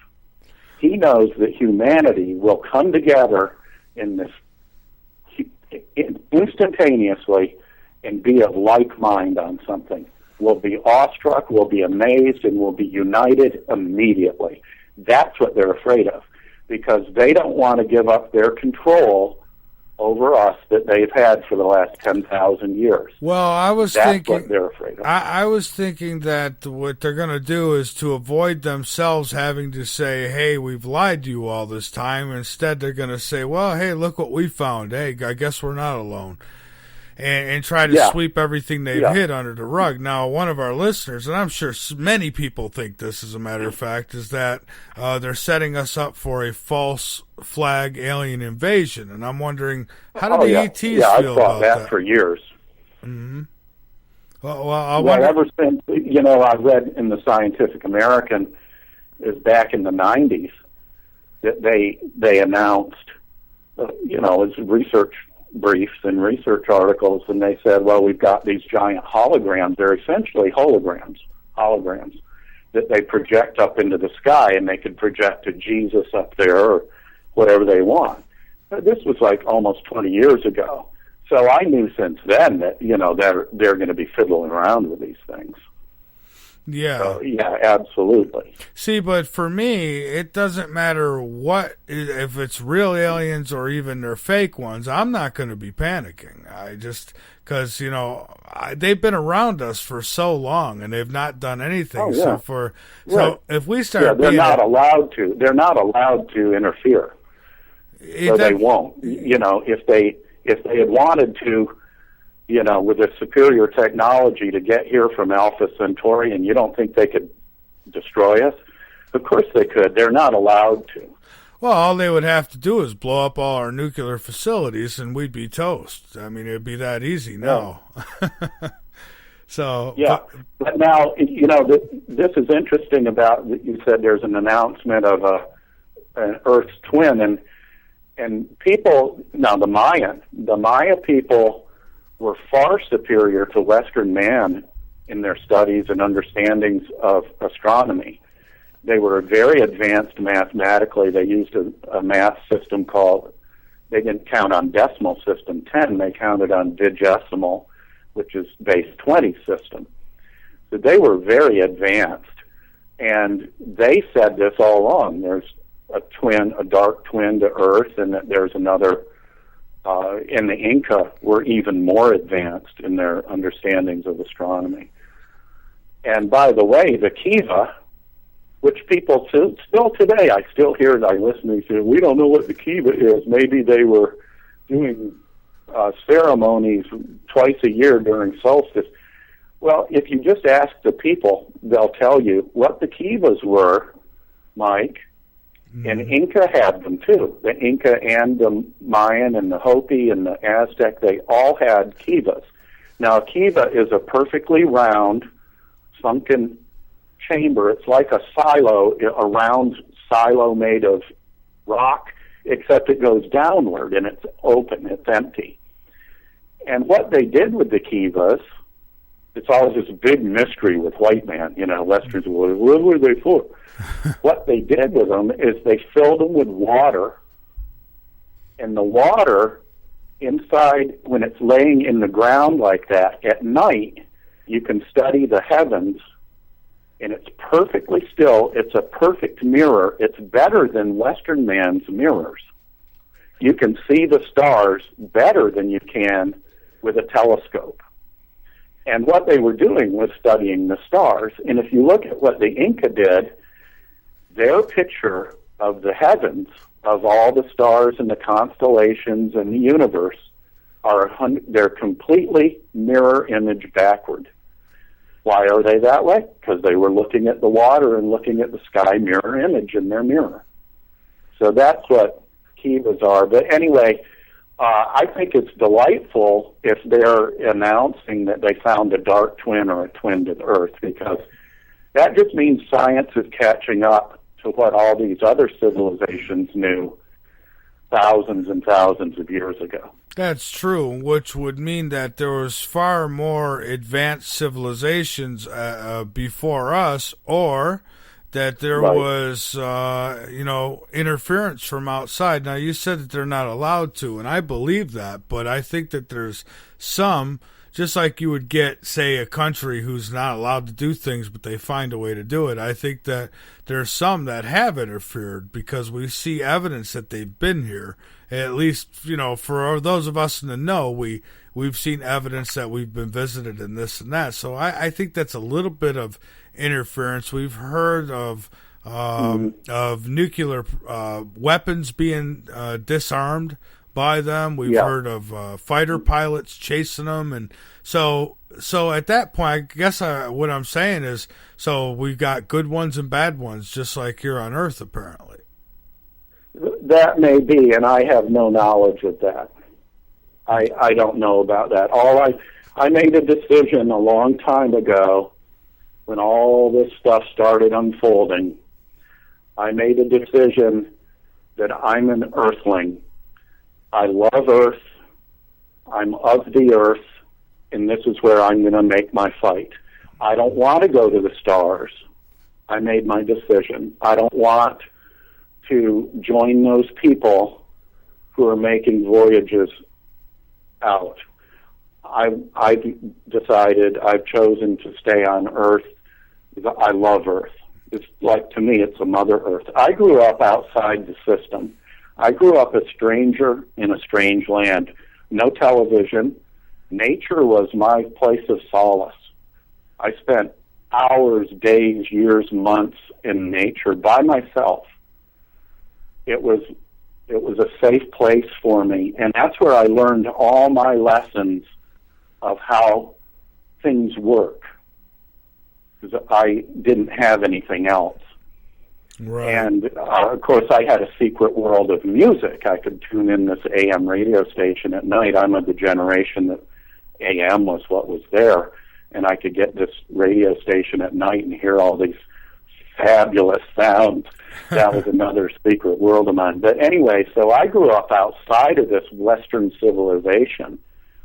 He knows that humanity will come together in this instantaneously and be of like mind on something. We'll be awestruck, we'll be amazed, and we'll be united immediately. That's what they're afraid of, because they don't want to give up their control over us that they've had for the last 10,000 years. Well, that's what they're afraid of. I was thinking that what they're going to do is to avoid themselves having to say, hey, we've lied to you all this time. Instead, they're going to say, well, hey, look what we found. Hey, I guess we're not alone. And try to sweep everything they've hid under the rug. Now, one of our listeners, and I'm sure many people think this, as a matter of fact, is that they're setting us up for a false flag alien invasion. And I'm wondering, how do the ETs feel about that? Yeah, I've thought that for years. Mm-hmm. Ever since, I read in the Scientific American, is back in the 90s, that they announced, as research briefs and research articles, and they said, well, we've got these giant holograms. They're essentially holograms that they project up into the sky, and they could project to Jesus up there or whatever they want. But this was like almost 20 years ago. So I knew since then that, they're going to be fiddling around with these things. Yeah. So, yeah, absolutely. See, but for me, it doesn't matter if it's real aliens or even they're fake ones. I'm not going to be panicking. Because, they've been around us for so long and they've not done anything. Oh, yeah. So if we start they're not allowed to. They're not allowed to interfere. They won't. If they had wanted to, with a superior technology to get here from Alpha Centauri, and you don't think they could destroy us? Of course they could. They're not allowed to. Well, all they would have to do is blow up all our nuclear facilities, and we'd be toast. I mean, it'd be that easy now. So, yeah. But now, this is interesting about, you said there's an announcement of an Earth's twin, and people, now the Maya people were far superior to Western man in their studies and understandings of astronomy. They were very advanced mathematically. They used a math system called, they didn't count on decimal system 10, they counted on digesimal, which is base 20 system. So they were very advanced. And they said this all along. There's a dark twin to Earth, and that there's another, and the Inca were even more advanced in their understandings of astronomy. And by the way, the Kiva, which people still today, I still hear it, I listen to, we don't know what the Kiva is. Maybe they were doing ceremonies twice a year during solstice. Well, if you just ask the people, they'll tell you what the Kivas were, Mike, and Inca had them too. The Inca and the Mayan and the Hopi and the Aztec, they all had Kivas. Now, a Kiva is a perfectly round, sunken chamber. It's like a silo, a round silo made of rock, except it goes downward and it's open, it's empty. And what they did with the Kivas, it's always this big mystery with white man, Westerns, what were they for? What they did with them is they filled them with water, and the water inside, when it's laying in the ground like that, at night, you can study the heavens, and it's perfectly still. It's a perfect mirror. It's better than Western man's mirrors. You can see the stars better than you can with a telescope. And what they were doing was studying the stars. And if you look at what the Inca did, their picture of the heavens, of all the stars and the constellations and the universe, they're completely mirror image backward. Why are they that way? Because they were looking at the water and looking at the sky mirror image in their mirror. So that's what Kivas are. But anyway, I think it's delightful if they're announcing that they found a dark twin or a twin to the Earth, because that just means science is catching up to what all these other civilizations knew thousands and thousands of years ago. That's true, which would mean that there was far more advanced civilizations before us, or that there was, interference from outside. Now, you said that they're not allowed to, and I believe that, but I think that there's some, just like you would get, say, a country who's not allowed to do things, but they find a way to do it. I think that there's some that have interfered because we see evidence that they've been here. At least, for those of us in the know, we've seen evidence that we've been visited and this and that. So I think that's a little bit of interference. We've heard of nuclear weapons being disarmed by them. We've heard of fighter pilots chasing them, and so at that point, I guess what I'm saying is, so we've got good ones and bad ones, just like here on Earth, apparently. That may be, and I have no knowledge of that. I don't know about that. I made a decision a long time ago when all this stuff started unfolding. I made a decision that I'm an Earthling. I love Earth. I'm of the Earth, and this is where I'm going to make my fight. I don't want to go to the stars. I made my decision. I don't want to join those people who are making voyages out. I've decided, I've chosen to stay on Earth. I love Earth. It's like, to me, it's a Mother Earth. I grew up outside the system. I grew up a stranger in a strange land. No television. Nature was my place of solace. I spent hours, days, years, months in nature by myself. It was a safe place for me, and that's where I learned all my lessons of how things work, because I didn't have anything else. Right. And, of course, I had a secret world of music. I could tune in this AM radio station at night. I'm of the generation that AM was what was there, and I could get this radio station at night and hear all these fabulous sounds. That was another secret world of mine. But anyway, so I grew up outside of this Western civilization.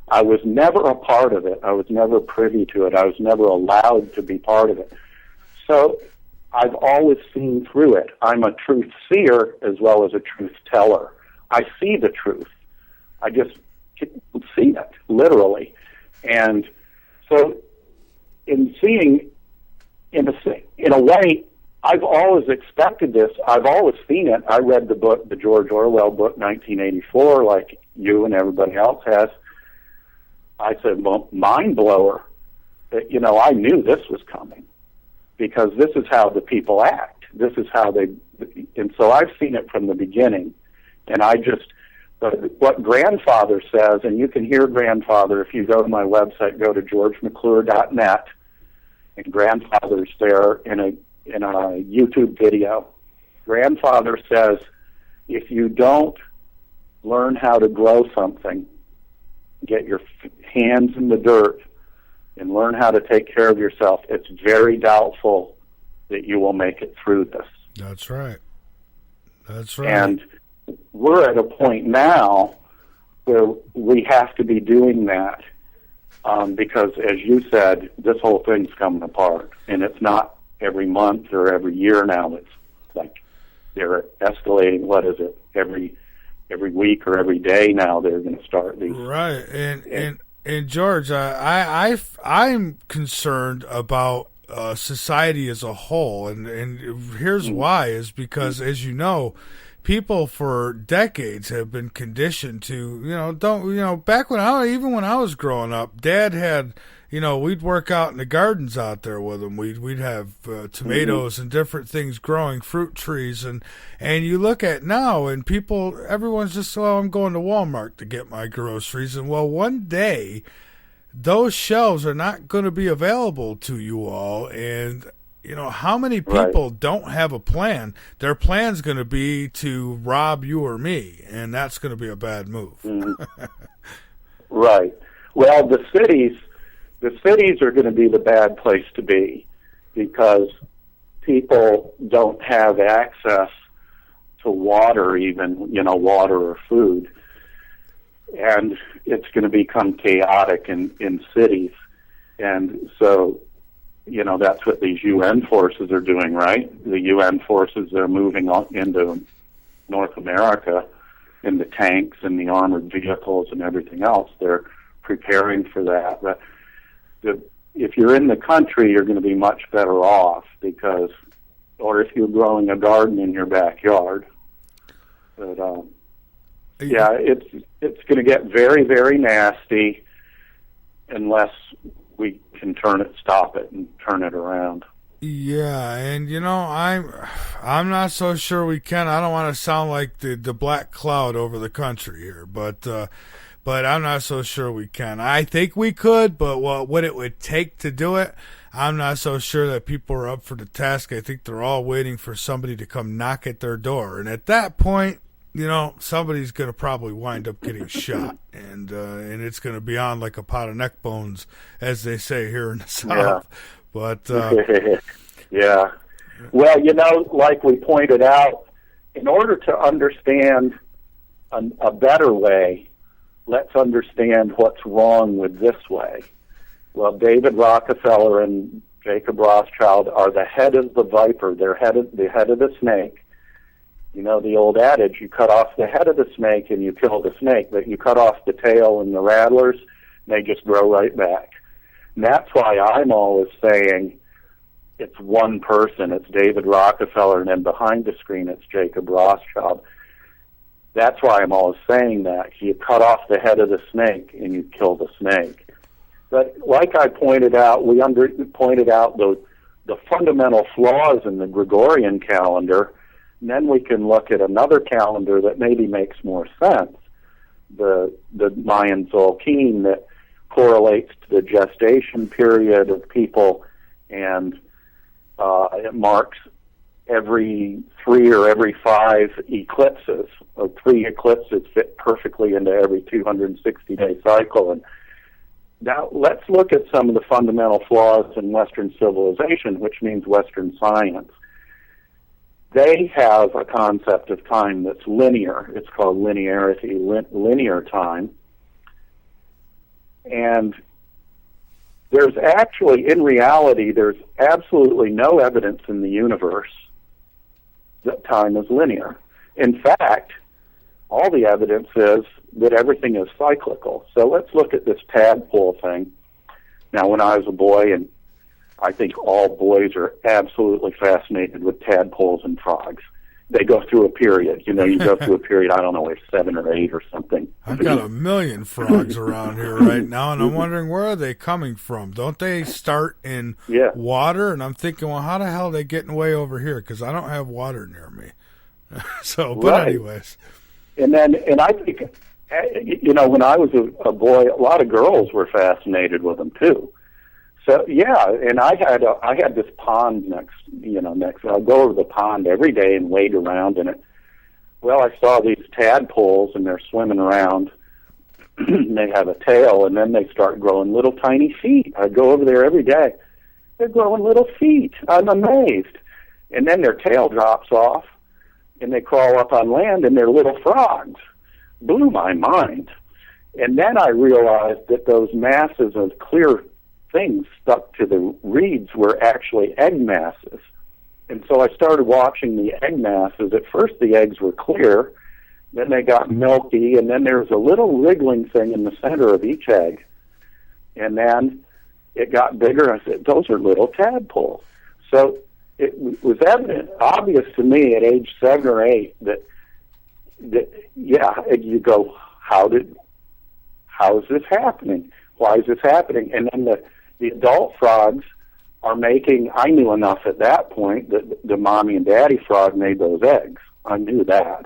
I was never a part of it. I was never privy to it. I was never allowed to be part of it. So I've always seen through it. I'm a truth seer as well as a truth teller. I see the truth. I just see it, literally. And so in seeing, in a way, I've always expected this. I've always seen it. I read the book, the George Orwell book, 1984, like you and everybody else has. I said, well, mind blower. You know, I knew this was coming because this is how the people act. This is how they, and so I've seen it from the beginning. And I just, what Grandfather says, and you can hear Grandfather if you go to my website, go to georgemcclure.net, and Grandfather's there in a YouTube video. Grandfather says, if you don't learn how to grow something, get your hands in the dirt, and learn how to take care of yourself, it's very doubtful that you will make it through this. That's right. That's right. And we're at a point now where we have to be doing that because, as you said, this whole thing's coming apart. And it's not every month or every year now. It's like they're escalating, what is it, every week or every day now they're going to start these. Right. And George, I'm concerned about society as a whole, and here's why, is because, as you know, people for decades have been conditioned to, back when I was growing up, Dad had, we'd work out in the gardens out there with him. We'd have tomatoes and different things growing, fruit trees, and you look at now, and everyone's just, well, I'm going to Walmart to get my groceries, and well, one day those shelves are not going to be available to you all, and how many people don't have a plan? Their plan's going to be to rob you or me, and that's going to be a bad move. Right. Well, the cities are going to be the bad place to be because people don't have access to water, even, water or food. And it's going to become chaotic in cities. And so, that's what these UN forces are doing, right? The UN forces are moving into North America in the tanks and the armored vehicles and everything else. They're preparing for that. But if you're in the country, you're going to be much better off or if you're growing a garden in your backyard. But, it's going to get very, very nasty unless we can stop it and turn it around. Yeah, and I'm not so sure we can. I don't want to sound like the black cloud over the country here, but I'm not so sure we can. I think we could, but what it would take to do it, I'm not so sure that people are up for the task. I think they're all waiting for somebody to come knock at their door, and at that point, somebody's going to probably wind up getting shot, and it's going to be on like a pot of neck bones, as they say here in the South. Yeah. But yeah. Well, like we pointed out, in order to understand a better way, let's understand what's wrong with this way. Well, David Rockefeller and Jacob Rothschild are the head of the viper. They're the head of the snake. The old adage, you cut off the head of the snake and you kill the snake, but you cut off the tail and the rattlers, and they just grow right back. And that's why I'm always saying it's one person. It's David Rockefeller, and then behind the screen it's Jacob Rothschild. That's why I'm always saying that. You cut off the head of the snake and you kill the snake. But like I pointed out, we pointed out the fundamental flaws in the Gregorian calendar. And then we can look at another calendar that maybe makes more sense, the Mayan Tzolk'in, that correlates to the gestation period of people, and it marks every 3 or every 5 eclipses. 3 eclipses fit perfectly into every 260-day cycle. And now let's look at some of the fundamental flaws in Western civilization, which means Western science. They have a concept of time that's linear. It's called linearity, linear time. And There's actually, in reality, there's absolutely no evidence in the universe that time is linear. In fact, all the evidence is that everything is cyclical. So let's look at this tadpole thing. Now, when I was a boy, and I think all boys are absolutely fascinated with tadpoles and frogs. They go through a period. You go through a period, I don't know, 7 or 8 or something. I've got a million frogs around here right now, and I'm wondering, where are they coming from? Don't they start in water? And I'm thinking, well, how the hell are they getting way over here? Because I don't have water near me. Anyways. And I think, when I was a boy, a lot of girls were fascinated with them too. So and I had this pond next. I'd go over the pond every day and wade around in it. Well, I saw these tadpoles, and they're swimming around. They have a tail, and then they start growing little tiny feet. I go over there every day. They're growing little feet. I'm amazed. And then their tail drops off, and they crawl up on land, and they're little frogs. Blew my mind. And then I realized that those masses of clear things stuck to the reeds were actually egg masses. And so I started watching the egg masses. At first the eggs were clear, then they got milky, and then there was a little wriggling thing in the center of each egg. And then it got bigger. I said, those are little tadpoles. So it was obvious to me at age 7 or 8 that you go, how is this happening? Why is this happening? And then the adult frogs are making, I knew enough at that point that the mommy and daddy frog made those eggs. I knew that.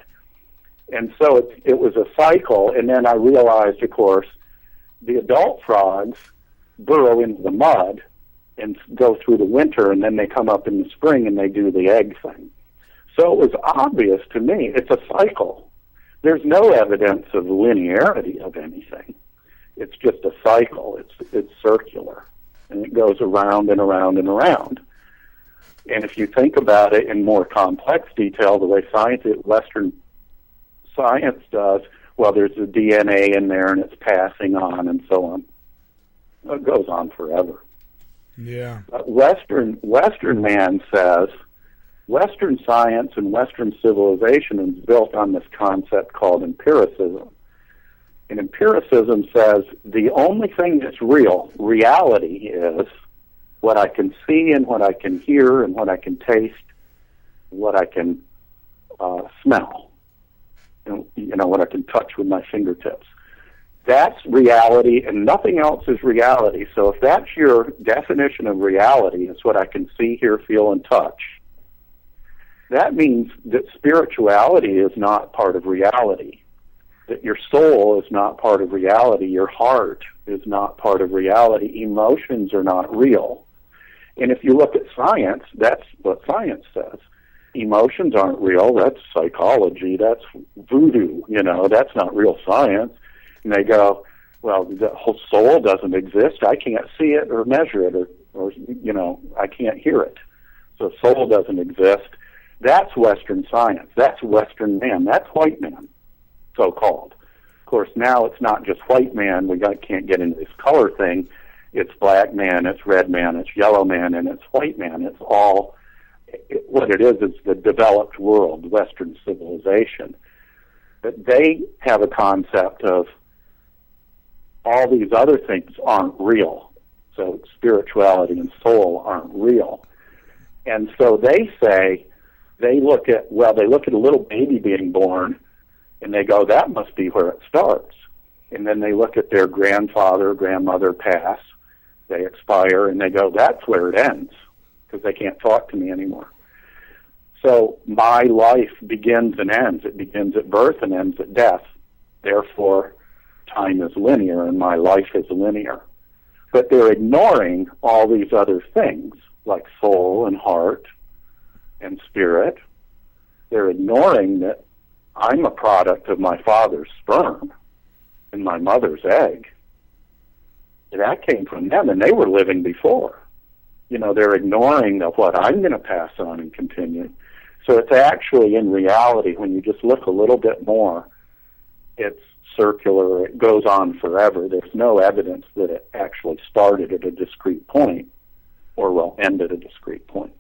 And so it was a cycle, and then I realized, of course, the adult frogs burrow into the mud and go through the winter, and then they come up in the spring and they do the egg thing. So it was obvious to me, it's a cycle. There's no evidence of linearity of anything. It's just a cycle. It's circular. And it goes around and around and around. And if you think about it in more complex detail, the way Western science does, well, there's the DNA in there and it's passing on and so on. It goes on forever. Yeah. But Western man says, Western science and Western civilization is built on this concept called empiricism. And empiricism says the only thing that's real, reality, is what I can see and what I can hear and what I can taste, what I can smell, and what I can touch with my fingertips. That's reality, and nothing else is reality. So if that's your definition of reality, it's what I can see, hear, feel, and touch, that means that spirituality is not part of reality. That your soul is not part of reality, your heart is not part of reality, emotions are not real. And if you look at science, that's what science says. Emotions aren't real, that's psychology, that's voodoo, that's not real science. And they go, well, the whole soul doesn't exist, I can't see it or measure it, or I can't hear it. So soul doesn't exist. That's Western science, that's Western man, that's white man. So-called. Of course, now it's not just white man. We can't get into this color thing. It's black man, it's red man, it's yellow man, and it's white man. It's all, what it is the developed world, Western civilization. But they have a concept of all these other things aren't real. So spirituality and soul aren't real. And so they say, they look at a little baby being born, and they go, that must be where it starts. And then they look at their grandfather, grandmother pass, they expire, and they go, that's where it ends, because they can't talk to me anymore. So my life begins and ends. It begins at birth and ends at death. Therefore, time is linear, and my life is linear. But they're ignoring all these other things, like soul and heart and spirit. They're ignoring that I'm a product of my father's sperm and my mother's egg. That came from them, and they were living before. They're ignoring what I'm going to pass on and continue. So it's actually, in reality, when you just look a little bit more, it's circular. It goes on forever. There's no evidence that it actually actually started at a discrete point or will end at a discrete point.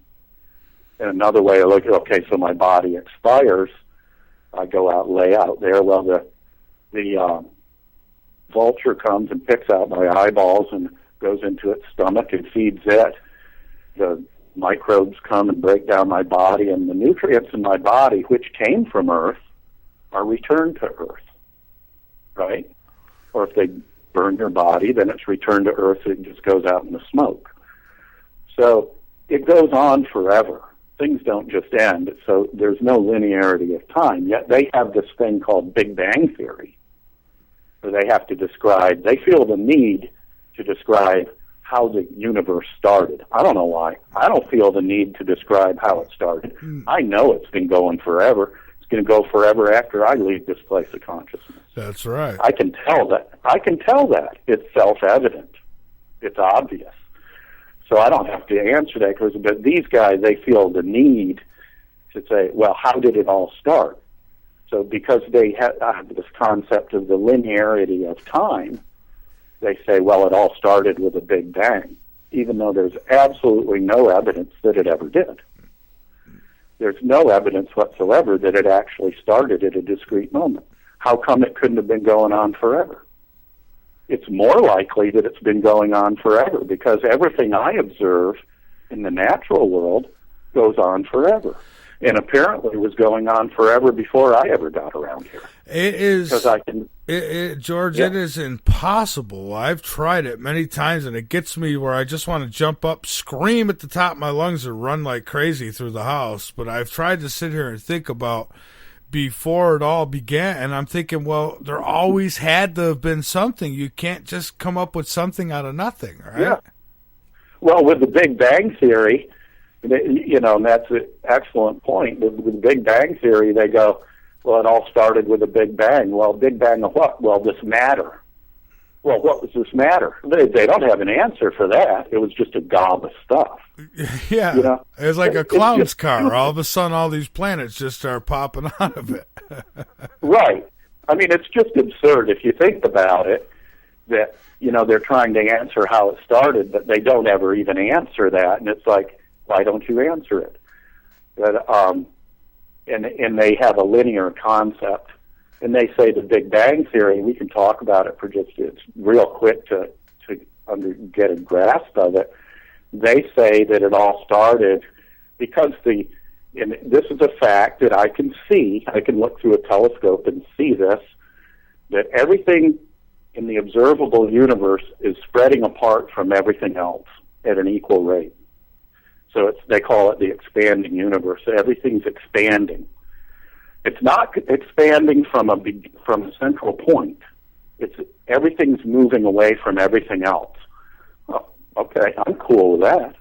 And another way to look at, okay, so my body expires, I go out, lay out there. Well, the vulture comes and picks out my eyeballs and goes into its stomach and feeds it. The microbes come and break down my body, and the nutrients in my body, which came from Earth, are returned to Earth, right? Or if they burn your body, then it's returned to Earth, it just goes out in the smoke. So it goes on forever. Things don't just end, so there's no linearity of time. Yet they have this thing called Big Bang Theory, where they have to describe, they feel the need to describe how the universe started. I don't know why. I don't feel the need to describe how it started. I know it's been going forever. It's going to go forever after I leave this place of consciousness. That's right. I can tell that. It's self-evident. It's obvious. So I don't have to answer that, but these guys, they feel the need to say, well, how did it all start? So because they have this concept of the linearity of time, they say, well, it all started with a Big Bang, even though there's absolutely no evidence that it ever did. There's no evidence whatsoever that it actually started at a discrete moment. How come it couldn't have been going on forever? It's more likely that it's been going on forever because everything I observe in the natural world goes on forever. And apparently was going on forever before I ever got around here. It is, because I can, George, yeah. It is impossible. I've tried it many times, and it gets me where I just want to jump up, scream at the top of my lungs, and run like crazy through the house. But I've tried to sit here and think about before it all began, and I'm thinking, well, there always had to have been something. You can't just come up with something out of nothing, right? Yeah. Well, with the Big Bang Theory, you know, and that's an excellent point. With the Big Bang Theory, they go, well, it all started with a Big Bang. Well, Big Bang of what? Well, this matter. Well, what was this matter? They don't have an answer for that. It was just a gob of stuff. Yeah. You know? It was like a clown's car. All of a sudden, all these planets just start popping out of it. Right. I mean, it's just absurd if you think about it, that, you know, they're trying to answer how it started, but they don't ever even answer that. And it's like, why don't you answer it? But, and they have a linear concept. And they say the Big Bang Theory, we can talk about it for just, it's real quick to get a grasp of it. They say that it all started because and this is a fact that I can see, I can look through a telescope and see this, that everything in the observable universe is spreading apart from everything else at an equal rate. So they call it the expanding universe. Everything's expanding. It's not expanding from a central point. Everything's moving away from everything else. Oh, okay, I'm cool with that.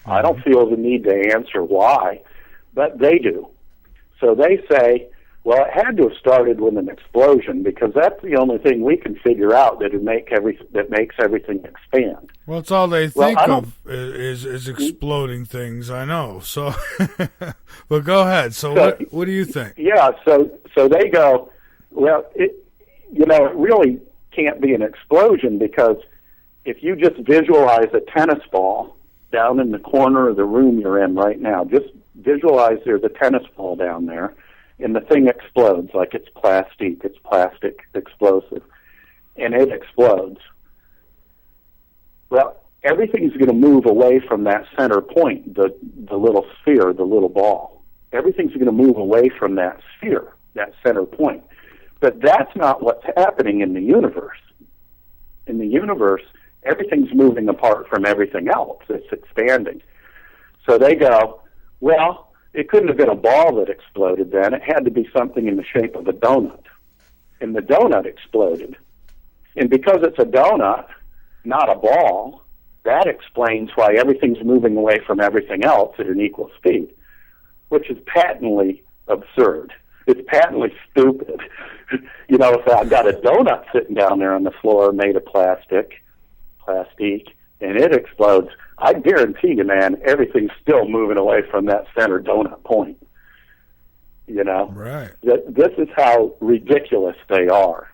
I don't feel the need to answer why, but they do. So they say, well, it had to have started with an explosion because that's the only thing we can figure out that makes everything expand. Well, it's all they think of is exploding things. I know. So, but go ahead. So what do you think? Yeah. So they go, well, it really can't be an explosion because if you just visualize a tennis ball down in the corner of the room you're in right now, just visualize there's a tennis ball down there. And the thing explodes like it's plastic explosive, and it explodes. Well, everything's going to move away from that center point, the little sphere, the little ball. Everything's going to move away from that sphere, that center point. But that's not what's happening in the universe. In the universe, everything's moving apart from everything else. It's expanding. So they go, well, it couldn't have been a ball that exploded then. It had to be something in the shape of a donut. And the donut exploded. And because it's a donut, not a ball, that explains why everything's moving away from everything else at an equal speed, which is patently absurd. It's patently stupid. You know, if I've got a donut sitting down there on the floor made of plastic, and it explodes, I guarantee you, man, everything's still moving away from that center donut point. You know? Right. This is how ridiculous they are.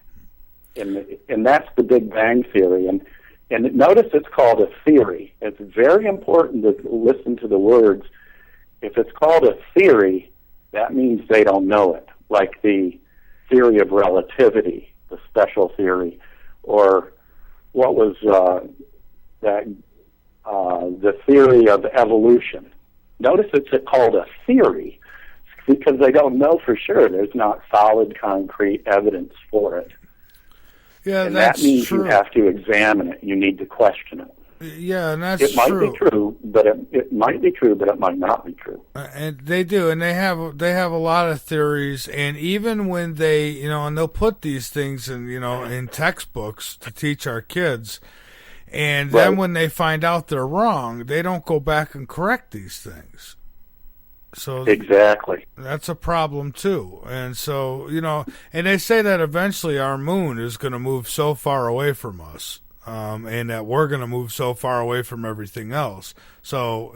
And that's the Big Bang Theory. And And notice it's called a theory. It's very important to listen to the words. If it's called a theory, that means they don't know it, like the theory of relativity, the special theory, or what was the theory of evolution. Notice it's called a theory because they don't know for sure. There's not solid, concrete evidence for it. Yeah, and that's that means true. You have to examine it. You need to question it. Yeah, and that's it might true. be true, but it might be true, but it might not be true. And they do, and they have a lot of theories. And even when they, and they'll put these things in textbooks to teach our kids, and then when they find out they're wrong, they don't go back and correct these things. So exactly, that's a problem too. And so and they say that eventually our moon is going to move so far away from us. And that we're going to move so far away from everything else. So,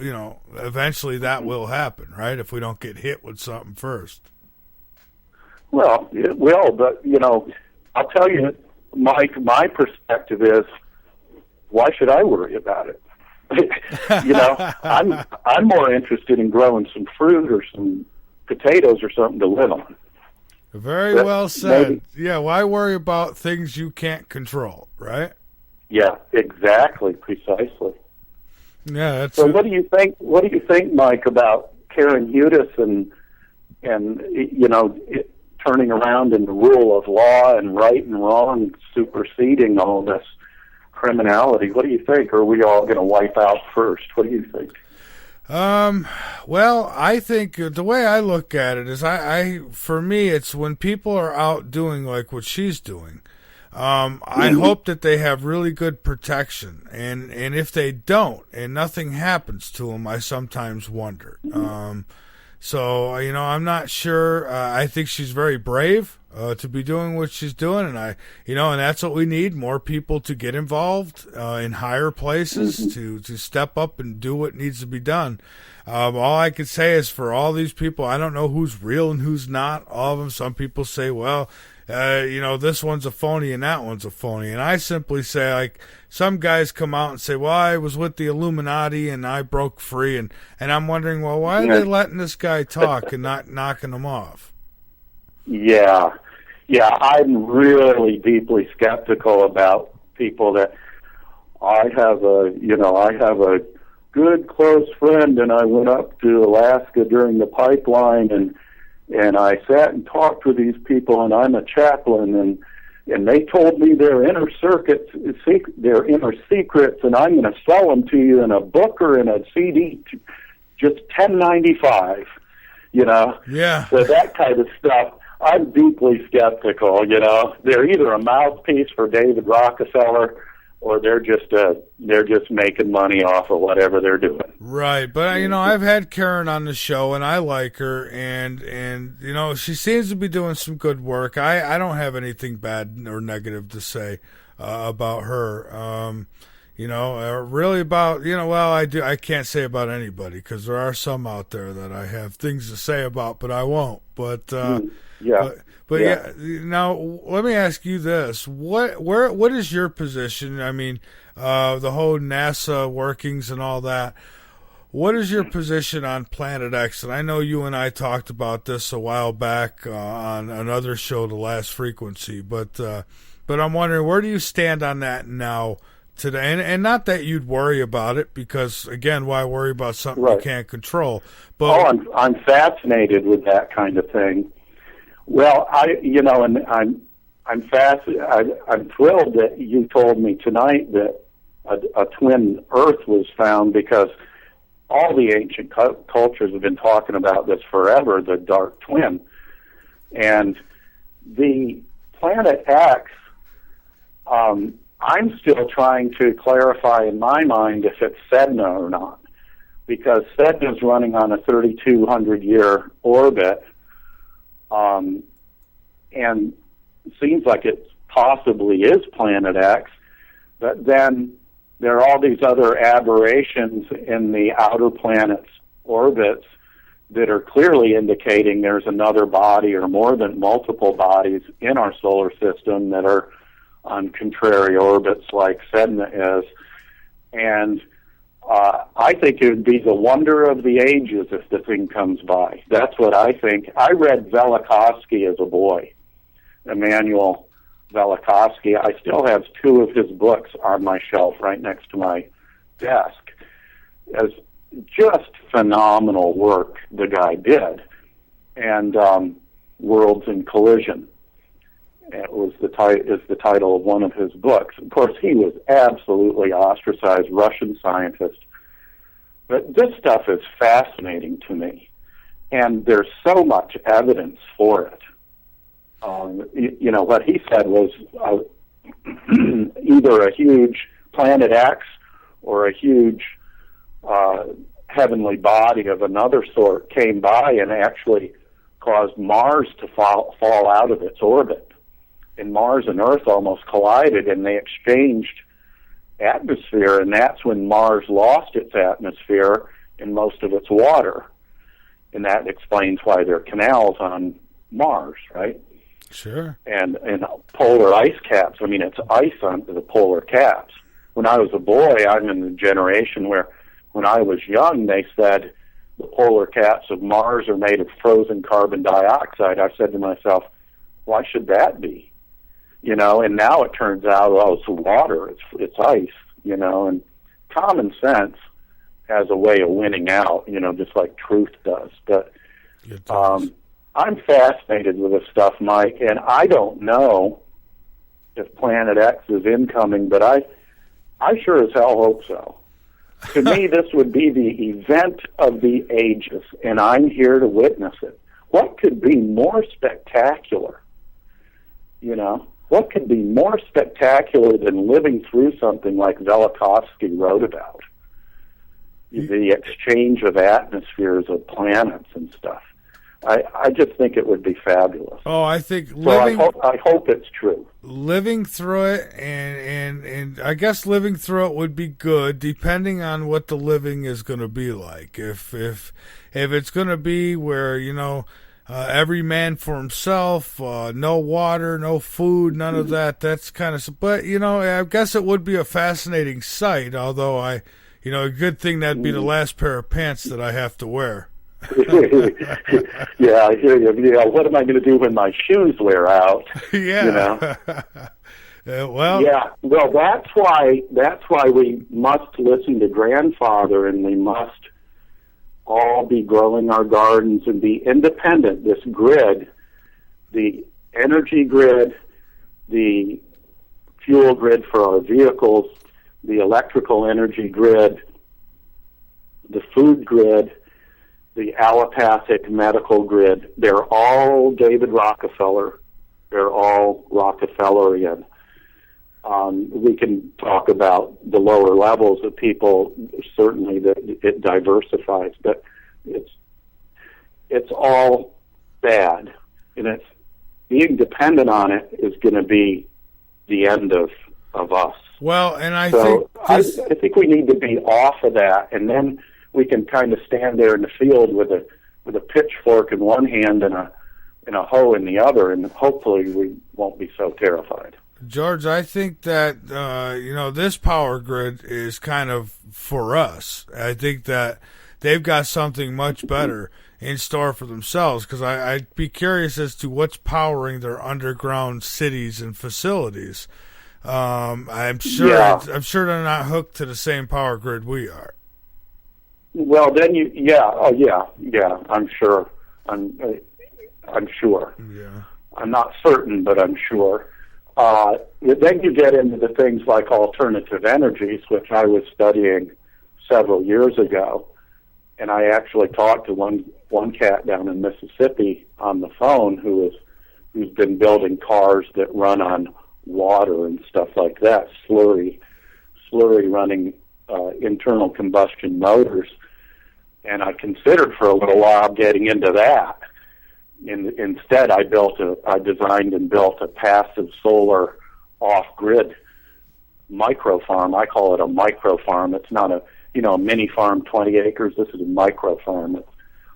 eventually that will happen, right? If we don't get hit with something first. Well, it will, but, I'll tell you, Mike, my perspective is, why should I worry about it? I'm more interested in growing some fruit or some potatoes or something to live on. Very well said. Yeah, why worry about things you can't control, right? Yeah, exactly, precisely. Yeah. So, what do you think? What do you think, Mike, about Karen Hudes and turning around in the rule of law and right and wrong superseding all this criminality? What do you think? Or are we all going to wipe out first? What do you think? Well, I think the way I look at it is, for me, it's when people are out doing like what she's doing. I hope that they have really good protection, and if they don't, and nothing happens to them, I sometimes wonder. So I'm not sure. I think she's very brave to be doing what she's doing, and and that's what we need: more people to get involved in higher places, to step up and do what needs to be done. All I could say is, for all these people, I don't know who's real and who's not. All of them. Some people say, well, this one's a phony and that one's a phony. And I simply say, like, some guys come out and say, well, I was with the Illuminati and I broke free. And I'm wondering, well, why are they letting this guy talk and not knocking him off? Yeah, I'm really deeply skeptical about people that I have a good close friend, and I went up to Alaska during the pipeline, and I sat and talked with these people, and I'm a chaplain, and they told me their inner secrets, and I'm going to sell them to you in a book or in a CD, just $10.95, Yeah. So that kind of stuff, I'm deeply skeptical. They're either a mouthpiece for David Rockefeller, or they're just making money off of whatever they're doing. Right, but I've had Karen on the show, and I like her, and she seems to be doing some good work. I don't have anything bad or negative to say about her. Really about well, I can't say about anybody, because there are some out there that I have things to say about, but I won't. But yeah. Now let me ask you this: what is your position? I mean, the whole NASA workings and all that. What is your position on Planet X? And I know you and I talked about this a while back on another show, The Last Frequency. But I'm wondering, where do you stand on that now today? And not that you'd worry about it, because again, why worry about something you can't control? But I'm fascinated with that kind of thing. Well, I'm thrilled that you told me tonight that a twin Earth was found, because all the ancient cultures have been talking about this forever, the dark twin. And the Planet X, I'm still trying to clarify in my mind if it's Sedna or not, because Sedna's running on a 3,200-year orbit, and it seems like it possibly is Planet X, but then there are all these other aberrations in the outer planet's orbits that are clearly indicating there's another body or more than multiple bodies in our solar system that are on contrary orbits like Sedna is. And I think it would be the wonder of the ages if the thing comes by. That's what I think. I read Velikovsky as a boy, Immanuel Velikovsky. I still have 2 of his books on my shelf right next to my desk. As just phenomenal work the guy did. And Worlds in Collision is the title of one of his books. Of course, he was absolutely ostracized, Russian scientist. But this stuff is fascinating to me, and there's so much evidence for it. What he said was either a huge Planet X or a huge heavenly body of another sort came by and actually caused Mars to fall out of its orbit. And Mars and Earth almost collided, and they exchanged atmosphere, and that's when Mars lost its atmosphere and most of its water. And that explains why there are canals on Mars, right? Sure. And polar ice caps. I mean, it's ice on the polar caps. When I was a boy, I'm in the generation where when I was young, they said the polar caps of Mars are made of frozen carbon dioxide. I said to myself, why should that be? And now it turns out, it's water, it's ice, and common sense has a way of winning out, just like truth does. But I'm fascinated with this stuff, Mike, and I don't know if Planet X is incoming, but I sure as hell hope so. To me, this would be the event of the ages, and I'm here to witness it. What could be more spectacular? What could be more spectacular than living through something like Velikovsky wrote about? The exchange of atmospheres of planets and stuff. I just think it would be fabulous. Oh, I think I hope it's true. Living through it, and I guess living through it would be good, depending on what the living is going to be like. If it's going to be where every man for himself, no water, no food, none of that. That's kind of. But I guess it would be a fascinating sight. Although a good thing that'd be the last pair of pants that I have to wear. Yeah, I hear you. What am I going to do when my shoes wear out? Yeah. Well, that's why we must listen to Grandfather, and we must all be growing our gardens and be independent. This grid, the energy grid, the fuel grid for our vehicles, the electrical energy grid, the food grid, the allopathic medical grid, they're all David Rockefeller. They're all Rockefellerian. We can talk about the lower levels of people, certainly that it diversifies, but it's all bad. And it's being dependent on it is going to be the end of us. Well, and I think we need to be off of that, and then we can kind of stand there in the field with a pitchfork in one hand and a hoe in the other, and hopefully we won't be so terrified. George, I think that this power grid is kind of for us. I think that they've got something much better in store for themselves, because I'd be curious as to what's powering their underground cities and facilities. I'm sure they're not hooked to the same power grid we are. Well, then I'm sure. I'm sure. Yeah. I'm not certain, but I'm sure. Then you get into the things like alternative energies, which I was studying several years ago, and I actually talked to one cat down in Mississippi on the phone who's been building cars that run on water and stuff like that, slurry running internal combustion motors. And I considered for a little while getting into that. Instead, I designed and built a passive solar off-grid micro farm. I call it a micro farm. It's not a mini farm, 20 acres. This is a micro farm. It's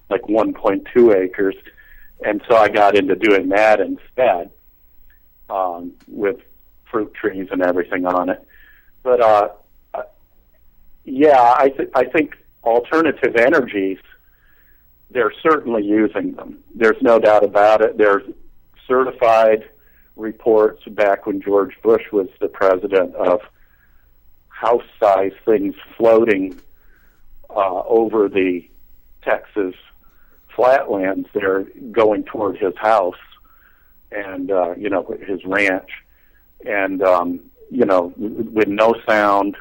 like 1.2 acres. And so I got into doing that instead, for fruit trees and everything on it. But yeah, I think alternative energies, they're certainly using them. There's no doubt about it. There's certified reports back when George Bush was the president of house-sized things floating over the Texas flatlands there going toward his house and, his ranch. And, with no sound,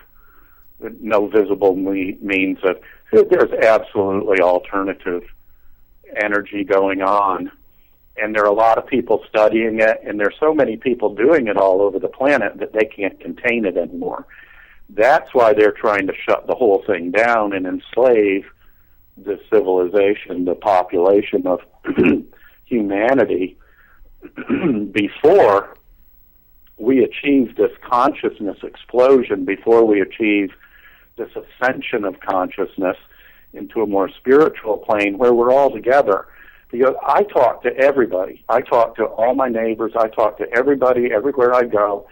no visible means of, there's absolutely alternative energy going on. And there are a lot of people studying it, and there's so many people doing it all over the planet that they can't contain it anymore. That's why they're trying to shut the whole thing down and enslave the civilization, the population of humanity before we achieve this consciousness explosion, before we achieve this ascension of consciousness into a more spiritual plane where we're all together. Because I talk to everybody. I talk to all my neighbors. I talk to everybody everywhere I go.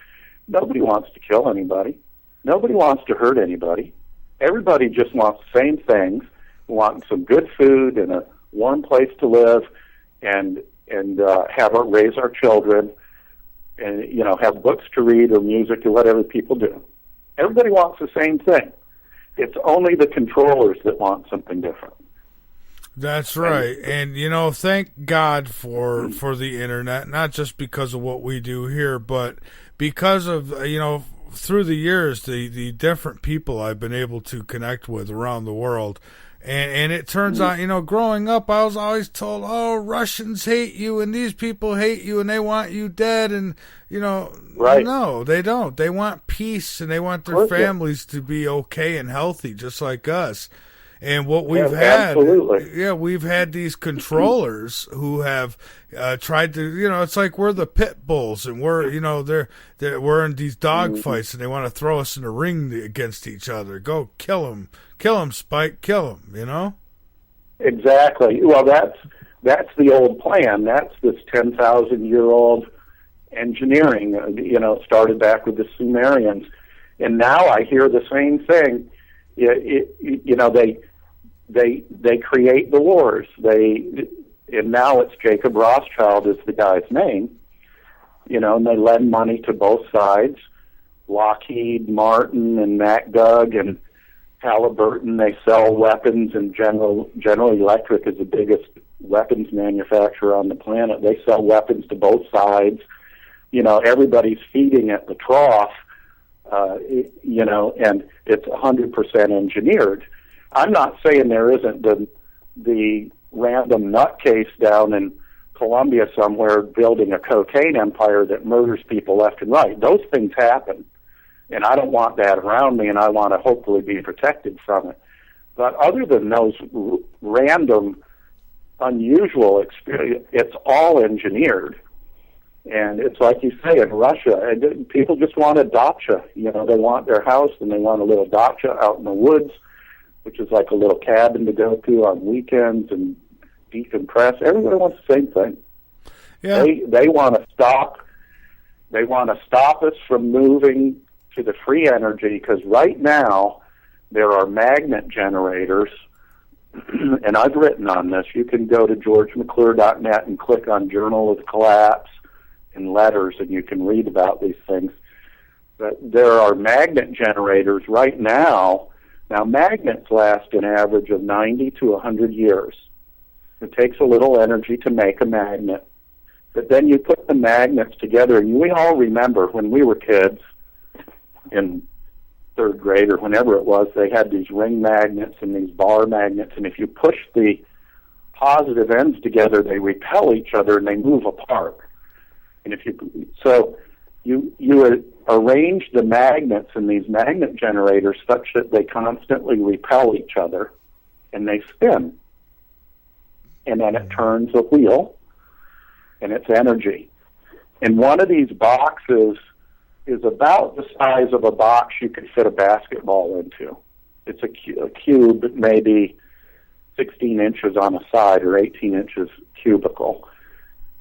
Nobody wants to kill anybody. Nobody wants to hurt anybody. Everybody just wants the same things. We want some good food and a warm place to live, and raise our children, and have books to read or music or whatever people do. Everybody wants the same thing. It's only the controllers that want something different. That's right. And, thank God for the internet, not just because of what we do here, but because of, through the years, the different people I've been able to connect with around the world. And it turns out, growing up, I was always told, oh, Russians hate you and these people hate you and they want you dead. And, right. No, they don't. They want peace and they want their families to be okay and healthy, just like us. And what we've had, we've had these controllers who have tried to, it's like we're the pit bulls, and we're we're in these dog fights, and they want to throw us in a ring against each other. Go kill them, Spike, kill them. Exactly. Well, that's the old plan. That's this 10,000-year-old engineering. It started back with the Sumerians, and now I hear the same thing. They create the wars. And now it's Jacob Rothschild is the guy's name, and they lend money to both sides. Lockheed Martin and MacDoug and Halliburton, they sell weapons, and General Electric is the biggest weapons manufacturer on the planet. They sell weapons to both sides. Everybody's feeding at the trough, and it's 100% engineered. I'm not saying there isn't the random nutcase down in Colombia somewhere building a cocaine empire that murders people left and right. Those things happen, and I don't want that around me, and I want to hopefully be protected from it. But other than those random, unusual experiences, it's all engineered. And it's like you say in Russia, and people just want a dacha. They want their house, and they want a little dacha out in the woods, which is like a little cabin to go to on weekends and decompress. Everybody wants the same thing. Yeah. They want to stop. They want to stop us from moving to the free energy, because right now there are magnet generators, and I've written on this. You can go to georgemcclure.net and click on Journal of the Collapse and letters, and you can read about these things. But there are magnet generators right now. Now, magnets last an average of 90 to 100 years. It takes a little energy to make a magnet. But then you put the magnets together, and we all remember when we were kids in third grade or whenever it was, they had these ring magnets and these bar magnets, and if you push the positive ends together, they repel each other and they move apart. And you arrange the magnets in these magnet generators such that they constantly repel each other, and they spin. And then it turns a wheel, and it's energy. And one of these boxes is about the size of a box you could fit a basketball into. It's a cube, maybe 16 inches on a side or 18 inches cubical.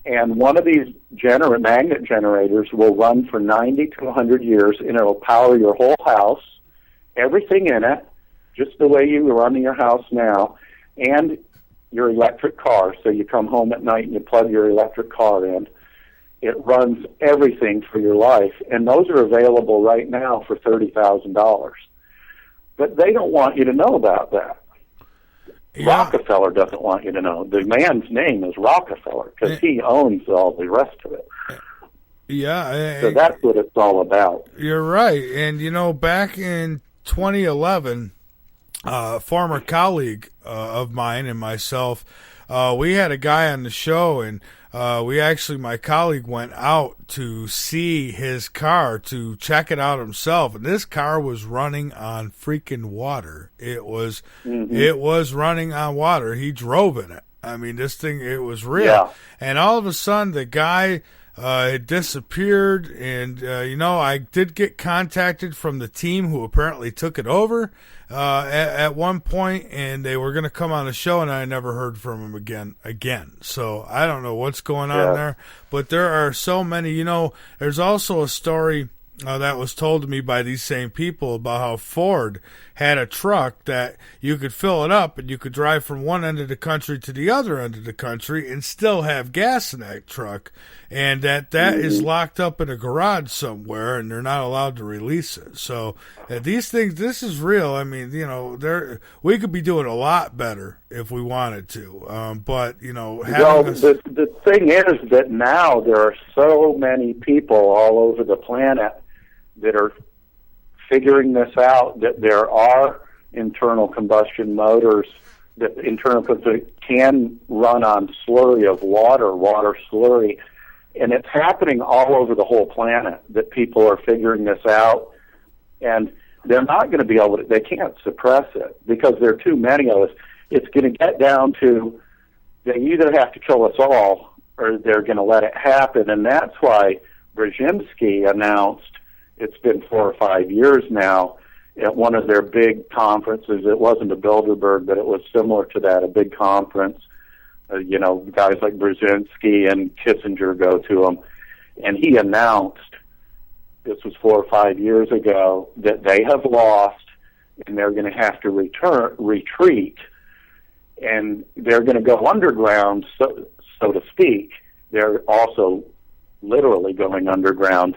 And one of these magnet generators will run for 90 to 100 years, and it'll power your whole house, everything in it, just the way you run your house now, and your electric car. So you come home at night and you plug your electric car in. It runs everything for your life, and those are available right now for $30,000. But they don't want you to know about that. Yeah. Rockefeller doesn't want you to know. The man's name is Rockefeller because he owns all the rest of it. Yeah. So that's what it's all about. You're right. And, back in 2011, a former colleague of mine and myself, we had a guy on the show, and my colleague went out to see his car to check it out himself, and this car was running on freaking water. It was running on water. He drove in it. I mean, this thing, it was real. Yeah. And all of a sudden, the guy had disappeared, and I did get contacted from the team who apparently took it over at one point, and they were going to come on the show, and I never heard from him again. So I don't know what's going on there, but there are so many. There's also a story that was told to me by these same people about how Ford had a truck that you could fill it up and you could drive from one end of the country to the other end of the country and still have gas in that truck, and that is locked up in a garage somewhere and they're not allowed to release it. So these things, this is real. I mean, we could be doing a lot better if we wanted to, but the thing is that now there are so many people all over the planet that are figuring this out, that there are internal combustion motors that can run on slurry of water slurry, and it's happening all over the whole planet that people are figuring this out, and they're not going to be able to, they can't suppress it because there are too many of us. It's going to get down to they either have to kill us all or they're going to let it happen, and that's why Brzezinski announced, it's been 4 or 5 years now, at one of their big conferences. It wasn't a Bilderberg, but it was similar to that, a big conference. Guys like Brzezinski and Kissinger go to them. And he announced, this was 4 or 5 years ago, that they have lost and they're going to have to retreat. And they're going to go underground, so to speak. They're also literally going underground.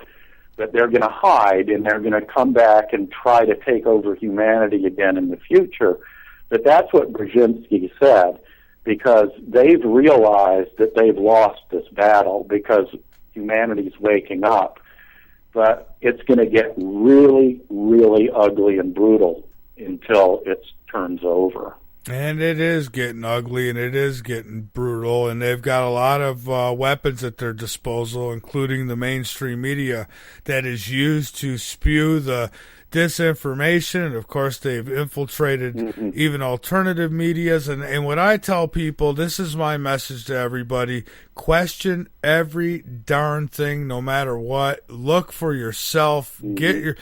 That they're going to hide and they're going to come back and try to take over humanity again in the future. But that's what Brzezinski said, because they've realized that they've lost this battle because humanity's waking up. But it's going to get really, really ugly and brutal until it turns over. And it is getting ugly, and it is getting brutal, and they've got a lot of weapons at their disposal, including the mainstream media that is used to spew the disinformation, and of course they've infiltrated even alternative medias. And what I tell people, this is my message to everybody: question every darn thing, no matter what. Look for yourself. Get your,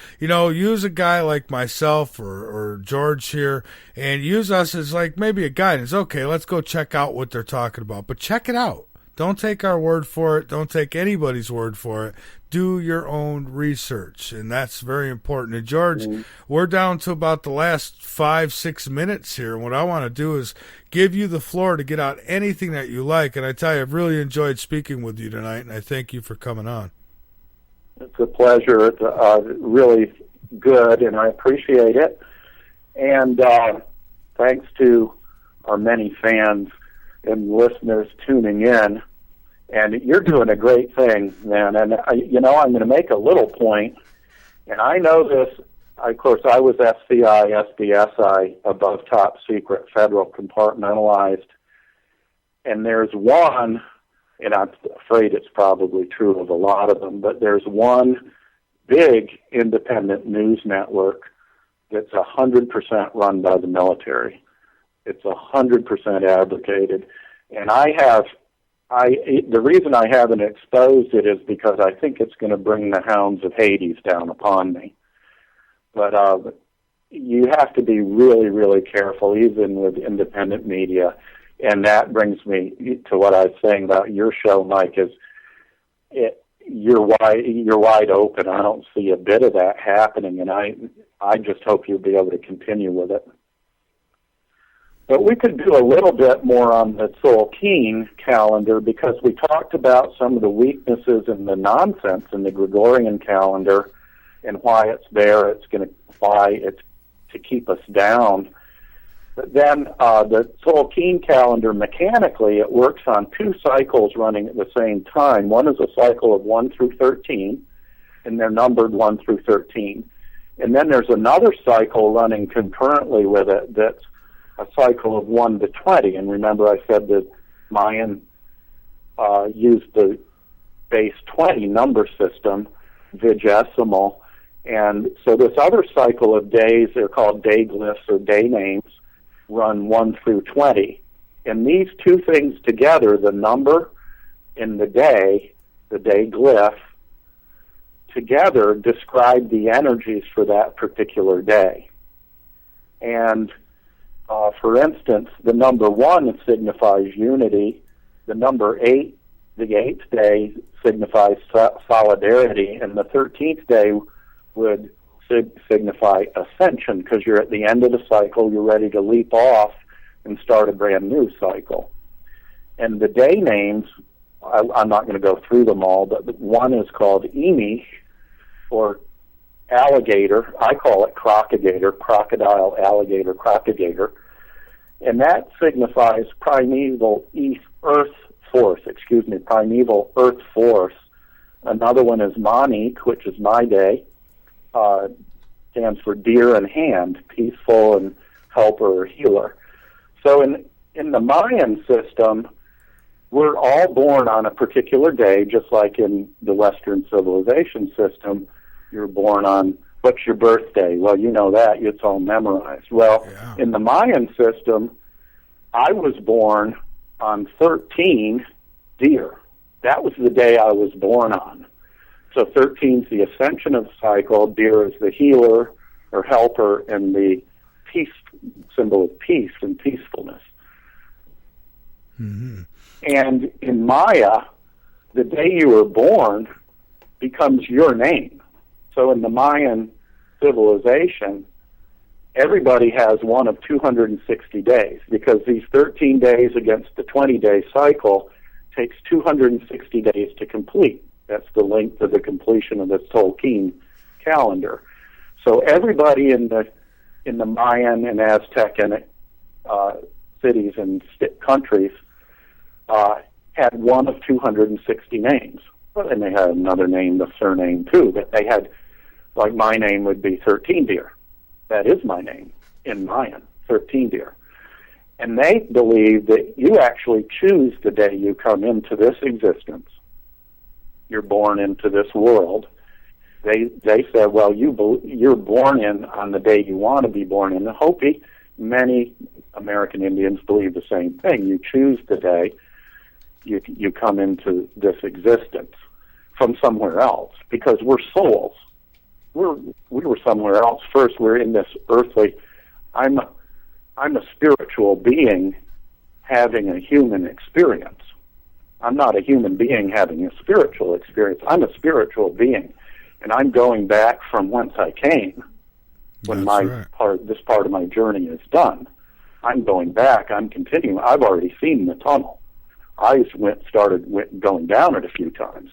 use a guy like myself or George here, and use us as like maybe a guidance. Okay, let's go check out what they're talking about, but check it out. Don't take our word for it. Don't take anybody's word for it. Do your own research, and that's very important. And George, we're down to about the last 5-6 minutes here, and what I want to do is give you the floor to get out anything that you like. And I tell you, I've really enjoyed speaking with you tonight, and I thank you for coming on. It's a pleasure. It's really good, and I appreciate it. And thanks to our many fans and listeners tuning in. And you're doing a great thing, man. And, I'm going to make a little point, and I know this. Of course, I was SCI, SBSI, above top secret, federal compartmentalized. And there's one, and I'm afraid it's probably true of a lot of them, but there's one big independent news network that's 100% run by the military. It's 100% advocated. And the reason I haven't exposed it is because I think it's going to bring the hounds of Hades down upon me. But you have to be really, really careful, even with independent media. And that brings me to what I was saying about your show, Mike, is you're wide open. I don't see a bit of that happening, and I just hope you'll be able to continue with it. But we could do a little bit more on the Tzolk'in calendar, because we talked about some of the weaknesses and the nonsense in the Gregorian calendar and why it's there. Why it's to keep us down. But then the Tzolk'in calendar, mechanically, it works on 2 cycles running at the same time. One is a cycle of 1 through 13, and they're numbered 1 through 13. And then there's another cycle running concurrently with it that's a cycle of 1 to 20. And remember I said that Mayan used the base 20 number system, vigesimal. And so this other cycle of days, they're called day glyphs or day names, run 1 through 20. And these 2 things together, the number and the day glyph, together describe the energies for that particular day. And for instance, the number 1 signifies unity. The number 8, the 8th day, signifies solidarity. And the 13th day would signify ascension, because you're at the end of the cycle, you're ready to leap off and start a brand new cycle. And the day names, I'm not going to go through them all, but one is called Emish, or alligator. I call it crocagator, crocodile, alligator, crocagator. And that signifies primeval earth force. Another one is Manik, which is my day. Stands for deer and hand, peaceful and helper or healer. So in the Mayan system, we're all born on a particular day, just like in the Western civilization system. You're born on, what's your birthday? Well, you know that. It's all memorized. Well, in the Mayan system, I was born on 13 deer. That was the day I was born on. So 13 is the ascension of the cycle. Deer is the healer or helper, and the peace symbol of peace and peacefulness. Mm-hmm. And in Maya, the day you were born becomes your name. So in the Mayan civilization, everybody has one of 260 days, because these 13 days against the 20-day cycle takes 260 days to complete. That's the length of the completion of the Tzolk'in calendar. So everybody in the Mayan and Aztec and cities and countries had one of 260 names. Well, and they had another name, the surname too, but they had, like my name would be 13 deer. That is my name in Mayan, 13 deer. And they believe that you actually choose the day you come into this existence. You're born into this world. They said, well, you're born in on the day you want to be born in. The Hopi, many American Indians believe the same thing. You choose the day you come into this existence from somewhere else, because we're souls. We were somewhere else first. We're in this earthly. I'm a spiritual being having a human experience. I'm not a human being having a spiritual experience. I'm a spiritual being, and I'm going back from whence I came. When this part of my journey is done, I'm going back. I'm continuing. I've already seen the tunnel. I started going down it a few times.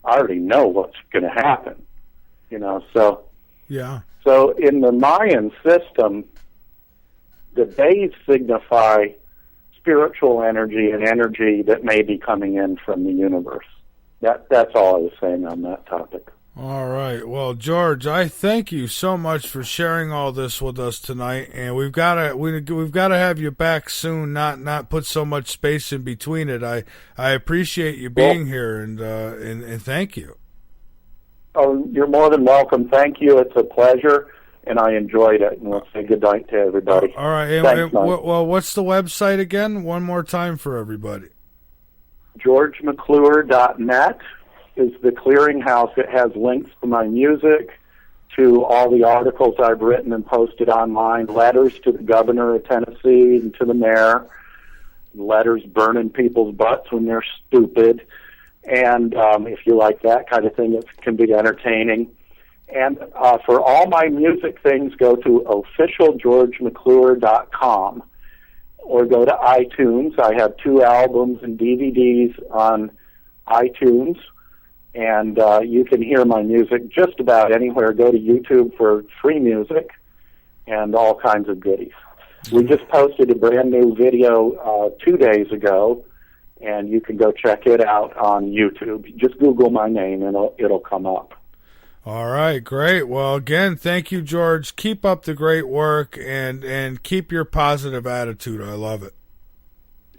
I already know what's going to happen. So yeah. So in the Mayan system, the days signify spiritual energy and energy that may be coming in from the universe. That's all I was saying on that topic. All right. Well, George, I thank you so much for sharing all this with us tonight, and we've got to have you back soon. Not put so much space in between it. I appreciate you being here, and thank you. Oh, you're more than welcome. Thank you. It's a pleasure, and I enjoyed it. And we'll say good night to everybody. All right. Thanks, well, what's the website again? One more time for everybody. GeorgeMcClure.net is the clearinghouse. It has links to my music, to all the articles I've written and posted online, letters to the governor of Tennessee and to the mayor. letters burning people's butts when they're stupid. And if you like that kind of thing, it can be entertaining. And for all my music things, go to officialgeorgemcclure.com or go to iTunes. I have 2 albums and DVDs on iTunes, and you can hear my music just about anywhere. Go to YouTube for free music and all kinds of goodies. We just posted a brand new video 2 days ago, and you can go check it out on YouTube. Just Google my name, and it'll come up. All right, great. Well, again, thank you, George. Keep up the great work, and keep your positive attitude. I love it.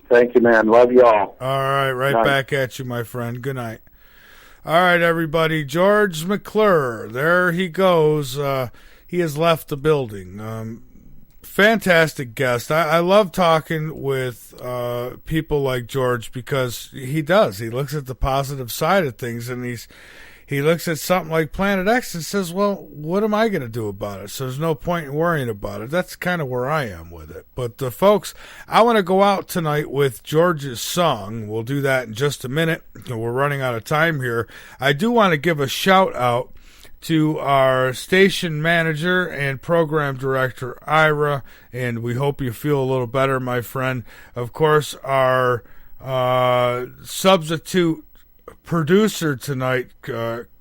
Thank you, man. Love you all. All right, right Night. back at you, my friend. Good night. All right, everybody. George McClure, there he goes. He has left the building. Fantastic guest. I love talking with people like George because he does. He looks at the positive side of things, and he looks at something like Planet X and says, well, what am I going to do about it? So there's no point in worrying about it. That's kind of where I am with it. But, folks, I want to go out tonight with George's song. We'll do that in just a minute. We're running out of time here. I do want to give a shout-out to our station manager and program director, Ira, and we hope you feel a little better, my friend. Of course, our substitute producer tonight,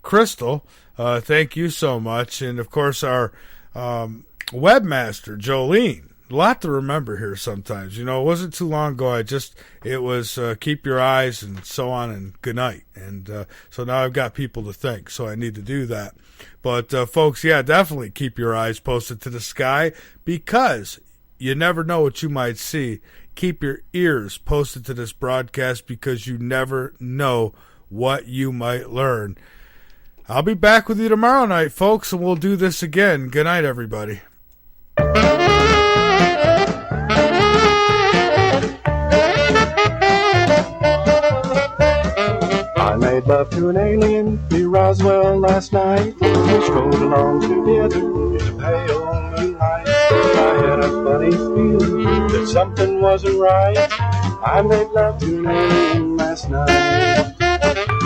Crystal, thank you so much. And of course our webmaster, Jolene. A lot to remember here sometimes. You know, it wasn't too long ago. It was keep your eyes and so on and good night. And so now I've got people to thank, so I need to do that. But folks, yeah, definitely keep your eyes posted to the sky because you never know what you might see. Keep your ears posted to this broadcast because you never know what you might learn. I'll be back with you tomorrow night, folks, and we'll do this again. Good night, everybody. I made love to an alien near Roswell last night. We strolled along together in the pale moonlight. I had a funny feeling that something wasn't right. I made love to an alien last night.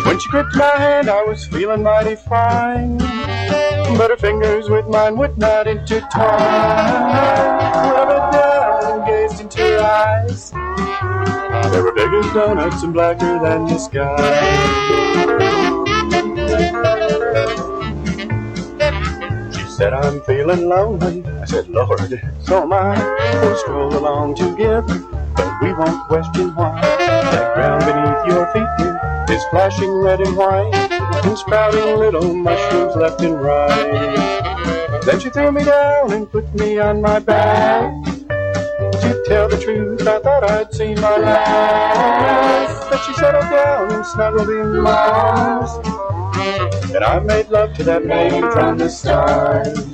When she gripped my hand, I was feeling mighty fine, but her fingers with mine would not intertwine. Rub it down and gazed into her eyes. They were big as donuts and blacker than the sky. She said, I'm feeling lonely. I said, Lord, so am I. We'll stroll along together, but we won't question why. That ground beneath your feet is flashing red and white and sprouting little mushrooms left and right. Then she threw me down and put me on my back. To tell the truth, I thought I'd seen my last. But she settled down and snuggled in my arms, and I made love to that maid from the stars.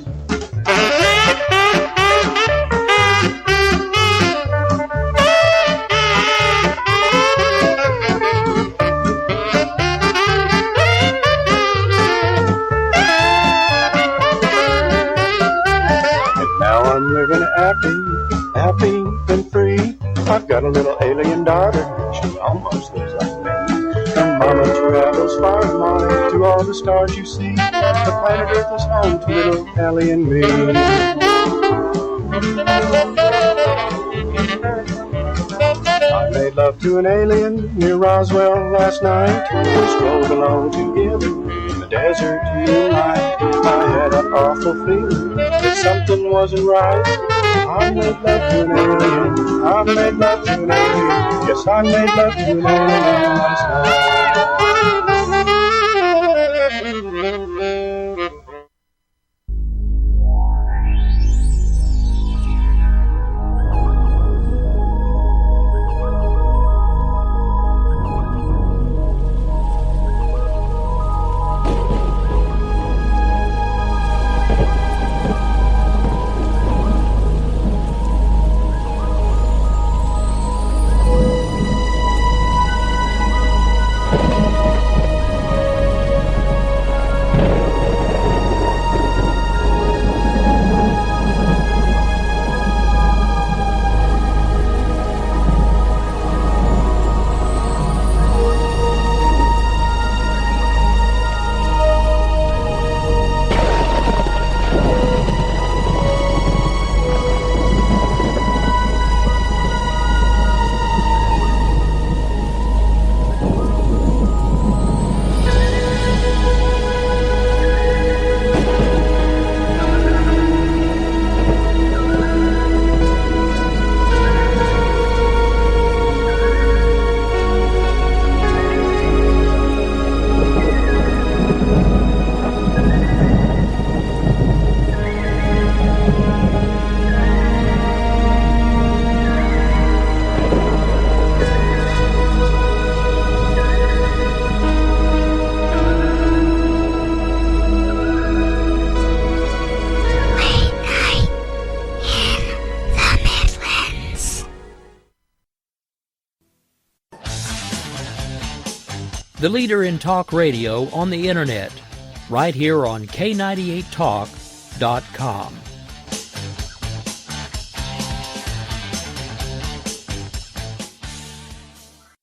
I'm living happy and free. I've got a little alien daughter, she almost looks like me. Her mama travels far and wide to all the stars you see. The planet Earth is home to little Allie and me. I made love to an alien near Roswell last night. We strolled along together in the desert moonlight. I had an awful feeling that something wasn't right. I made love to an alien. I made love to an alien. Yes, I made love to an alien last night. the leader in talk radio on the Internet, right here on K98Talk.com.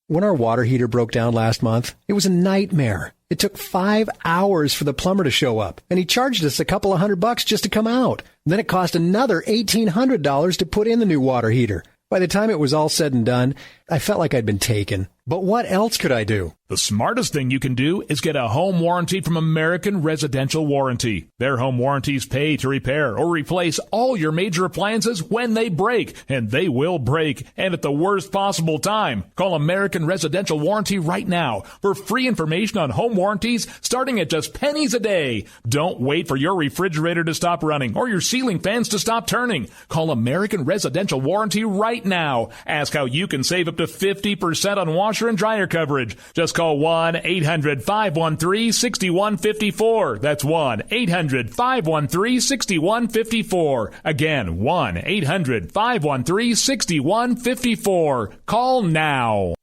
When our water heater broke down last month, it was a nightmare. It took 5 hours for the plumber to show up, and he charged us a couple of $100 just to come out. And then it cost another $1,800 to put in the new water heater. By the time it was all said and done, I felt like I'd been taken. But what else could I do? The smartest thing you can do is get a home warranty from American Residential Warranty. Their home warranties pay to repair or replace all your major appliances when they break, and they will break, and at the worst possible time. Call American Residential Warranty right now for free information on home warranties starting at just pennies a day. Don't wait for your refrigerator to stop running or your ceiling fans to stop turning. Call American Residential Warranty right now. Ask how you can save up to 50% on washer and dryer coverage. Just call 1-800-513-6154. That's 1-800-513-6154. Again, 1-800-513-6154. Call now.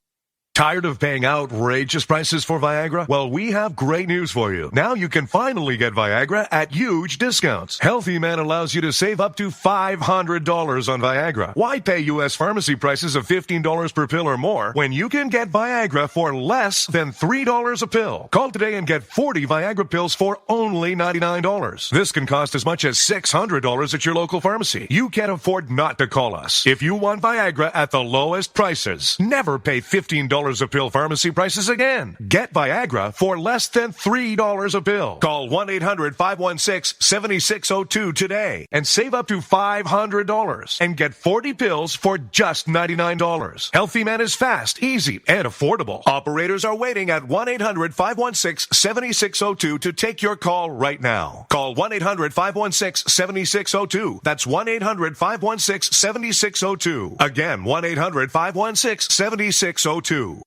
Tired of paying outrageous prices for Viagra? Well, we have great news for you. Now you can finally get Viagra at huge discounts. Healthy Man allows you to save up to $500 on Viagra. Why pay U.S. pharmacy prices of $15 per pill or more when you can get Viagra for less than $3 a pill? Call today and get 40 Viagra pills for only $99. This can cost as much as $600 at your local pharmacy. You can't afford not to call us. If you want Viagra at the lowest prices, never pay $15 a pill pharmacy prices again. Get Viagra for less than $3 a pill. Call 1-800-516-7602 today and save up to $500 and get 40 pills for just $99. Healthy Man is fast, easy, and affordable. Operators are waiting at 1-800-516-7602 to take your call right now. Call 1-800-516-7602. That's 1-800-516-7602. Again, 1-800-516-7602.